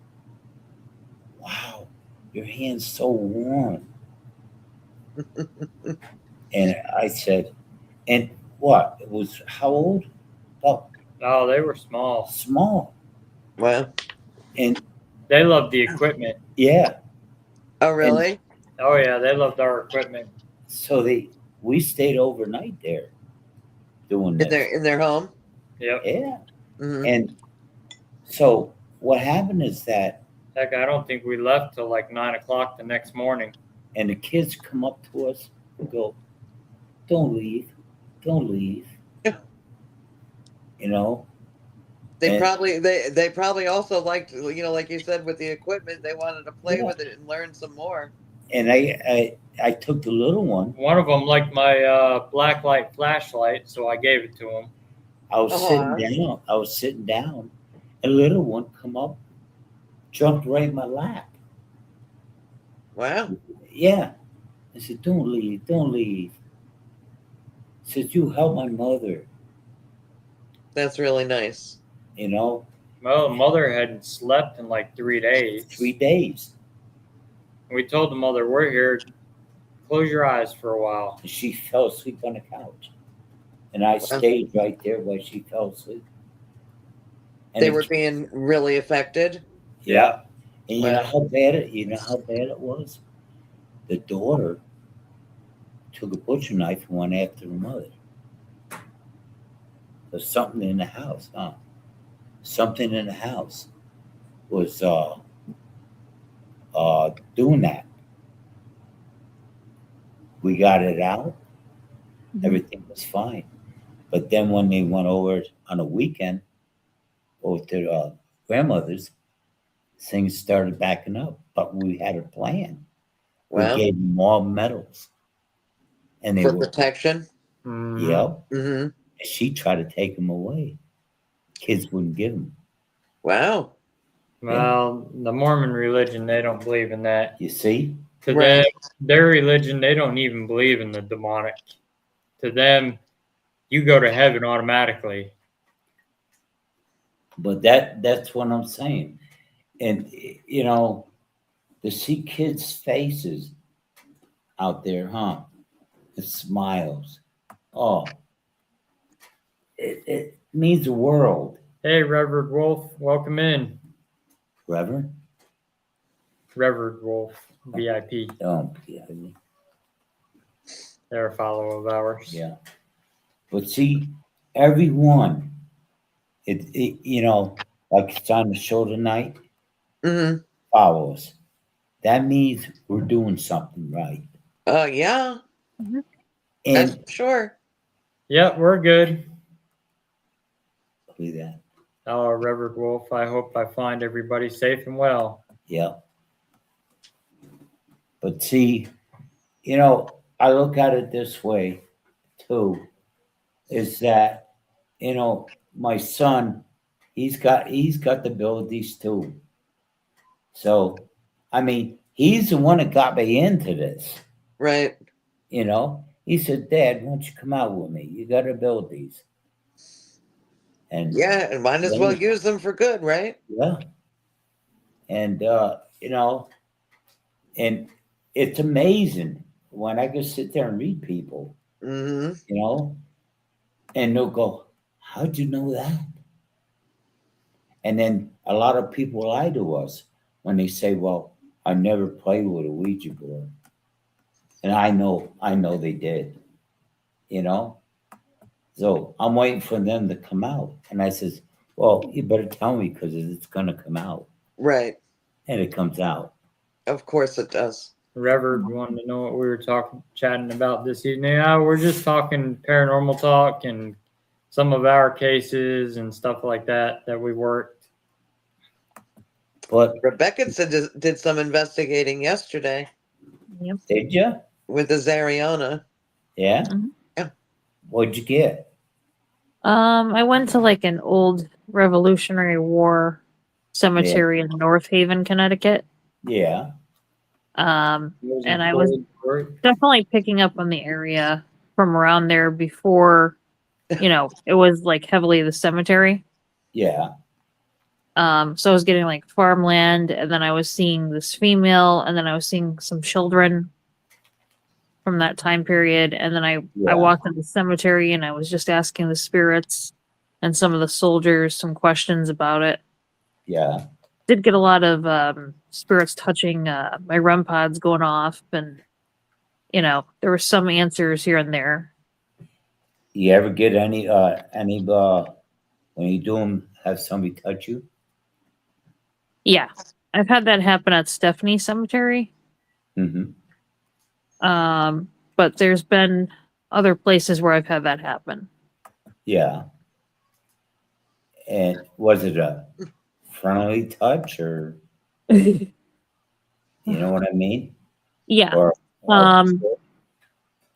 Speaker 3: "Wow, your hand's so warm." And I said, "And what? It was how old? Oh,
Speaker 1: Oh, they were small.
Speaker 3: small."
Speaker 2: Well.
Speaker 3: And
Speaker 1: They loved the equipment.
Speaker 3: yeah,
Speaker 2: Oh really?
Speaker 1: Oh yeah, they loved our equipment.
Speaker 3: so we stayed overnight there doing
Speaker 2: In
Speaker 3: this.
Speaker 2: their home?
Speaker 1: Yep.
Speaker 3: Yeah.
Speaker 2: Hmm.
Speaker 3: And so what happened is that,
Speaker 1: Heck, I don't think we left till like 9 o'clock the next morning.
Speaker 3: and the kids come up to us and go, "Don't leave, don't leave."
Speaker 2: Yeah.
Speaker 3: You know,
Speaker 2: They
Speaker 3: And-
Speaker 2: probably also liked, you know, like you said, with the equipment, they wanted to play
Speaker 3: Yeah.
Speaker 2: with it and learn some more.
Speaker 3: and I took the little one.
Speaker 1: One of them liked my black light flashlight, so I gave it to him.
Speaker 3: I was
Speaker 2: Uh-huh.
Speaker 3: sitting down. I was sitting down. And the little one come up, jumped right in my lap.
Speaker 2: Wow.
Speaker 3: Yeah. I said, "Don't leave, don't leave." I said, "You help my mother."
Speaker 2: That's really nice.
Speaker 3: You know,
Speaker 1: Well, the mother hadn't slept in like 3 days.
Speaker 3: 3 days.
Speaker 1: We told the mother, "We're here. Close your eyes for a while."
Speaker 3: And she fell asleep on the couch. And I stayed right there while she fell asleep. And
Speaker 2: They
Speaker 3: the
Speaker 2: were
Speaker 3: ki-
Speaker 2: being really affected.
Speaker 3: Yeah. And you know
Speaker 2: Wow.
Speaker 3: how bad it was? The daughter took a butcher knife and went after the mother. There's something in the house, huh? Something in the house was doing that. We got it out.
Speaker 4: Mhm.
Speaker 3: Everything was fine. But then when they went over on a weekend over to grandmother's, things started backing up. But we had a plan. We
Speaker 2: Wow.
Speaker 3: gave them all medals. And they
Speaker 2: For
Speaker 3: were,
Speaker 2: protection.
Speaker 1: Mhm.
Speaker 3: yep.
Speaker 2: Hmm.
Speaker 3: She tried to take them away. Kids wouldn't give them.
Speaker 2: Wow.
Speaker 1: Well, the Mormon religion, they don't believe in that.
Speaker 3: You see?
Speaker 1: To
Speaker 2: Right.
Speaker 1: them, their religion, they don't even believe in the demonic. To them, you go to heaven automatically.
Speaker 3: But that's what I'm saying. And you know, to see kids' faces out there, huh? The smiles. Oh, it means the world.
Speaker 1: Hey, Reverend Wolf, welcome in.
Speaker 3: Reverend?
Speaker 1: Reverend Wolf, VIP.
Speaker 3: Oh, yeah.
Speaker 1: They're a follower of ours.
Speaker 3: Yeah. But see, everyone, you know, like it's on the show tonight,
Speaker 2: Hmm.
Speaker 3: follow us. That means we're doing something right.
Speaker 2: Yeah.
Speaker 4: Mhm.
Speaker 2: That's
Speaker 3: And
Speaker 2: for sure.
Speaker 1: Yep, we're good.
Speaker 3: look at that.
Speaker 1: Oh, Reverend Wolf, I hope I find everybody safe and well.
Speaker 3: Yeah. But see, you know, I look at it this way too, is that, you know, my son, he's got the abilities too. So I mean, he's the one that got me into this,
Speaker 2: Right.
Speaker 3: you know. He said, "Dad, why don't you come out with me? You got abilities." And
Speaker 2: Yeah, and might as well use them for good, right?
Speaker 3: yeah. And you know, and it's amazing when I can sit there and read people,
Speaker 2: Hmm.
Speaker 3: you know, and they'll go, "How'd you know that?" And then a lot of people lie to us when they say, "Well, I never played with a Ouija board." And I know they did, you know. So I'm waiting for them to come out. And I says, "Well, you better tell me because it's gonna come out."
Speaker 2: Right.
Speaker 3: And it comes out.
Speaker 2: Of course it does.
Speaker 1: Reverend wanted to know what we were chatting about this evening. Yeah, we're just talking paranormal talk and some of our cases and stuff like that we worked.
Speaker 3: But
Speaker 2: Rebecca did some investigating yesterday
Speaker 4: Yep.
Speaker 3: did you?
Speaker 2: with the Zariana.
Speaker 3: Yeah.
Speaker 4: Mhm.
Speaker 2: Yeah.
Speaker 3: What'd you get?
Speaker 4: I went to like an old Revolutionary War cemetery in North Haven, Connecticut.
Speaker 3: Yeah.
Speaker 4: And I was definitely picking up on the area from around there before, it was like heavily the cemetery.
Speaker 3: Yeah.
Speaker 4: So I was getting like farmland, and then I was seeing this female, and then I was seeing some children from that time period, and then I
Speaker 3: Yeah.
Speaker 4: walked in the cemetery, and I was just asking the spirits and some of the soldiers some questions about it.
Speaker 3: Yeah.
Speaker 4: Did get a lot of spirits touching my REM pods going off, and there were some answers here and there.
Speaker 3: You ever get any when you do them, have somebody touch you?
Speaker 4: Yeah, I've had that happen at Stephanie Cemetery.
Speaker 3: Mm-hmm.
Speaker 4: But there's been other places where I've had that happen.
Speaker 3: Yeah. And was it a friendly touch, or you know what I mean?
Speaker 4: Yeah.
Speaker 3: Or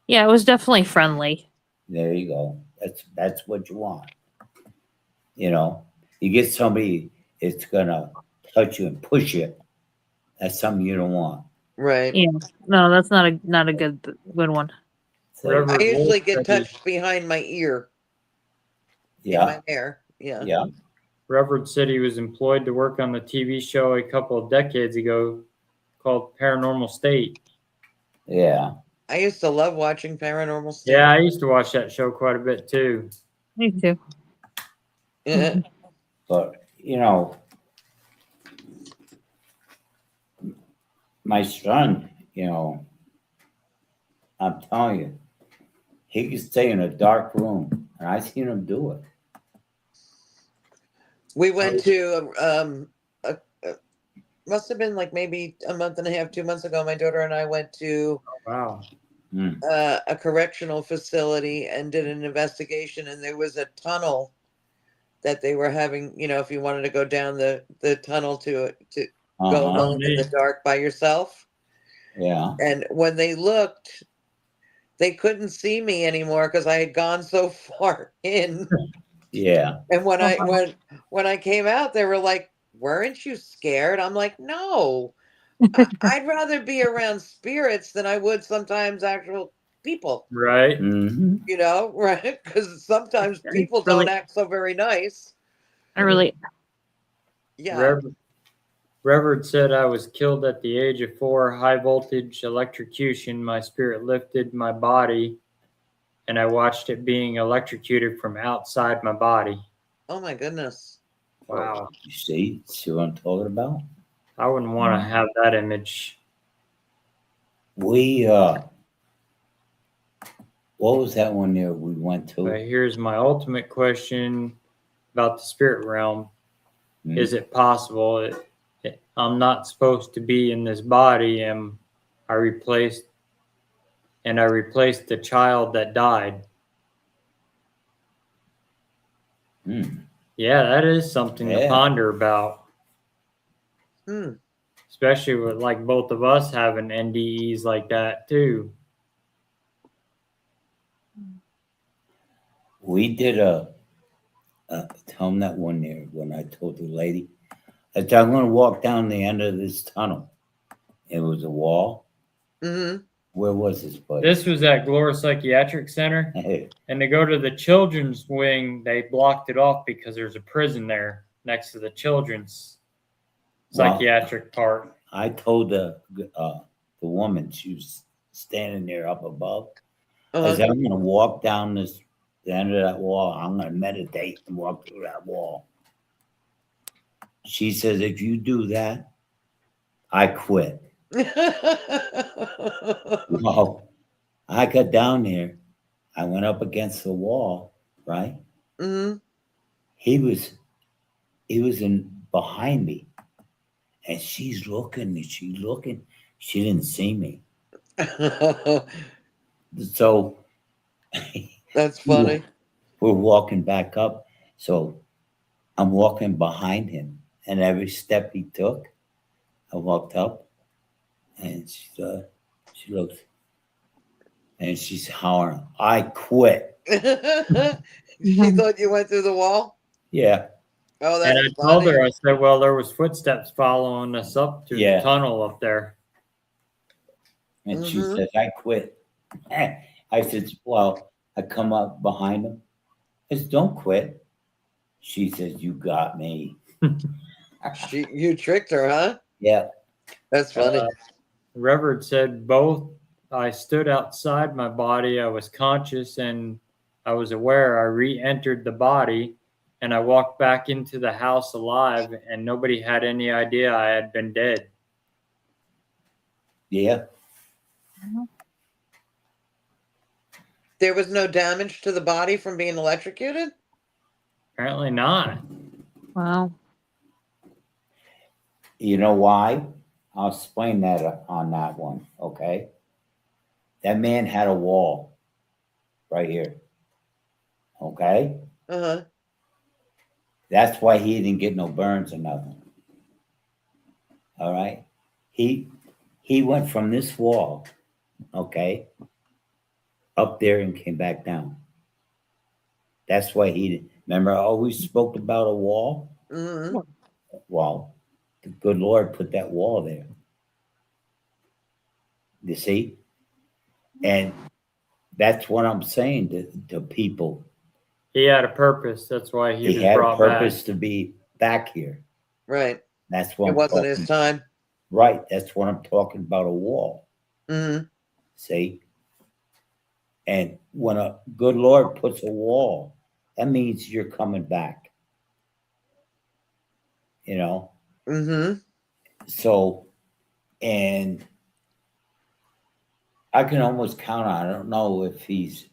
Speaker 4: Yeah, it was definitely friendly.
Speaker 3: there you go. That's what you want. You get somebody it's gonna touch you and push you. That's something you don't want.
Speaker 2: Right.
Speaker 4: Yeah. No, that's not a good one.
Speaker 3: So,
Speaker 1: Reverend
Speaker 2: I usually get
Speaker 1: Wolf said
Speaker 2: touched behind my ear. In
Speaker 3: yeah.
Speaker 2: my hair. Yeah.
Speaker 3: Yeah.
Speaker 1: Reverend said he was employed to work on the TV show a couple of decades ago called Paranormal State.
Speaker 3: Yeah.
Speaker 2: I used to love watching Paranormal State.
Speaker 1: Yeah, I used to watch that show quite a bit too.
Speaker 4: Me too.
Speaker 2: Yeah.
Speaker 3: But my son, I'm telling you, he could stay in a dark room, and I seen him do it.
Speaker 2: We went to must have been like maybe a month and a half, 2 months ago. My daughter and I went to
Speaker 1: Wow.
Speaker 2: a correctional facility and did an investigation, and there was a tunnel that they were having. If you wanted to go down the tunnel to go
Speaker 3: Uh-huh.
Speaker 2: alone in the dark by yourself.
Speaker 3: Yeah.
Speaker 2: And when they looked, they couldn't see me anymore because I had gone so far in.
Speaker 3: Yeah.
Speaker 2: And when I came out, they were like, "Weren't you scared?" I'm like, "No, I'd rather be around spirits than I would sometimes actual people."
Speaker 1: Right.
Speaker 3: Mm-hmm.
Speaker 2: Right? Because sometimes
Speaker 4: I
Speaker 2: people
Speaker 4: really-
Speaker 2: don't act so very nice.
Speaker 4: I really
Speaker 2: Yeah.
Speaker 1: Reverend said I was killed at the age of 4, high voltage electrocution. My spirit lifted my body, and I watched it being electrocuted from outside my body.
Speaker 2: Oh my goodness.
Speaker 1: Wow.
Speaker 3: You see what I'm talking about?
Speaker 1: I wouldn't want to have that image.
Speaker 3: We what was that one there we went to?
Speaker 1: But here's my ultimate question about the spirit realm.
Speaker 3: Hmm.
Speaker 1: Is it possible I'm not supposed to be in this body, and I replaced the child that died?
Speaker 3: Hmm.
Speaker 1: Yeah, that is something to
Speaker 3: Yeah.
Speaker 1: ponder about,
Speaker 2: Hmm.
Speaker 1: especially with like both of us having NDEs like that too.
Speaker 3: We did tell them that one there when I told the lady. I said, I'm going to walk down the end of this tunnel. It was a wall.
Speaker 2: Mm-hmm.
Speaker 3: Where was this place?
Speaker 1: This was at Glora Psychiatric Center, and to go to the children's wing, they blocked it off because there's a prison there next to the children's psychiatric part.
Speaker 3: I told the woman, she was standing there up above. I said, I'm going to walk down the end of that wall. I'm going to meditate and walk through that wall. She says, if you do that, I quit. Well, I got down there. I went up against the wall, right?
Speaker 2: Mm-hmm.
Speaker 3: He was in behind me. And she's looking. She didn't see me. So
Speaker 2: That's funny.
Speaker 3: we're walking back up. So I'm walking behind him, and every step he took, I walked up, and she looks, and she's hollering, "I quit."
Speaker 2: She thought you went through the wall?
Speaker 3: Yeah,
Speaker 2: Oh,
Speaker 1: And
Speaker 2: that's
Speaker 1: I told
Speaker 2: funny.
Speaker 1: her, I said, well, there was footsteps following us up through
Speaker 3: Yeah.
Speaker 1: the tunnel up there.
Speaker 3: and she
Speaker 2: Mhm.
Speaker 3: says, "I quit." I said, "Well," I come up behind him. I said, "Don't quit." She says, "You got me."
Speaker 2: You tricked her, huh?
Speaker 3: Yeah,
Speaker 2: That's funny.
Speaker 1: Reverend said both. I stood outside my body. I was conscious and I was aware. I re-entered the body and I walked back into the house alive and nobody had any idea I had been dead.
Speaker 3: yeah.
Speaker 2: There was no damage to the body from being electrocuted?
Speaker 1: Apparently not.
Speaker 4: Wow.
Speaker 3: You know why? I'll explain that on that one. Okay, that man had a wall right here. Okay,
Speaker 2: Uh-huh.
Speaker 3: that's why he didn't get no burns or nothing. All right, he went from this wall, okay, up there and came back down. That's why he. Remember, I always spoke about a wall.
Speaker 2: Hmm.
Speaker 3: Well, the good Lord put that wall there. You see, and that's what I'm saying to people.
Speaker 1: He had a purpose. That's why he
Speaker 3: He
Speaker 1: was
Speaker 3: had a
Speaker 1: brought
Speaker 3: purpose
Speaker 1: back.
Speaker 3: to be back here.
Speaker 2: Right.
Speaker 3: That's what
Speaker 2: It
Speaker 3: I'm
Speaker 2: wasn't
Speaker 3: talking.
Speaker 2: his time.
Speaker 3: Right. That's what I'm talking about. A wall.
Speaker 2: Hmm.
Speaker 3: See, and when a good Lord puts a wall, that means you're coming back. You know.
Speaker 2: Hmm.
Speaker 3: So, and I can almost count on. I don't know if he's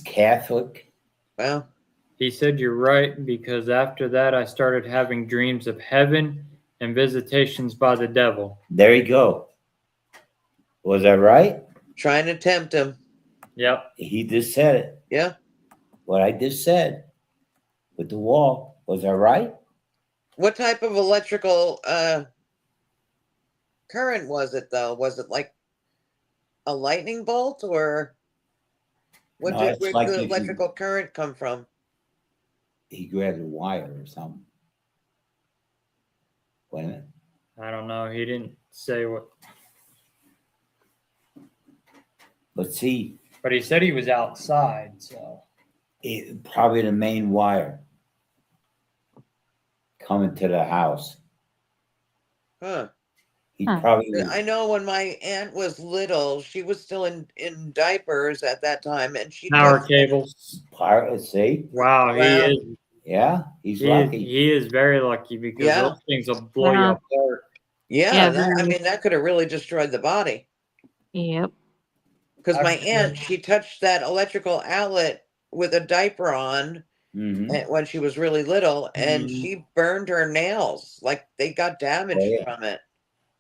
Speaker 3: Catholic.
Speaker 2: Well,
Speaker 1: He said, you're right, because after that, I started having dreams of heaven and visitations by the devil.
Speaker 3: There you go. Was that right?
Speaker 2: trying to tempt him.
Speaker 1: Yep.
Speaker 3: He just said it.
Speaker 2: Yeah.
Speaker 3: What I just said with the wall. Was that right?
Speaker 2: What type of electrical current was it though? Was it like a lightning bolt or
Speaker 3: No,
Speaker 2: where
Speaker 3: it's
Speaker 2: did
Speaker 3: like
Speaker 2: the
Speaker 3: if
Speaker 2: electrical current come from?
Speaker 3: he grabbed a wire or something. Wait a minute.
Speaker 1: I don't know. He didn't say what,
Speaker 3: But see,
Speaker 1: but he said he was outside. So
Speaker 3: probably the main wire coming to the house.
Speaker 2: Huh.
Speaker 3: He
Speaker 4: Huh.
Speaker 3: probably was.
Speaker 2: I know when my aunt was little, she was still in diapers at that time, and she
Speaker 1: power
Speaker 2: touched
Speaker 1: cables.
Speaker 3: See,
Speaker 1: Wow,
Speaker 2: Wow.
Speaker 3: yeah, he's lucky.
Speaker 1: he is very lucky because
Speaker 2: Yeah.
Speaker 1: those things will blow you
Speaker 4: Yeah.
Speaker 1: apart.
Speaker 2: Yeah,
Speaker 4: Yeah,
Speaker 2: I
Speaker 4: very.
Speaker 2: mean that could have really destroyed the body.
Speaker 4: Yep.
Speaker 2: Because my
Speaker 1: I've
Speaker 2: aunt, she touched that electrical outlet with a diaper on
Speaker 3: Hmm.
Speaker 2: when she was really little, and
Speaker 1: Mhm.
Speaker 2: she burned her nails. Like they got damaged
Speaker 3: Oh, yeah.
Speaker 2: from it.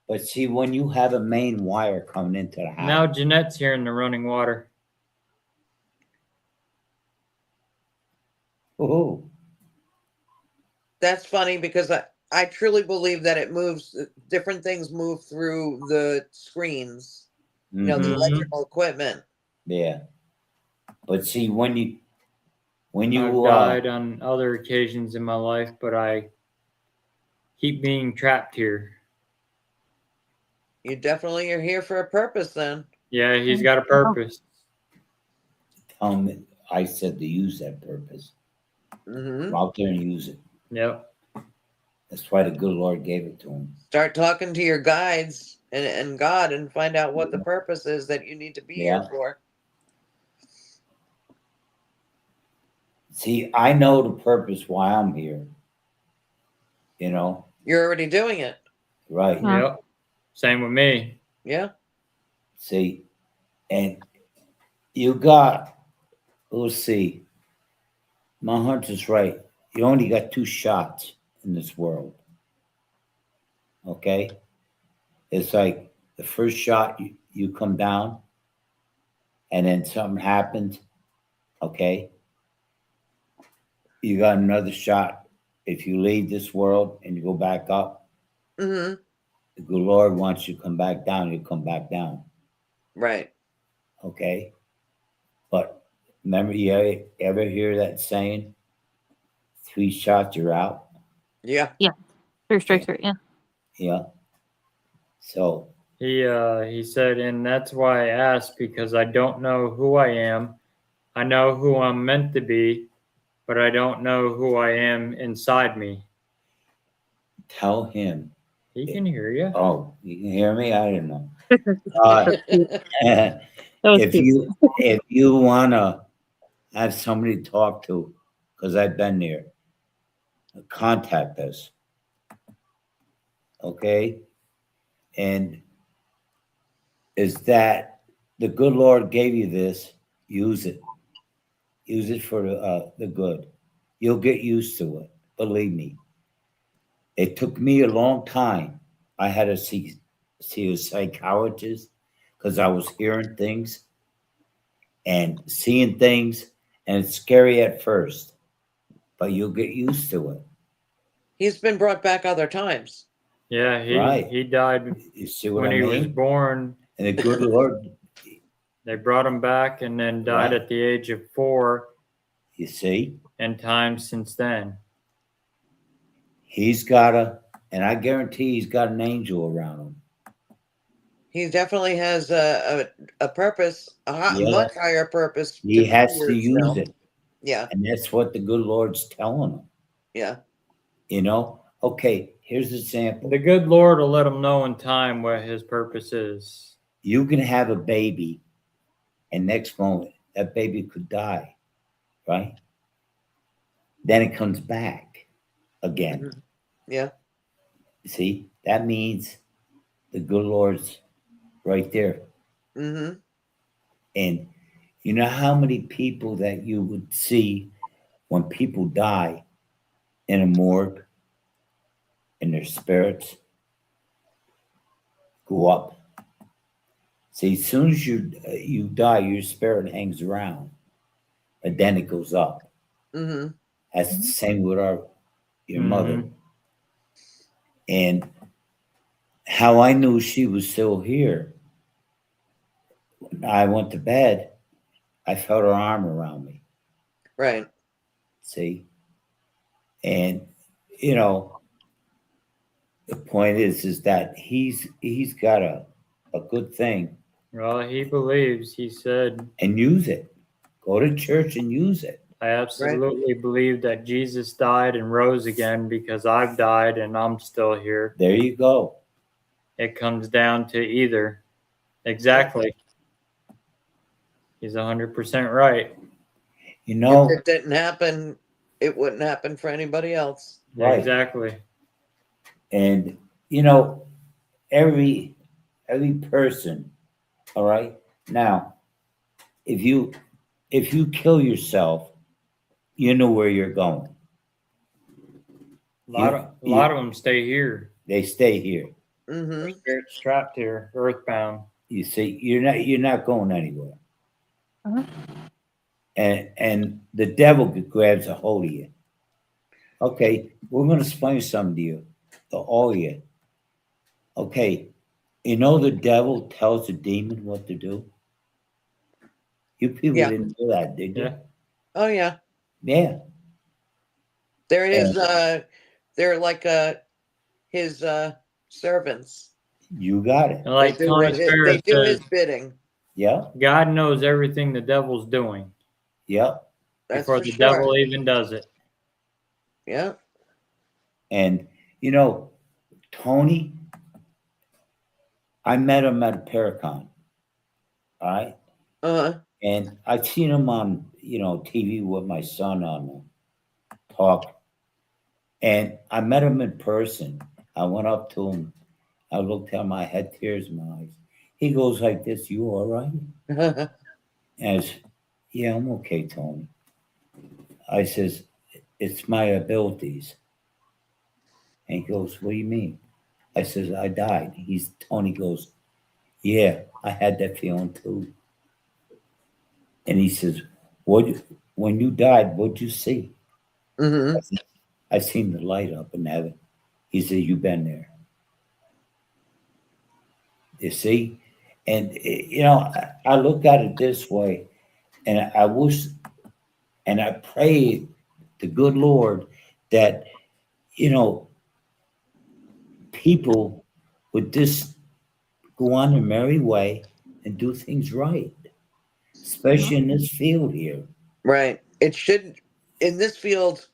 Speaker 3: But see, when you have a main wire coming into the house,
Speaker 1: Now Jeanette's here in the running water.
Speaker 3: oh,
Speaker 2: That's funny because I truly believe that it moves, different things move through the screens, you know, the
Speaker 3: mhm,
Speaker 2: electrical equipment.
Speaker 3: yeah. But see, when you
Speaker 1: I've died on other occasions in my life, but I keep being trapped here.
Speaker 2: You definitely are here for a purpose then.
Speaker 1: Yeah, he's got a purpose.
Speaker 3: tell me, I said to use that purpose.
Speaker 2: Hmm.
Speaker 3: Go out there and use it.
Speaker 1: Yep.
Speaker 3: That's why the good Lord gave it to him.
Speaker 2: Start talking to your guides and God and find out what the purpose is that you need to be here
Speaker 3: Yeah.
Speaker 2: for.
Speaker 3: See, I know the purpose why I'm here. You know,
Speaker 2: You're already doing it.
Speaker 3: right?
Speaker 4: Huh.
Speaker 1: Yep. Same with me.
Speaker 2: Yeah.
Speaker 3: See, and you got, let's see, my hunter's right. You only got two shots in this world. Okay? It's like the first shot you come down, and then something happens. Okay, you got another shot. If you leave this world and you go back up,
Speaker 2: Mm-hmm.
Speaker 3: the good Lord wants you to come back down. You come back down.
Speaker 2: Right.
Speaker 3: Okay, but remember, you ever hear that saying? 3 shots, you're out.
Speaker 2: Yeah.
Speaker 4: Three strikes, right? Yeah.
Speaker 3: Yeah. So
Speaker 1: He said, and that's why I asked, because I don't know who I am. I know who I'm meant to be, but I don't know who I am inside me.
Speaker 3: tell him.
Speaker 1: He can hear you.
Speaker 3: Oh, you can hear me? I didn't know.
Speaker 4: That was
Speaker 3: If
Speaker 4: cute.
Speaker 3: you wanna have somebody to talk to, because I've been there, contact us. Okay? And is that the good Lord gave you this, use it. Use it for the good. You'll get used to it. Believe me. It took me a long time. I had to see a psychologist because I was hearing things and seeing things, and it's scary at first, but you'll get used to it.
Speaker 2: He's been brought back other times.
Speaker 1: Yeah,
Speaker 3: Right.
Speaker 1: he died
Speaker 3: You see what
Speaker 1: when
Speaker 3: I
Speaker 1: he was
Speaker 3: mean?
Speaker 1: born.
Speaker 3: And the good Lord,
Speaker 1: They brought him back and then died
Speaker 3: Right.
Speaker 1: at the age of 4,
Speaker 3: you see,
Speaker 1: and time since then.
Speaker 3: he's got and I guarantee he's got an angel around him.
Speaker 2: He definitely has a purpose,
Speaker 3: Yeah.
Speaker 2: much higher purpose.
Speaker 3: He
Speaker 2: be
Speaker 3: has
Speaker 2: here
Speaker 3: to use
Speaker 2: still.
Speaker 3: it.
Speaker 2: Yeah.
Speaker 3: And that's what the good Lord's telling him.
Speaker 2: Yeah.
Speaker 3: You know? Okay, here's an example.
Speaker 1: The good Lord will let him know in time what his purpose is.
Speaker 3: You can have a baby, and next moment, that baby could die, right? Then it comes back again.
Speaker 2: Mhm. Yeah.
Speaker 3: See, that means the good Lord's right there.
Speaker 2: Mm-hmm.
Speaker 3: And you know how many people that you would see when people die in a morgue and their spirits go up? See, as soon as you die, your spirit hangs around, but then it goes up.
Speaker 2: Mm-hmm.
Speaker 3: That's the same with your mother.
Speaker 1: Mhm.
Speaker 3: And how I knew she was still here, when I went to bed, I felt her arm around me.
Speaker 2: Right.
Speaker 3: See? And you know, the point is that he's got a good thing,
Speaker 1: Well, he believes. He said,
Speaker 3: and use it. Go to church and use it.
Speaker 1: I absolutely believe that Jesus died and rose again because I've died and I'm still here.
Speaker 3: There you go.
Speaker 1: It comes down to either. Exactly. He's 100% right.
Speaker 3: You
Speaker 2: If
Speaker 3: know,
Speaker 2: it didn't happen, it wouldn't happen for anybody else.
Speaker 3: right.
Speaker 1: Exactly.
Speaker 3: And you know, every person, all right. Now, if you kill yourself, you know where you're going.
Speaker 1: A lot of them stay here.
Speaker 3: They stay here.
Speaker 2: Mm-hmm.
Speaker 1: Spirit's trapped here, earthbound.
Speaker 3: You see, you're not going anywhere.
Speaker 4: Uh-huh.
Speaker 3: And the devil grabs a hold of you. Okay, we're going to explain something to you, to all of you. Okay, you know the devil tells the demon what to do. You people
Speaker 2: Yeah.
Speaker 3: didn't do that, did you?
Speaker 1: Yeah.
Speaker 2: Oh yeah.
Speaker 3: Yeah.
Speaker 2: There is
Speaker 3: And
Speaker 2: they're like his servants.
Speaker 3: you got it.
Speaker 1: And like
Speaker 2: they do
Speaker 1: Tony
Speaker 2: what
Speaker 1: Sparrow
Speaker 2: they do
Speaker 1: says,
Speaker 2: his bidding.
Speaker 3: Yeah.
Speaker 1: God knows everything the devil's doing
Speaker 3: Yeah.
Speaker 2: That's
Speaker 1: before
Speaker 2: for
Speaker 1: the
Speaker 2: sure.
Speaker 1: devil even does it.
Speaker 2: Yeah.
Speaker 3: And you know, Tony, I met him at a Paracon. All right.
Speaker 2: Uh-huh.
Speaker 3: And I've seen him on, TV with my son on talk. And I met him in person. I went up to him. I looked at him. I had tears in my eyes. He goes like this, "You all right?" And I said, "Yeah, I'm okay, Tony." I says, "It's my abilities." And he goes, "What do you mean?" I says, I died. Tony goes, yeah, I had that feeling too. And he says, when you died, what'd you see?
Speaker 2: Mm-hmm.
Speaker 3: I seen the light up in heaven. He said, you been there. You see? And, I look at it this way, and I wish, and I pray the good Lord that, you know, people would just go on their merry way and do things right, especially in this field here.
Speaker 2: Right. It should, in this field,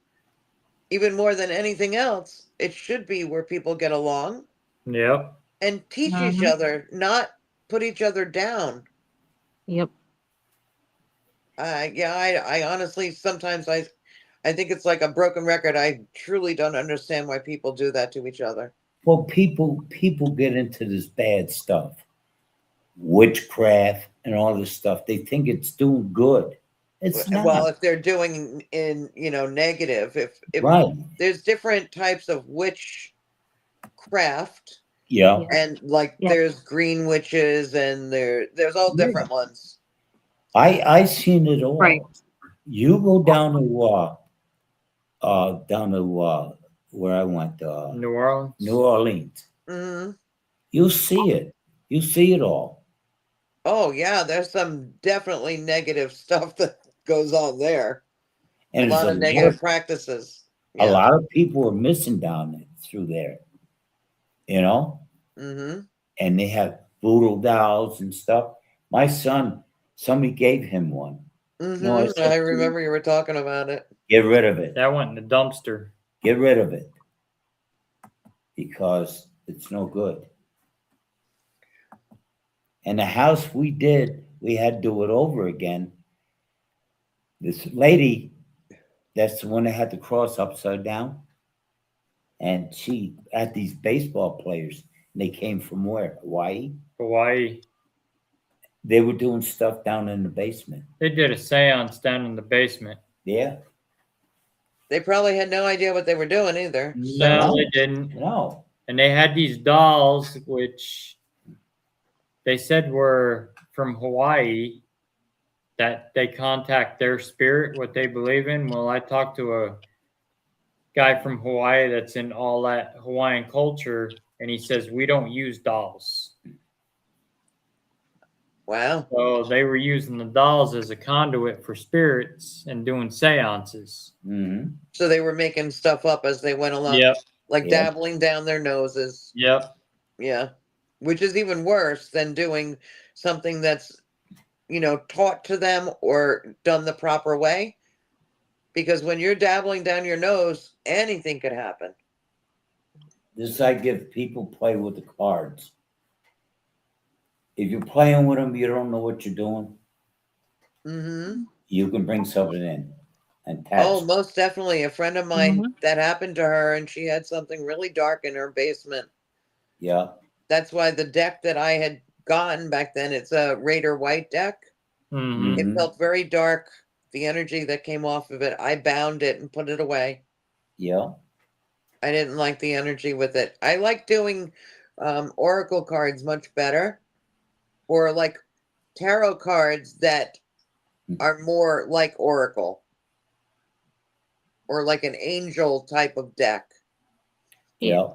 Speaker 2: even more than anything else, it should be where people get along
Speaker 1: Yep.
Speaker 2: and teach each
Speaker 4: Mhm.
Speaker 2: other, not put each other down.
Speaker 4: Yep.
Speaker 2: Yeah, I honestly sometimes I think it's like a broken record. I truly don't understand why people do that to each other.
Speaker 3: Well, people get into this bad stuff, witchcraft and all this stuff. They think it's doing good. It's
Speaker 2: Well,
Speaker 3: not.
Speaker 2: if they're doing in negative, if
Speaker 3: Right.
Speaker 2: there's different types of witchcraft,
Speaker 3: Yeah.
Speaker 4: Yeah.
Speaker 2: and like
Speaker 4: Yeah.
Speaker 2: there's green witches and there's all
Speaker 3: Yeah.
Speaker 2: different ones.
Speaker 3: I seen it all.
Speaker 4: Right.
Speaker 3: You go down to where I went,
Speaker 1: New Orleans.
Speaker 3: New Orleans.
Speaker 2: Hmm.
Speaker 3: You'll see it. You see it all.
Speaker 2: Oh yeah, there's some definitely negative stuff that goes on there. A
Speaker 3: And there's
Speaker 2: lot of negative practices.
Speaker 3: a
Speaker 2: Yeah.
Speaker 3: lot of people are missing down through there, you know,
Speaker 2: Mm-hmm.
Speaker 3: and they have voodoo dolls and stuff. My son, somebody gave him one. No, I
Speaker 2: Mm-hmm.
Speaker 3: said,
Speaker 2: I remember you were talking about it.
Speaker 3: get rid of it.
Speaker 1: That went in the dumpster.
Speaker 3: Get rid of it because it's no good. And the house we had to do it over again. This lady, that's the one that had the cross upside down. And she had these baseball players. And they came from where? Hawaii.
Speaker 1: Hawaii.
Speaker 3: They were doing stuff down in the basement.
Speaker 1: They did a seance down in the basement.
Speaker 3: Yeah.
Speaker 2: They probably had no idea what they were doing either.
Speaker 1: No,
Speaker 2: So
Speaker 1: they didn't.
Speaker 3: No.
Speaker 1: And they had these dolls, which they said were from Hawaii, that they contact their spirit, what they believe in. Well, I talked to a guy from Hawaii that's in all that Hawaiian culture, and he says we don't use dolls.
Speaker 2: wow.
Speaker 1: So they were using the dolls as a conduit for spirits and doing seances.
Speaker 3: Mm-hmm.
Speaker 2: So they were making stuff up as they went along,
Speaker 1: Yep.
Speaker 2: like
Speaker 3: Yep.
Speaker 2: dabbling down their noses.
Speaker 1: Yep.
Speaker 2: Yeah. Which is even worse than doing something that's, taught to them or done the proper way. Because when you're dabbling down your nose, anything could happen.
Speaker 3: This I give people play with the cards. If you're playing with them, you don't know what you're doing.
Speaker 2: Mm-hmm.
Speaker 3: You can bring something in and
Speaker 2: Oh,
Speaker 3: attach.
Speaker 2: most definitely. A friend of mine, that happened to her, and she had something really dark in her basement.
Speaker 3: Yeah.
Speaker 2: That's why the deck that I had gotten back then, it's a Raider White deck.
Speaker 1: Mm-hmm.
Speaker 2: It
Speaker 3: Mhm.
Speaker 2: felt very dark. The energy that came off of it, I bound it and put it away.
Speaker 3: Yeah.
Speaker 2: I didn't like the energy with it. I like doing oracle cards much better, or like tarot cards that are more like oracle, or like an angel type of deck.
Speaker 3: Yeah.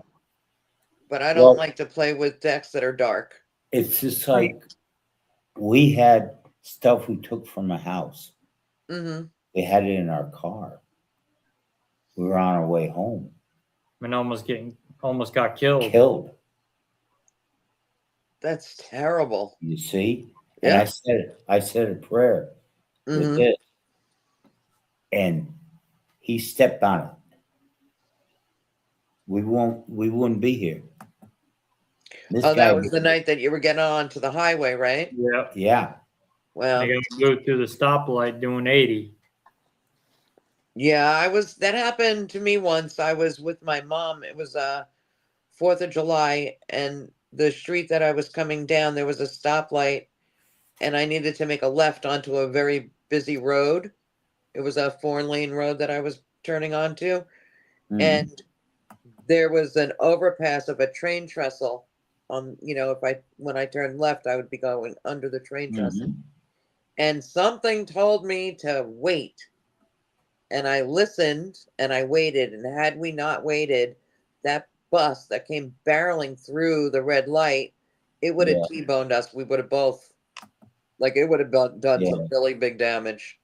Speaker 2: But I don't
Speaker 3: Well,
Speaker 2: like to play with decks that are dark.
Speaker 3: it's just like we had stuff we took from a house.
Speaker 2: Mm-hmm.
Speaker 3: We had it in our car. We were on our way home.
Speaker 1: And almost got killed.
Speaker 3: Killed.
Speaker 2: That's terrible.
Speaker 3: You see? And
Speaker 2: Yeah.
Speaker 3: I said a prayer with
Speaker 2: Mm-hmm.
Speaker 3: this. And he stepped on it. We wouldn't be here. This
Speaker 2: Oh,
Speaker 3: guy
Speaker 2: that was the night that you were getting onto the highway, right?
Speaker 1: Yep.
Speaker 3: Yeah.
Speaker 2: Well,
Speaker 1: They got moved through the stoplight doing 80.
Speaker 2: yeah, that happened to me once. I was with my mom. It was 4th of July, and the street that I was coming down, there was a stoplight, and I needed to make a left onto a very busy road. It was a 4-lane road that I was turning onto,
Speaker 3: Mhm.
Speaker 2: and there was an overpass of a train trestle on, when I turned left, I would be going under the train trestle.
Speaker 3: Mhm.
Speaker 2: And something told me to wait. And I listened and I waited. And had we not waited, that bus that came barreling through the red light, it would have
Speaker 3: Yeah.
Speaker 2: T-boned us. We would have both, like, it would have done
Speaker 3: Yeah.
Speaker 2: some really big damage.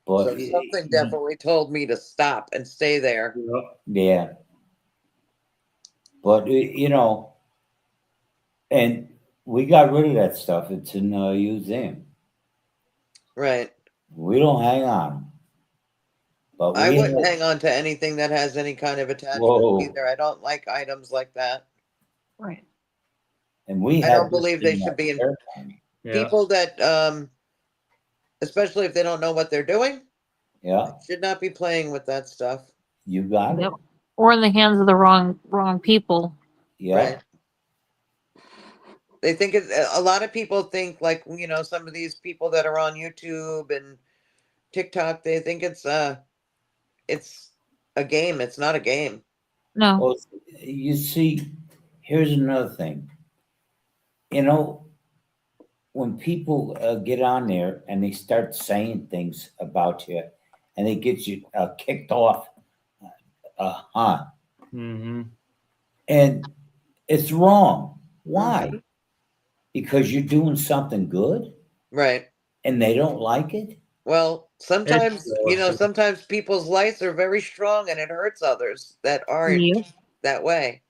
Speaker 3: But
Speaker 2: So something definitely told me to stop and stay there.
Speaker 3: yeah. But and we got rid of that stuff. It's in a museum.
Speaker 2: Right.
Speaker 3: We don't hang on. But
Speaker 2: I
Speaker 3: we
Speaker 2: wouldn't
Speaker 3: had,
Speaker 2: hang on to anything that has any kind of attachment
Speaker 3: whoa,
Speaker 2: either. I don't like items like that.
Speaker 4: Right.
Speaker 3: and we
Speaker 2: I
Speaker 3: had
Speaker 2: don't
Speaker 3: this
Speaker 2: believe they
Speaker 3: in
Speaker 2: should be in
Speaker 3: spare time.
Speaker 1: Yeah.
Speaker 2: people that especially if they don't know what they're doing,
Speaker 3: Yeah,
Speaker 2: should not be playing with that stuff.
Speaker 3: you got
Speaker 4: Yep.
Speaker 3: it.
Speaker 4: Or in the hands of the wrong people.
Speaker 3: Yeah,
Speaker 2: Right. They think a lot of people think, like, some of these people that are on YouTube and TikTok, they think it's a game. It's not a game.
Speaker 4: No.
Speaker 3: well, you see, here's another thing. When people get on there and they start saying things about you, and they get you kicked off,
Speaker 1: Mm-hmm.
Speaker 3: and it's wrong. Why?
Speaker 2: Mhm.
Speaker 3: Because you're doing something good,
Speaker 2: Right.
Speaker 3: and they don't like it.
Speaker 2: Well, sometimes,
Speaker 1: It's
Speaker 2: sometimes people's lights are very strong and it hurts others that aren't
Speaker 4: Yep.
Speaker 2: that way.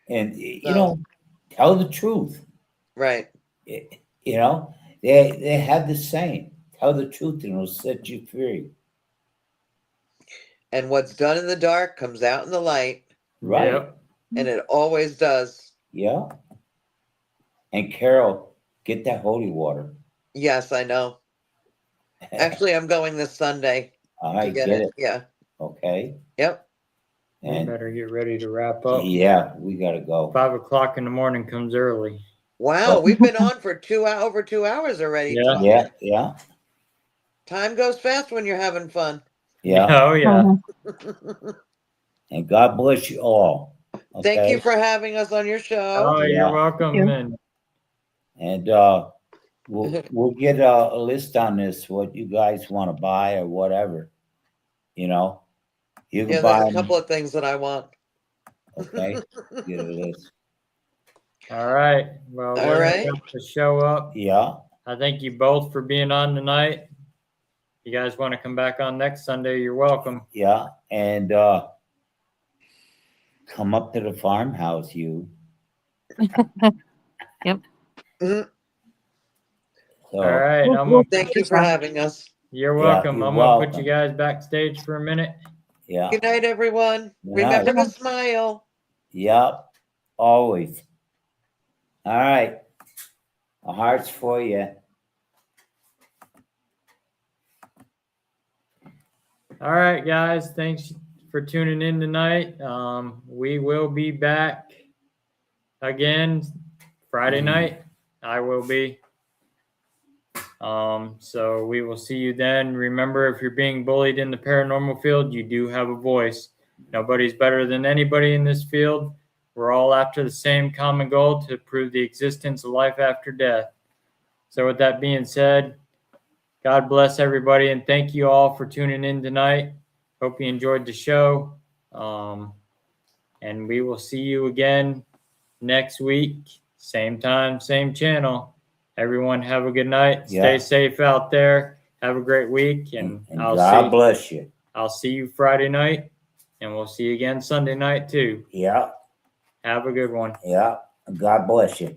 Speaker 3: And
Speaker 2: So,
Speaker 3: tell the truth.
Speaker 2: right.
Speaker 3: They have the saying, tell the truth and it'll set you free.
Speaker 2: And what's done in the dark comes out in the light,
Speaker 3: Right.
Speaker 1: Yep.
Speaker 2: and it always does.
Speaker 3: Yeah. And Carol, get that holy water.
Speaker 2: Yes, I know. Actually, I'm going this Sunday to
Speaker 3: I
Speaker 2: get
Speaker 3: get
Speaker 2: it.
Speaker 3: it.
Speaker 2: Yeah.
Speaker 3: Okay.
Speaker 2: Yep.
Speaker 1: We
Speaker 3: And
Speaker 1: better get ready to wrap up.
Speaker 3: yeah, we gotta go.
Speaker 1: 5 o'clock in the morning comes early.
Speaker 2: Wow,
Speaker 3: Oh.
Speaker 2: we've been on for over 2 hours already.
Speaker 1: Yeah.
Speaker 2: talking.
Speaker 3: Yeah, yeah,
Speaker 2: Time goes fast when you're having fun.
Speaker 3: yeah.
Speaker 1: Oh yeah.
Speaker 3: And God bless you all.
Speaker 2: Thank
Speaker 3: Okay.
Speaker 2: you for having us on your show.
Speaker 1: Oh,
Speaker 3: Yeah.
Speaker 1: you're welcome.
Speaker 4: you.
Speaker 1: And
Speaker 3: And we'll get a list on this, what you guys want to buy or whatever. You can
Speaker 2: Yeah,
Speaker 3: buy
Speaker 2: there's a
Speaker 3: them.
Speaker 2: couple of things that I want.
Speaker 3: Okay. Get a list.
Speaker 1: all right. Well,
Speaker 2: All
Speaker 1: we're
Speaker 2: right.
Speaker 1: gonna wrap the show up.
Speaker 3: Yeah.
Speaker 1: I thank you both for being on tonight. You guys want to come back on next Sunday, you're welcome.
Speaker 3: Yeah. And come up to the farmhouse, you.
Speaker 2: Mhm.
Speaker 3: So,
Speaker 1: All right.
Speaker 2: Thank you for having us.
Speaker 1: You're
Speaker 3: Yeah,
Speaker 1: welcome.
Speaker 3: you're
Speaker 1: I'm gonna put
Speaker 3: welcome.
Speaker 1: you guys backstage for a minute.
Speaker 3: yeah.
Speaker 2: Good night, everyone.
Speaker 3: Good
Speaker 2: Remember
Speaker 3: night.
Speaker 2: to smile.
Speaker 3: Yep. Always. All right. A heart's for you.
Speaker 1: All right, guys. Thanks for tuning in tonight. We will be back again Friday night. I will be. So we will see you then. Remember, if you're being bullied in the paranormal field, you do have a voice. Nobody's better than anybody in this field. We're all after the same common goal to prove the existence of life after death. So with that being said, God bless everybody, and thank you all for tuning in tonight. Hope you enjoyed the show. And we will see you again next week. Same time, same channel. Everyone have a good night.
Speaker 3: Yeah.
Speaker 1: Stay safe out there. Have a great week.
Speaker 3: And
Speaker 1: I'll
Speaker 3: God bless you.
Speaker 1: I'll see you Friday night. And we'll see you again Sunday night too.
Speaker 3: Yeah.
Speaker 1: Have a good one.
Speaker 3: Yeah. God bless you.